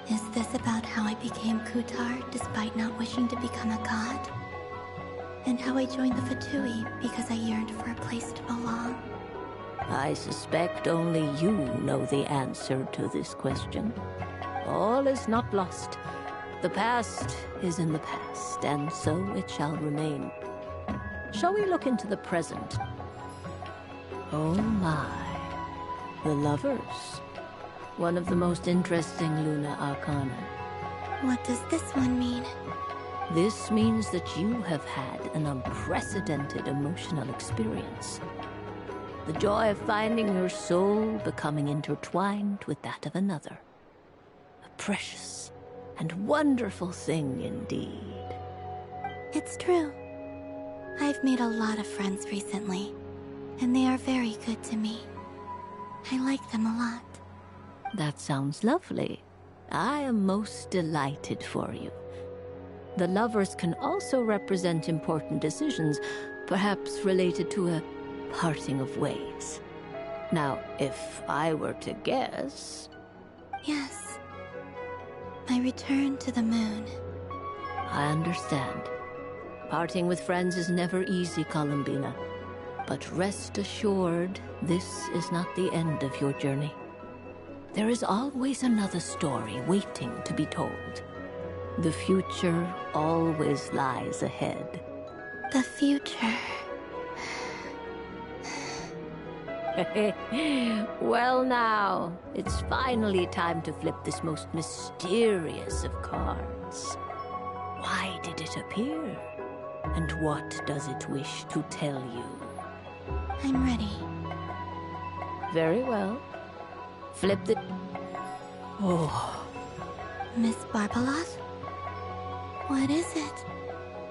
Is this about how I became Kutar despite not wishing to become a god? And how I joined the Fatui because I yearned for a place to belong? I suspect only you know the answer to this question. All is not lost. The past is in the past, and so it shall remain. Shall we look into the present? Oh my. The Lovers. One of the most interesting Luna Arcana. What does this one mean? This means that you have had an unprecedented emotional experience. The joy of finding your soul becoming intertwined with that of another. A precious and wonderful thing indeed. It's true. I've made a lot of friends recently, and they are very good to me. I like them a lot. That sounds lovely. I am most delighted for you. The Lovers can also represent important decisions, perhaps related to a parting of ways. Now, if I were to guess... Yes. I return to the moon. I understand. Parting with friends is never easy, Colombina. But rest assured, this is not the end of your journey. There is always another story waiting to be told. The future always lies ahead. The future. Well now, it's finally time to flip this most mysterious of cards. Why did it appear? And what does it wish to tell you? I'm ready. Very well. Flip the... Oh. Miss Barbaloth? What is it?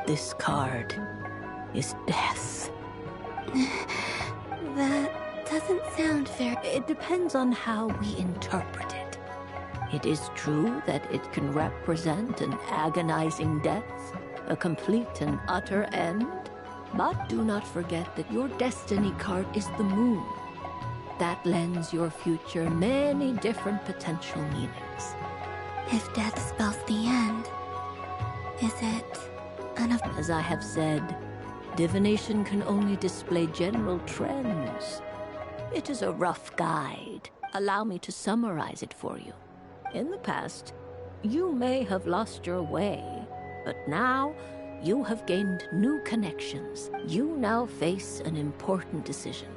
This card is death. That doesn't sound fair. It depends on how we interpret it. It is true that it can represent an agonizing death, a complete and utter end. But do not forget that your destiny card is the moon. That lends your future many different potential meanings. If death spells the end, is it As I have said, divination can only display general trends. It is a rough guide. Allow me to summarize it for you. In the past, you may have lost your way, but now you have gained new connections. You now face an important decision.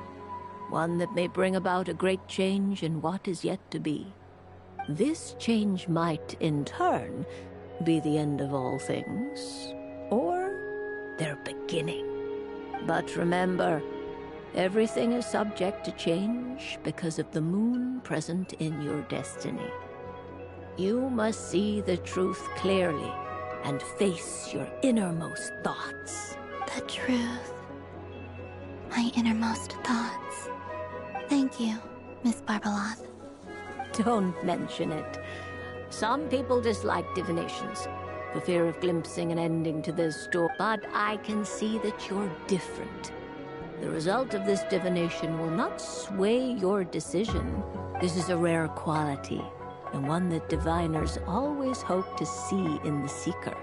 one that may bring about a great change in what is yet to be. This change might, in turn, be the end of all things, or their beginning. But remember, everything is subject to change because of the moon present in your destiny. You must see the truth clearly and face your innermost thoughts. The truth. My innermost thoughts. Thank you, Miss Barbeloth. Don't mention it. Some people dislike divinations, for fear of glimpsing an ending to their story. But I can see that you're different. The result of this divination will not sway your decision. This is a rare quality, and one that diviners always hope to see in the seeker.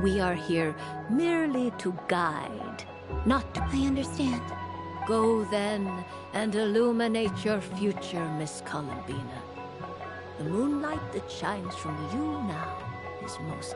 We are here merely to guide, not to... I understand. Go then and illuminate your future, Miss Colomбина. The moonlight that shines from you now is most...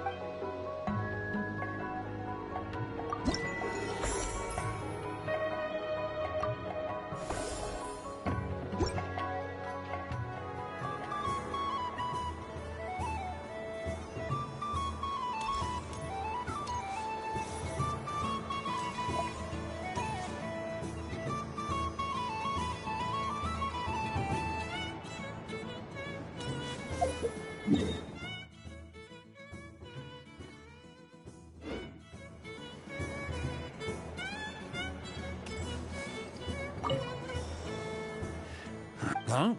Huh?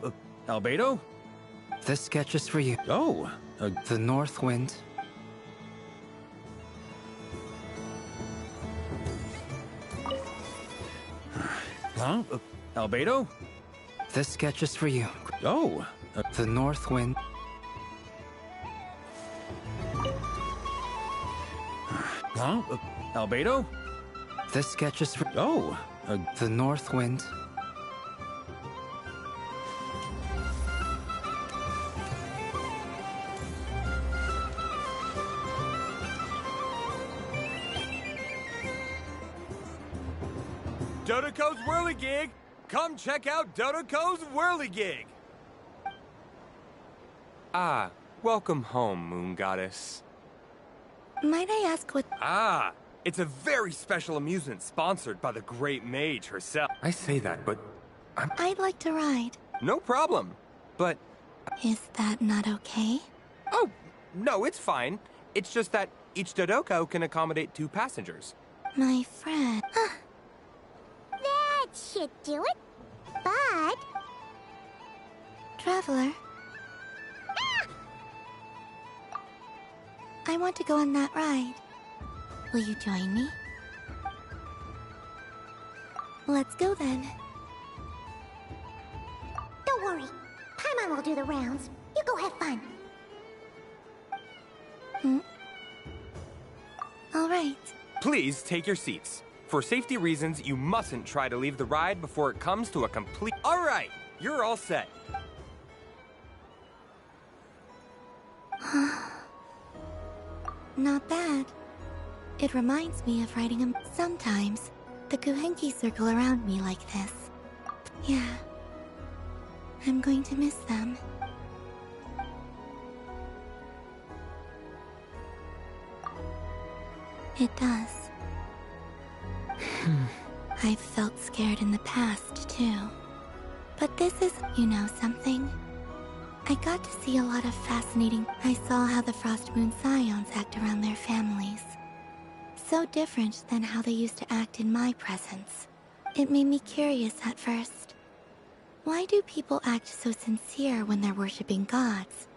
Albedo? This sketch is for you. Oh. The North Wind. Huh? Albedo? This sketch is for you. Oh. The North Wind. Huh? Albedo? This sketch is for... Oh. The North Wind. Dodoco's Whirligig! Come check out Dodoco's Whirligig! Ah, welcome home, Moon Goddess. Might I ask what... Ah, it's a very special amusement sponsored by the great mage herself. I say that, but I'd like to ride. No problem, but... Is that not okay? Oh, no, it's fine. It's just that each Dodoco can accommodate 2 passengers. My friend... That should do it. But... Traveler? I want to go on that ride. Will you join me? Let's go then. Don't worry. Paimon will do the rounds. You go have fun. All right. Please take your seats. For safety reasons, you mustn't try to leave the ride before it comes to a complete... All right, you're all set. Not bad. It reminds me of riding a... Sometimes, the Kuhenki circle around me like this. Yeah. I'm going to miss them. It does. I've felt scared in the past, too. But this is, you know something? I got to see a lot of fascinating... I saw how the Frost Moon Scions act around their families. So different than how they used to act in my presence. It made me curious at first. Why do people act so sincere when they're worshipping gods?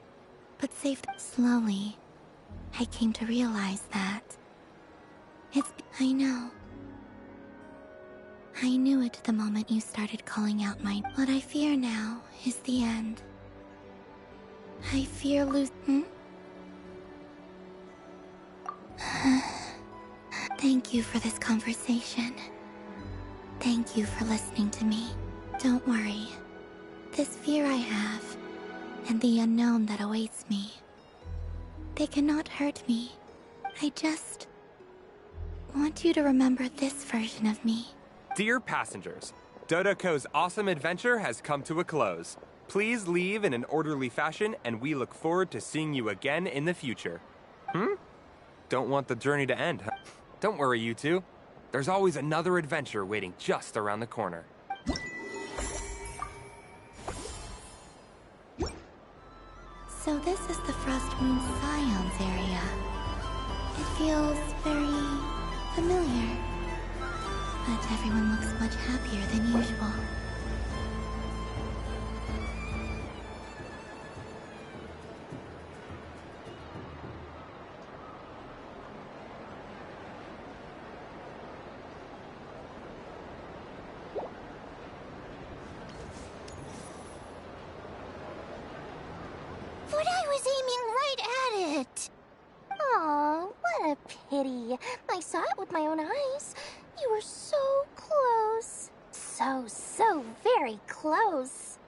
But slowly, I came to realize that. I know. I knew it the moment you started calling out my... What I fear now is the end. I fear Thank you for this conversation. Thank you for listening to me. Don't worry. This fear I have, and the unknown that awaits me, they cannot hurt me. I just want you to remember this version of me. Dear passengers, Dodoko's awesome adventure has come to a close. Please leave in an orderly fashion, and we look forward to seeing you again in the future. Don't want the journey to end, huh? Don't worry, you two. There's always another adventure waiting just around the corner. So this is the Frost Moon Scions area. It feels very familiar. But everyone looks much happier than usual. But I was aiming right at it! Aw, what a pity. I saw it with my own eyes. You were so close. So very close.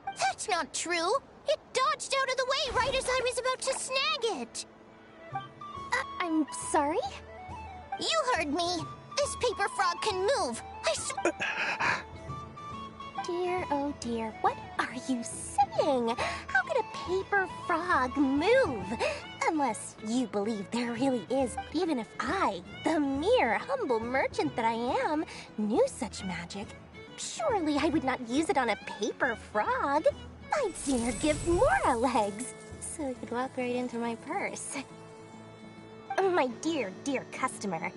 That's not true! It dodged out of the way right as I was about to snag it! I'm sorry? You heard me! This paper frog can move! Dear, oh dear, what are you saying? How could a paper frog move? Unless you believe there really is, even if I, the mere humble merchant that I am, knew such magic, surely I would not use it on a paper frog. I'd sooner give Mora legs, so it could walk right into my purse. My dear, dear customer,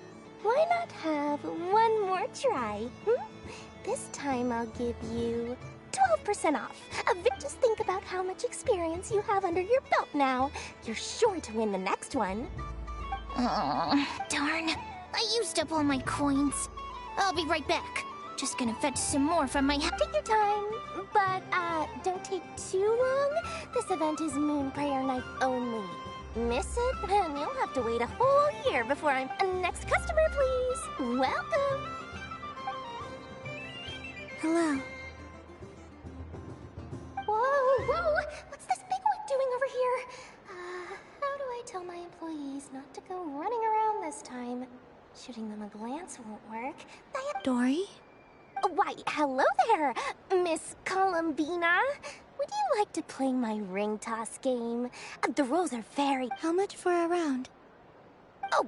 why not have one more try? This time I'll give you 12% off. Just think about how much experience you have under your belt now. You're sure to win the next one. Oh, darn. I used up all my coins. I'll be right back. Just gonna fetch some more from my Take your time, but don't take too long. This event is Moon Prayer Night only. Miss it, and you'll have to wait a whole year before I'm... Next customer, please. Welcome. Hello. Whoa! What's this bigwig doing over here? How do I tell my employees not to go running around this time? Shooting them a glance won't work. Dory? Why, hello there, Miss Colombina. Would you like to play my ring toss game? The rules are very... How much for a round? Oh,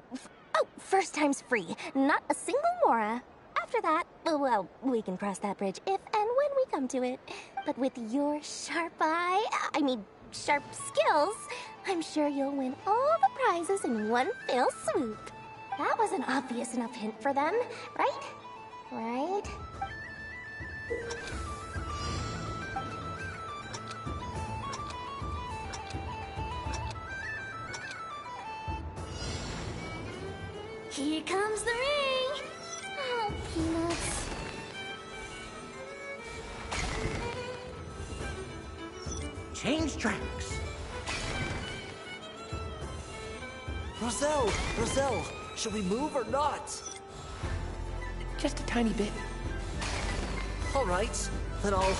first time's free. Not a single mora. After that, well, we can cross that bridge if and when we come to it. But with your sharp skills, I'm sure you'll win all the prizes in one fell swoop. That was an obvious enough hint for them, right? Right? Here comes the ring! Oh, peanuts. Change tracks. Roselle, should we move or not? Just a tiny bit. All right, then I'll...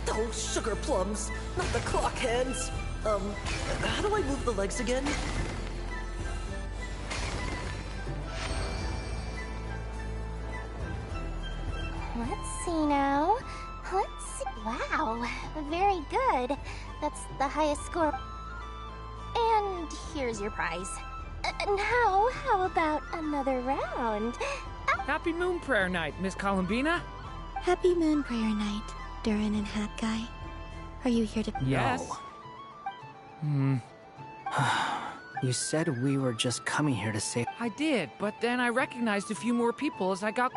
Oh, sugar plums, not the clock hands. How do I move the legs again? Let's see now. Let's see. Wow, very good. That's the highest score. And here's your prize. Now, how about another round? Happy Moon Prayer Night, Miss Colombina. Happy Moon Prayer Night, Durin and Hat Guy. Are you here to... Yes. You said we were just coming here to save... I did, but then I recognized a few more people as I got...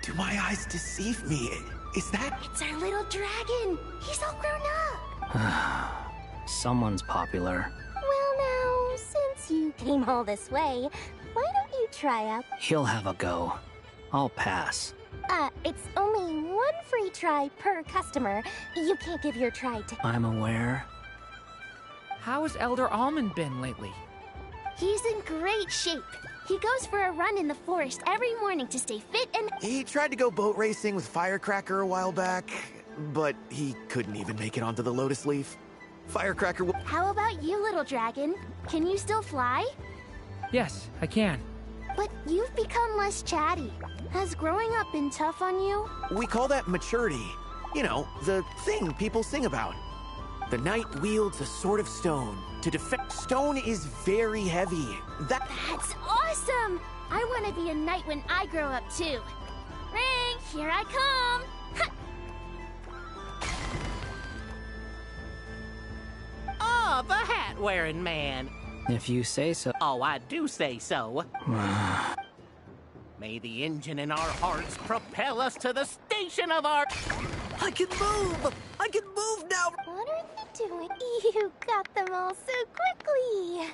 Do my eyes deceive me? Is that... It's our little dragon. He's all grown up. Someone's popular. Well now, since you came all this way, why don't you try out? He'll have a go. I'll pass. It's only one free try per customer. You can't give your try to... I'm aware. How has Elder Almond been lately? He's in great shape. He goes for a run in the forest every morning to stay fit and... He tried to go boat racing with Firecracker a while back, but he couldn't even make it onto the Lotus Leaf. Firecracker will... How about you, little dragon? Can you still fly? Yes, I can. But you've become less chatty. Has growing up been tough on you? We call that maturity. You know, the thing people sing about. The knight wields a sword of stone to defend. Stone is very heavy. That's awesome! I want to be a knight when I grow up too. Ring, here I come! Oh, the hat-wearing man. If you say so. Oh, I do say so. May the engine in our hearts propel us to the station of our... I can move! I can move now! What are they doing? You got them all so quickly.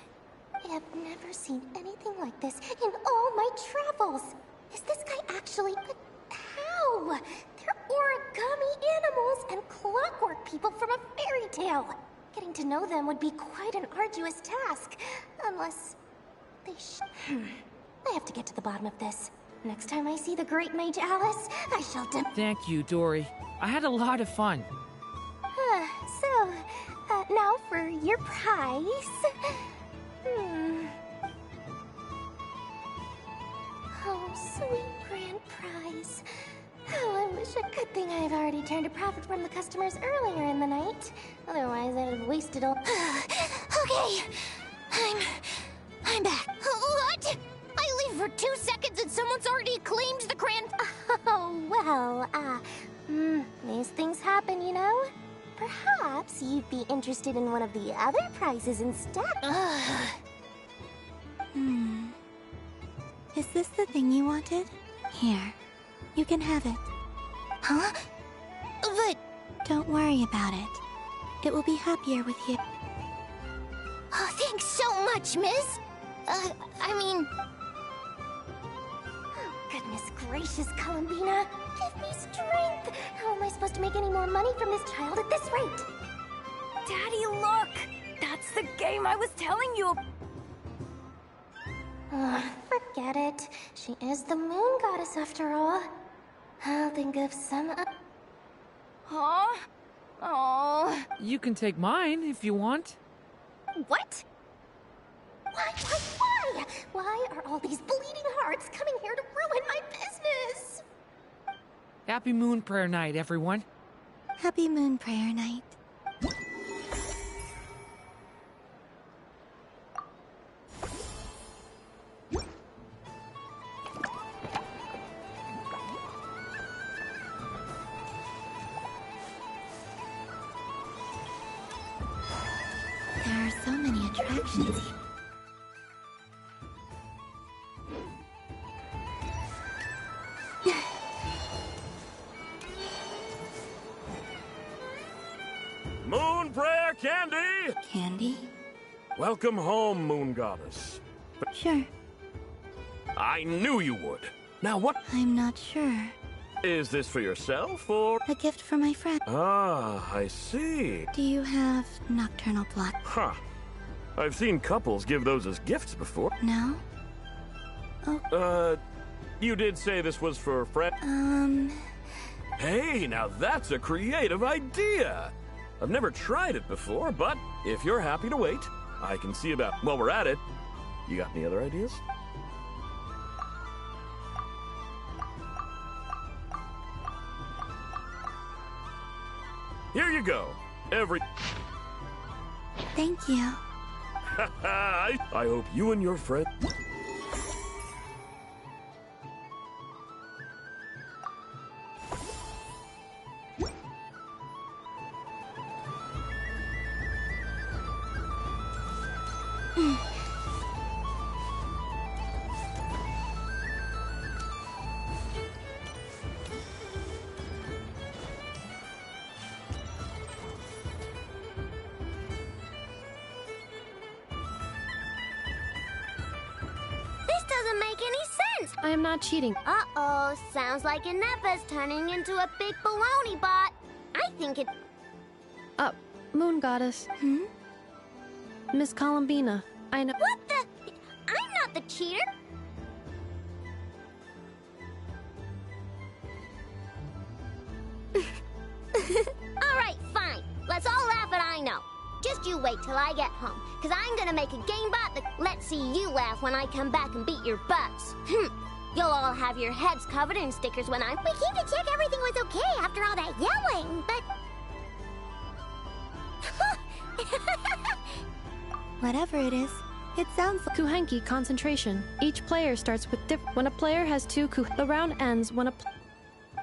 I have never seen anything like this in all my travels. Is this guy actually... But how? They're origami animals and clockwork people from a fairy tale. Getting to know them would be quite an arduous task. Unless... they I have to get to the bottom of this. Next time I see the Great Mage Alice, I shall Thank you, Dory. I had a lot of fun. Now for your prize. Oh, sweet grand prize. Oh, I wish a good thing I had already turned a profit from the customers earlier in the night. Otherwise, I'd have wasted all... Okay, I'm back. What? I leave for 2 seconds and someone's already claimed the grand... Oh, well, these things happen, you know? Perhaps you'd be interested in one of the other prizes instead. Is this the thing you wanted? Here. You can have it. Huh? But... Don't worry about it. It will be happier with you. Oh, thanks so much, miss. I mean... Oh, goodness gracious, Colombina. Give me strength. How am I supposed to make any more money from this child at this rate? Daddy, look! That's the game I was telling you about. Forget it. She is the moon goddess after all. I'll think of some... Huh? Oh. You can take mine if you want. What? Why? Why are all these bleeding hearts coming here to ruin my business? Happy Moon Prayer Night, everyone. Happy Moon Prayer Night. There are so many attractions here. Moon Prayer Candy! Candy? Welcome home, Moon Goddess. Sure. I knew you would. Now what? I'm not sure. Is this for yourself, or...? A gift for my friend. Ah, I see. Do you have nocturnal blood? Huh. I've seen couples give those as gifts before. No? Oh. You did say this was for a friend? Hey, now that's a creative idea! I've never tried it before, but if you're happy to wait, I can see about... While we're at it, you got any other ideas? Here you go. Thank you. I hope you and your friend... I am not cheating. Uh-oh, sounds like Inepa's turning into a big baloney bot. I think it... Moon Goddess. Miss Colombina, I know... What the... I'm not the cheater. All right, fine. Let's all laugh at I know. Just you wait till I get home, because I'm gonna make a game bot that lets see you laugh when I come back and beat your butts. You'll all have your heads covered in stickers when I'm... We came to check everything was okay after all that yelling, but... Whatever it is, it sounds like... Kuhenki concentration. Each player starts with when a player has two the round ends when a...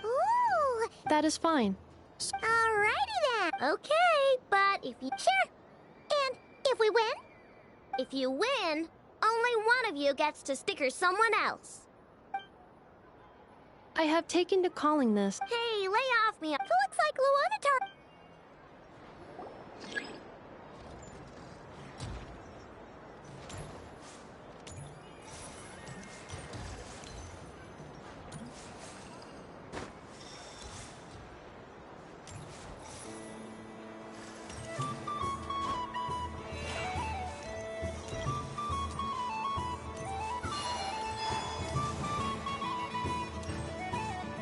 Ooh! That is fine. Alrighty then. Okay, but if you... Sure. And if we win? If you win, only one of you gets to sticker someone else. I have taken to calling this. Hey, lay off me. It looks like Luanatar...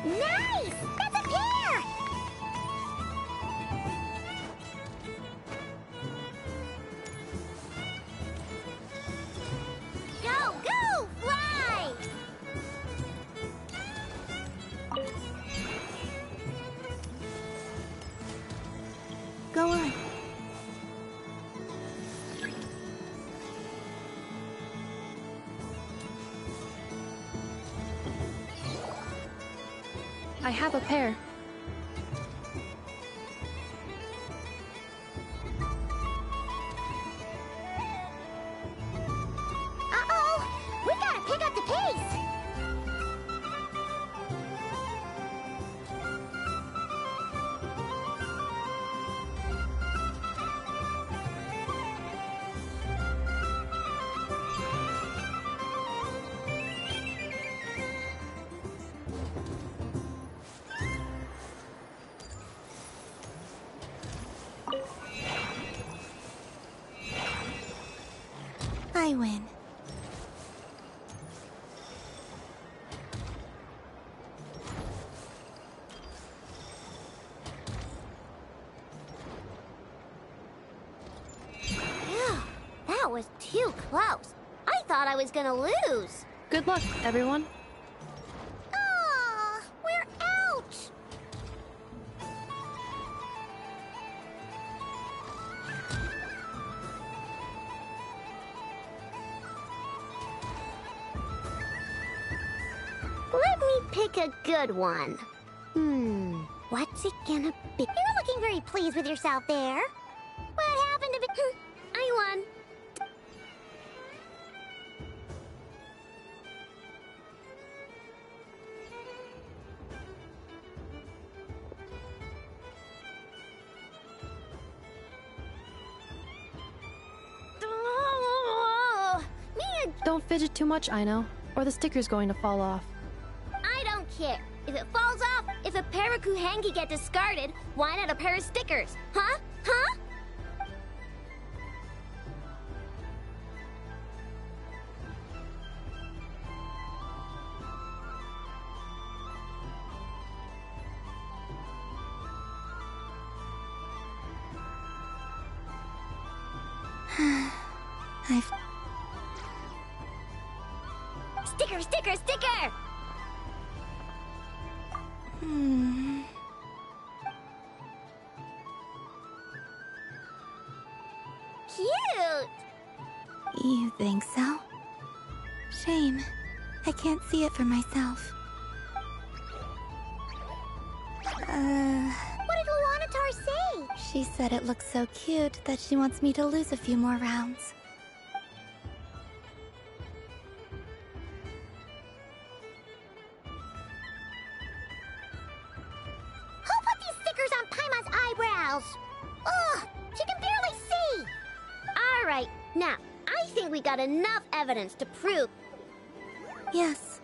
Nice! That's a pair! Go, go, fly! Go on. I have a pair. Uh-oh! We gotta pick up the pace! I win. Phew, that was too close. I thought I was gonna lose. Good luck, everyone. Aw, we're out! Let me pick a good one. What's it gonna be? You're looking very pleased with yourself there. What happened to it? I won. Don't fidget too much, Aino, or the sticker's going to fall off. I don't care. If it falls off, if a pair of Kuhenki get discarded, why not a pair of stickers? Huh? Huh? Sticker, sticker, sticker! Cute! You think so? Shame. I can't see it for myself. What did Luanatar say? She said it looks so cute that she wants me to lose a few more rounds. Who put these stickers on Paimon's eyebrows? Ugh, she can barely see! Alright, now, I think we got enough evidence to prove... Yes,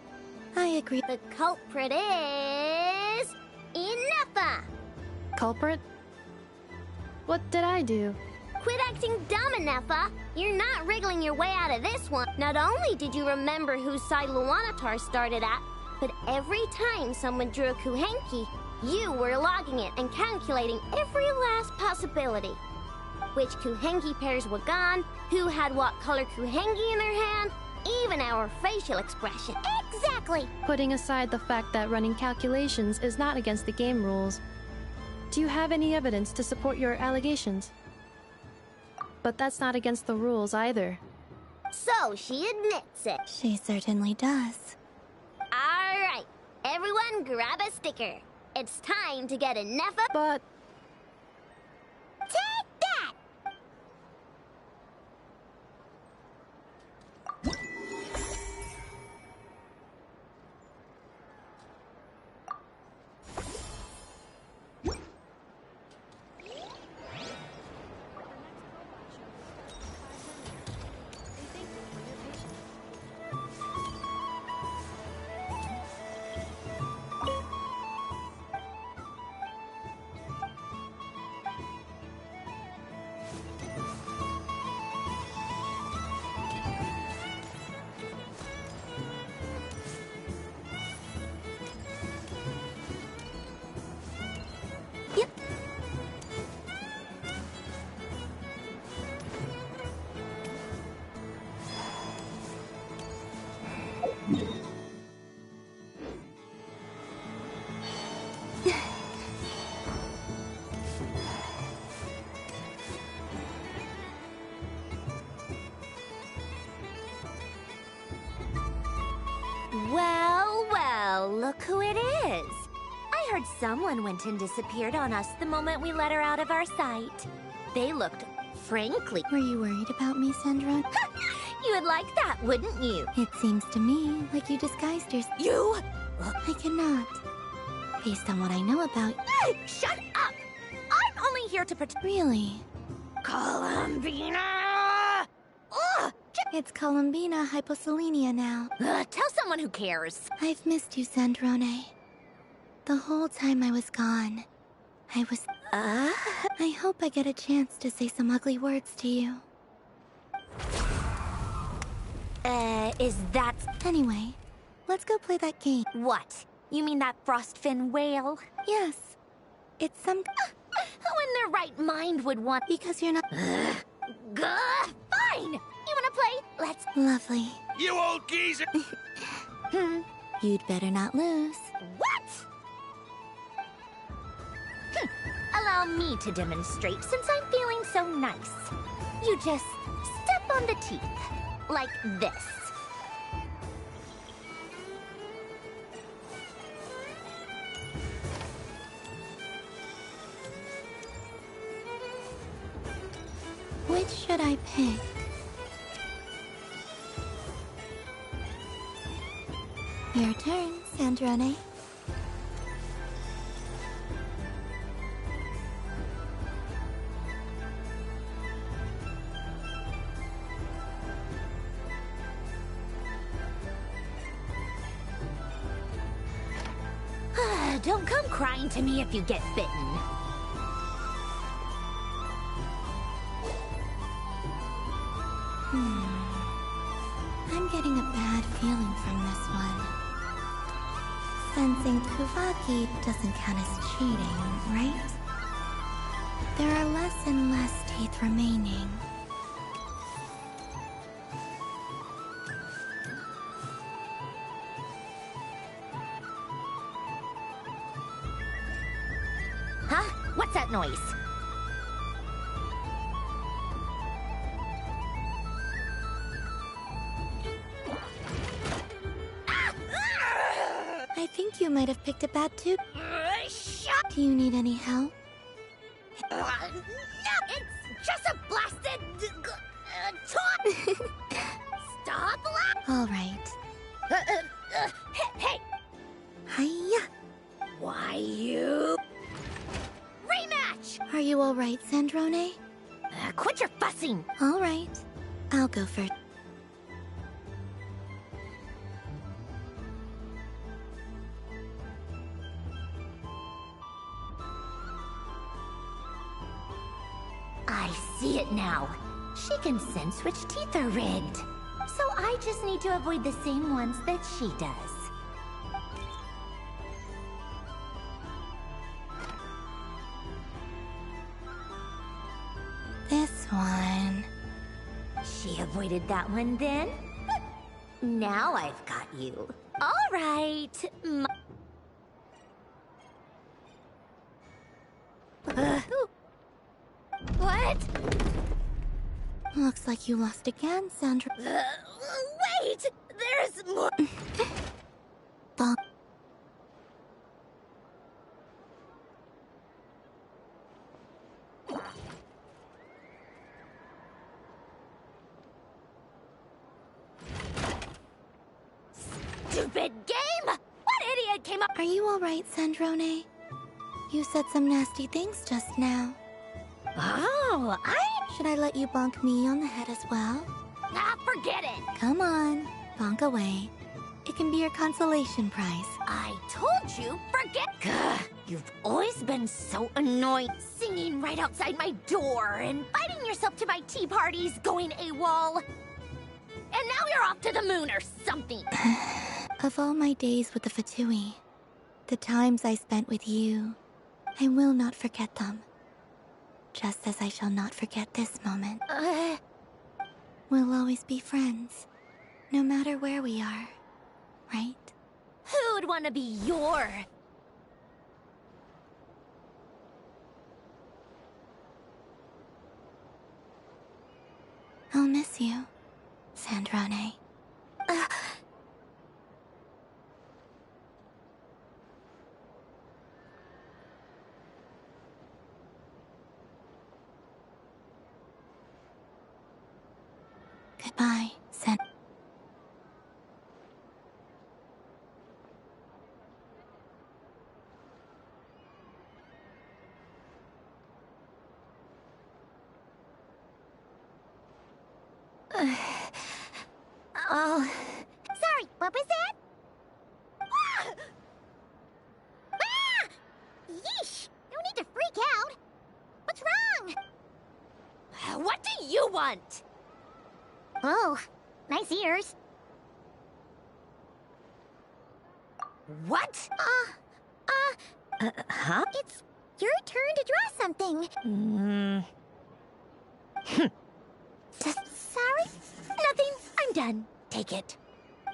I agree. The culprit is... Ineffa! Culprit? What did I do? Quit acting dumb, Ineffa! You're not wriggling your way out of this one. Not only did you remember whose side Luanatar started at, but every time someone drew a Kuhenki, you were logging it and calculating every last possibility. which Kuhengi pairs were gone, who had what color Kuhengi in their hand, even our facial expression. Exactly! Putting aside the fact that running calculations is not against the game rules, do you have any evidence to support your allegations? But that's not against the rules either. So she admits it. She certainly does. Alright, everyone grab a sticker. It's time to get enough of— But— Take that! Well, well, look who it is. I heard someone went and disappeared on us the moment we let her out of our sight. They looked frankly— Were you worried about me, Sandrone? You would like that, wouldn't you? It seems to me like you disguised yourself. You? I cannot. Based on what I know about— Shut up! I'm only here to protect— Really? Colombina! Ugh! It's Colombina hyposelenia now. Tell someone who cares. I've missed you, Sandrone. The whole time I was gone, I was— I hope I get a chance to say some ugly words to you. Is that— Anyway, let's go play that game. What? You mean that frostfin whale? Yes. It's some— Who in their right mind would want— Because you're not— Fine! You wanna play? Let's— Lovely. You old geezer! You'd better not lose. What? Allow me to demonstrate since I'm feeling so nice. You just step on the teeth. Like this. Which should I pick? Your turn, Sandrone. Don't come crying to me if you get bitten. I'm getting a bad feeling from this one. Sensing Kuvaki doesn't count as cheating, right? There are less and less teeth remaining. Huh? What's that noise? I think you might have picked a bad tooth. Do you need any help? No, it's just a blasted taunt. Stop laughing. All right. Hey. Hiya. Why you? Rematch. Are you all right, Sandrone? Quit your fussing. All right. I'll go first. I see it now. She can sense which teeth are rigged. So I just need to avoid the same ones that she does. this one. She avoided that one then? Now I've got you. All right. What? Looks like you lost again, Sandra. Wait! There's more. Bonk. Stupid game! What idiot came up? Are you alright, Sandrone? You said some nasty things just now. Oh, Should I let you bonk me on the head as well? Ah, forget it! Come on, bonk away. It can be your consolation prize. I told you, forget. Gah, you've always been so annoying. Singing right outside my door, inviting yourself to my tea parties, going AWOL. And now you're off to the moon or something. Of all my days with the Fatui, the times I spent with you, I will not forget them. Just as I shall not forget this moment. We'll always be friends, no matter where we are, right? Who would want to be your... I'll miss you, Sandrone. Goodbye, Oh... Sorry, what was that? Ah! Ah! Yeesh! No need to freak out. What's wrong? What do you want? Oh, nice ears. What? Huh? It's your turn to draw something. Sorry? Nothing. I'm done. Take it.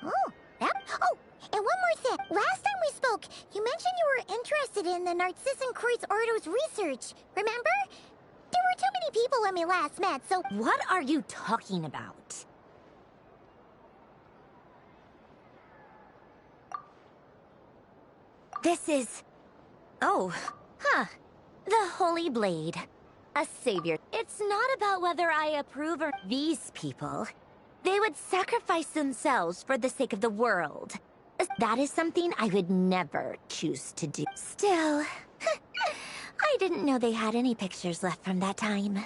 Oh, yep. Oh, and one more thing. Last time we spoke, you mentioned you were interested in the Narcissan Kreuz Ordo's research. Remember? There were too many people when we last met, so... What are you talking about? This is... Oh, huh. The Holy Blade. A savior. It's not about whether I approve or... These people, they would sacrifice themselves for the sake of the world. That is something I would never choose to do. Still, I didn't know they had any pictures left from that time.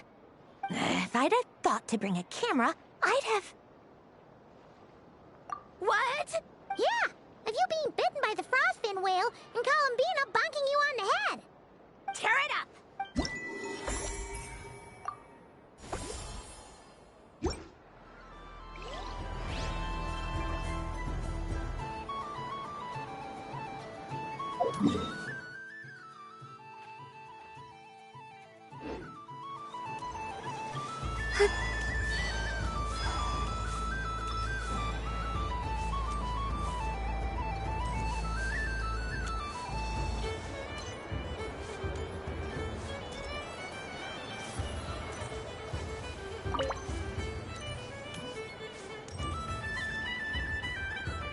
If I'd have thought to bring a camera, I'd have... What? Yeah, of you being bitten by the frostfin whale and Colombina bonking you on the head. Tear it up!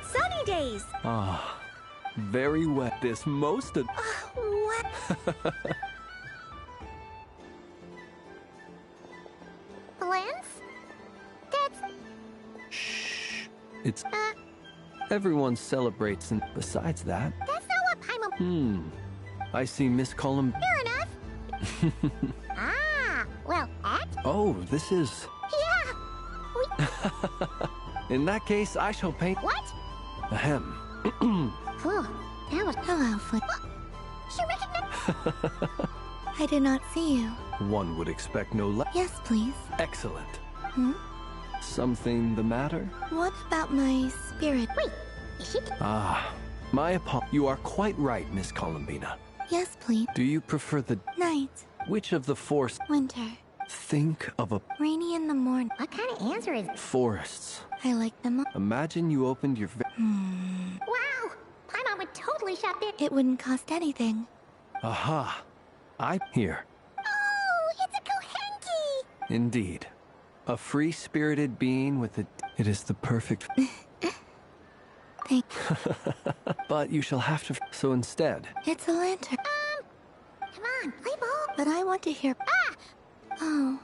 Sunny days! Ah, very wet this most of... What? Lens? That's... It's... Everyone celebrates and besides that... That's not what Paimon... I see Miss Column... Fair enough. Ah, well, Oh, this is... Yeah! In that case, I shall paint... What? Ahem. Phew, that was... Hello, Foot. She recognized... I did not see you. One would expect no less. Yes, please. Excellent. Hmm? Something the matter? What about my spirit? Wait, is she... Ah, my apologies. You are quite right, Miss Colombina. Yes, please. Do you prefer the... Night. Which of the four... Winter. Think of a Rainy in the morning. What kind of answer is... forests. I like them all. Imagine you opened your Wow! Paimon would totally shop there. It wouldn't cost anything. Aha! Here. Oh, it's a Kohenki! Indeed. A free-spirited being with a... It is the perfect... Thank But you shall have to... So instead... It's a lantern. Come on, play ball. But I want to hear... Ah! Oh.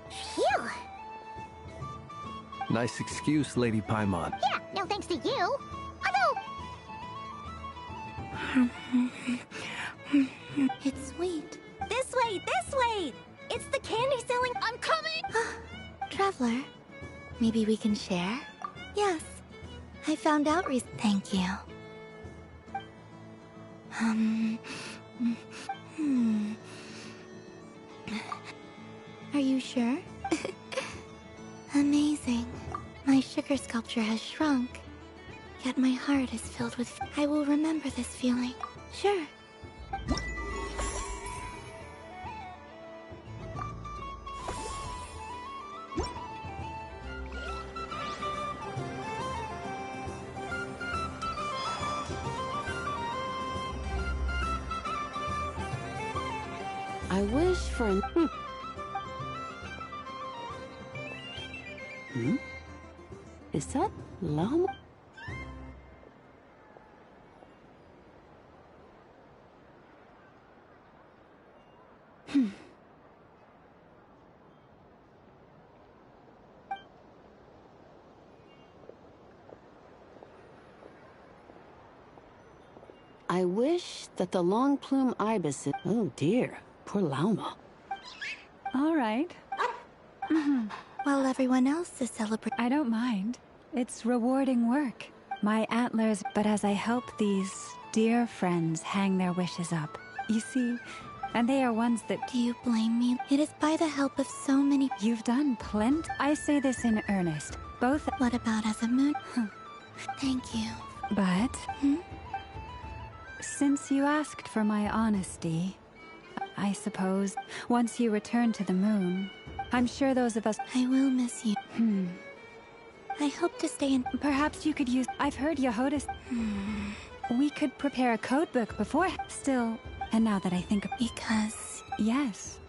Phew! Nice excuse, Lady Paimon. Yeah, no thanks to you. Although... It's sweet. This way, this way! It's the candy selling. I'm coming! Traveler, maybe we can share? Yes. I found out Thank you. Are you sure? Amazing. My sugar sculpture has shrunk. Yet my heart is filled with... I will remember this feeling. Sure. I wish for an... Is that llama? I wish that the long plume ibis... Oh dear, poor llama. All right. While everyone else is celebrating... I don't mind. It's rewarding work. My antlers, but as I help these dear friends hang their wishes up. You see, and they are ones that... Do you blame me? It is by the help of so many... You've done plenty. I say this in earnest. Both... What about as a moon? Thank you. But... Since you asked for my honesty, I suppose, once you return to the moon, I'm sure those of us... I will miss you. I hope to stay in... Perhaps you could use... I've heard Yehoda's... We could prepare a code book before... Still, and now that I think of... Because... Yes.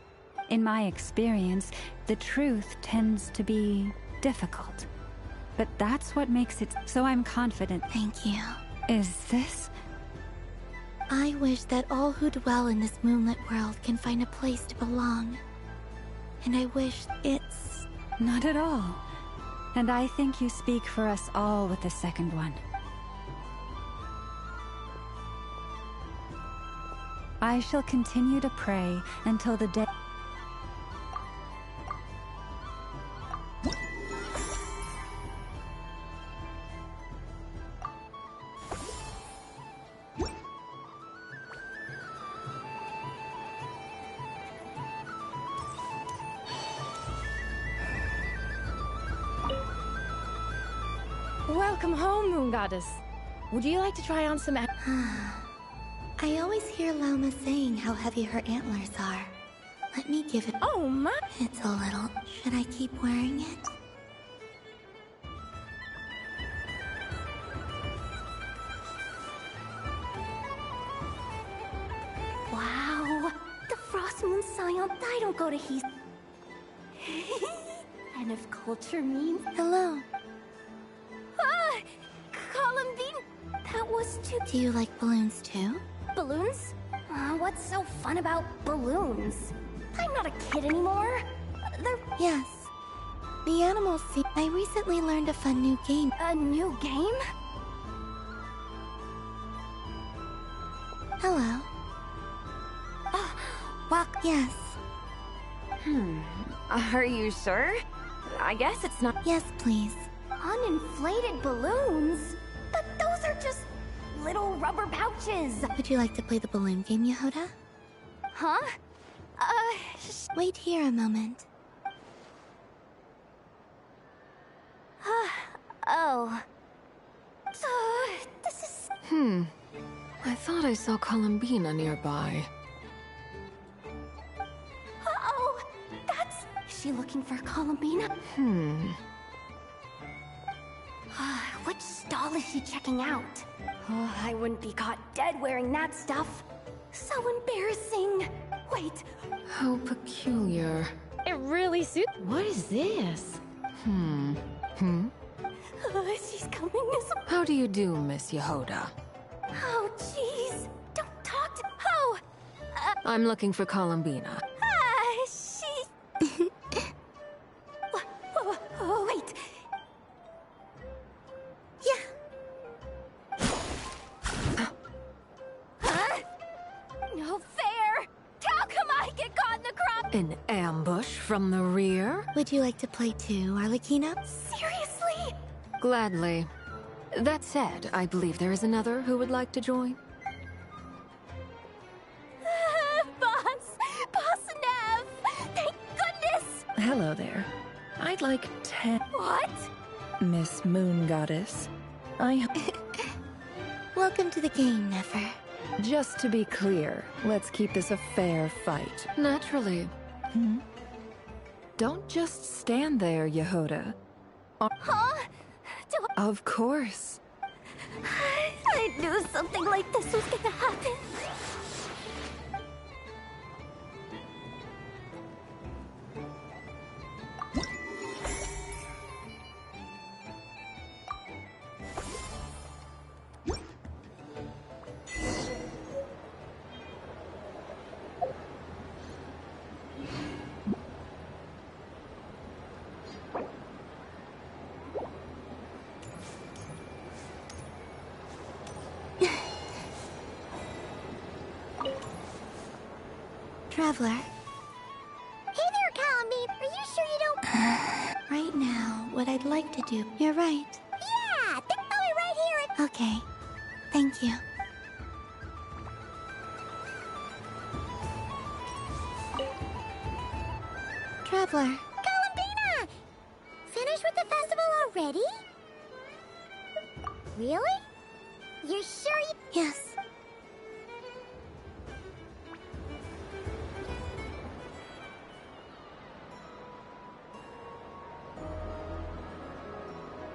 In my experience, the truth tends to be difficult. But that's what makes it... So I'm confident... Thank you. Is this... I wish that all who dwell in this moonlit world can find a place to belong. And I wish it's... Not at all. And I think you speak for us all with the second one. I shall continue to pray until the day... Welcome home, Moon Goddess. Would you like to try on some... I always hear Llama saying how heavy her antlers are. Let me give it... Oh, my... It's a little... Should I keep wearing it? Wow. The Frost Moon Scion, I don't go to his... And if culture means... Hello. Ah! Colombine! That was too... Do you like balloons too? Balloons? What's so fun about balloons? I'm not a kid anymore. They're... Yes. The animals see... I recently learned a fun new game. A new game? Hello. Well... Yes. Are you sure? I guess it's not... Yes, please. Uninflated balloons? But those are just little rubber pouches. Would you like to play the balloon game, Yehoda? Huh? Wait here a moment. Oh. This is... I thought I saw Colombina nearby. Uh-oh! Is she looking for Colombina? Which stall is she checking out? Oh, I wouldn't be caught dead wearing that stuff. So embarrassing. Wait. How peculiar. It really suits. What is this? She's coming this way. How do you do, Miss Yehoda? Oh, jeez. Don't talk to... Oh! I'm looking for Colombina. She... Whoa, wait. Yeah. Huh? No fair! How come I get caught in the crop? An ambush from the rear? Would you like to play too, Arlecchino? Seriously? Gladly. That said, I believe there is another who would like to join. Boss Nev! Thank goodness! Hello there. I'd like 10. What? Miss Moon Goddess. Welcome to the game, Nefer. Just to be clear, let's keep this a fair fight. Naturally. Don't just stand there, Yehoda. Huh? Of course. I knew something like this was gonna happen. Traveler. Hey there, Colombine. Are you sure you don't... Right now, what I'd like to do... You're right. Yeah, I'll be right here. Okay. Thank you. Traveler. Colombina! Finished with the festival already? Really? You're sure you... Yes.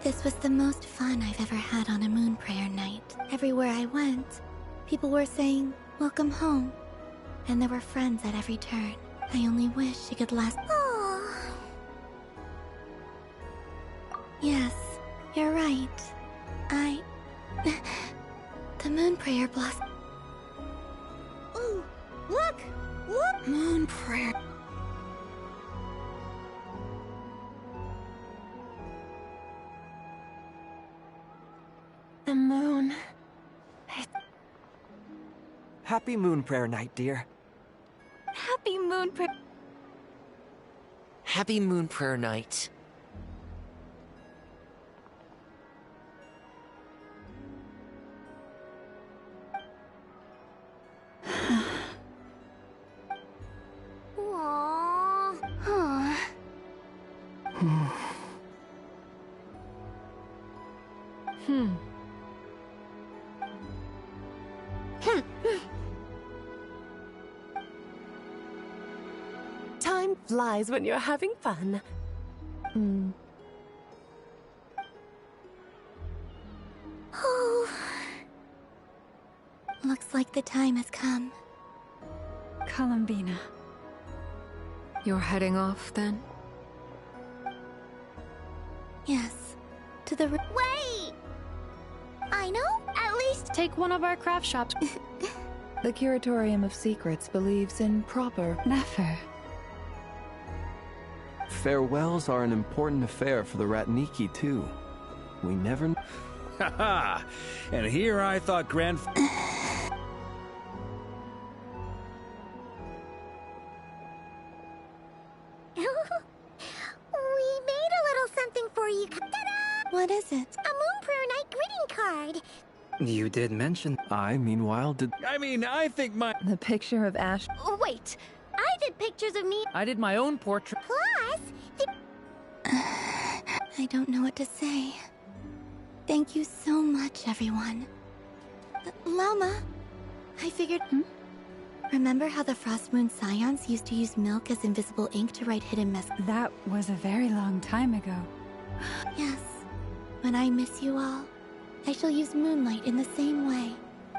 This was the most fun I've ever had on a moon prayer night. Everywhere I went, people were saying, "Welcome home." And there were friends at every turn. I only wish it could last. Aww. Yes, you're right. The moon prayer blossom. Ooh, look! Look! Moon prayer. The moon. Happy Moon Prayer Night, dear. Happy moon prayer. Happy Moon Prayer Night. Aww. Huh. Time flies when you're having fun. Oh. Looks like the time has come. Colombina. You're heading off, then? Yes. To the... Wait! I know, at least... Take one of our craft shops. The Curatorium of Secrets believes in proper... Nefer. Farewells are an important affair for the Ratniki, too. We never... Haha! And here I thought We made a little something for you. Ta-da! What is it? A Moon Prayer Night greeting card. You did mention... I, meanwhile, did... I think my... The picture of Ash... Oh, wait. I did pictures of me. I did my own portrait. Plus, I don't know what to say. Thank you so much, everyone. Lama, I figured... Remember how the Frost Moon Scions used to use milk as invisible ink to write hidden messages? That was a very long time ago. Yes. When I miss you all, I shall use moonlight in the same way.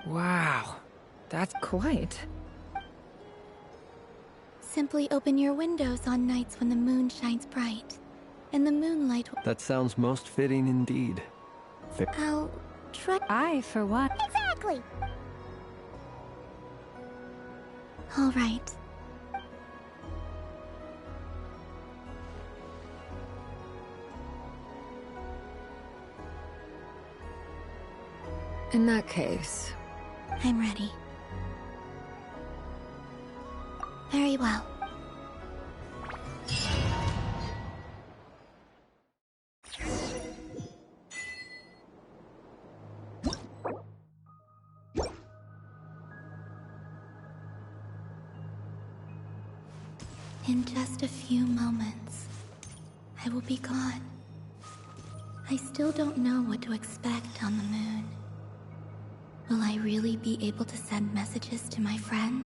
Wow. That's quite. Simply open your windows on nights when the moon shines bright, and the moonlight will... That sounds most fitting indeed. I'll try... I, for one... Exactly! All right. In that case... I'm ready. Very well. In just a few moments, I will be gone. I still don't know what to expect on the moon. Will I really be able to send messages to my friends?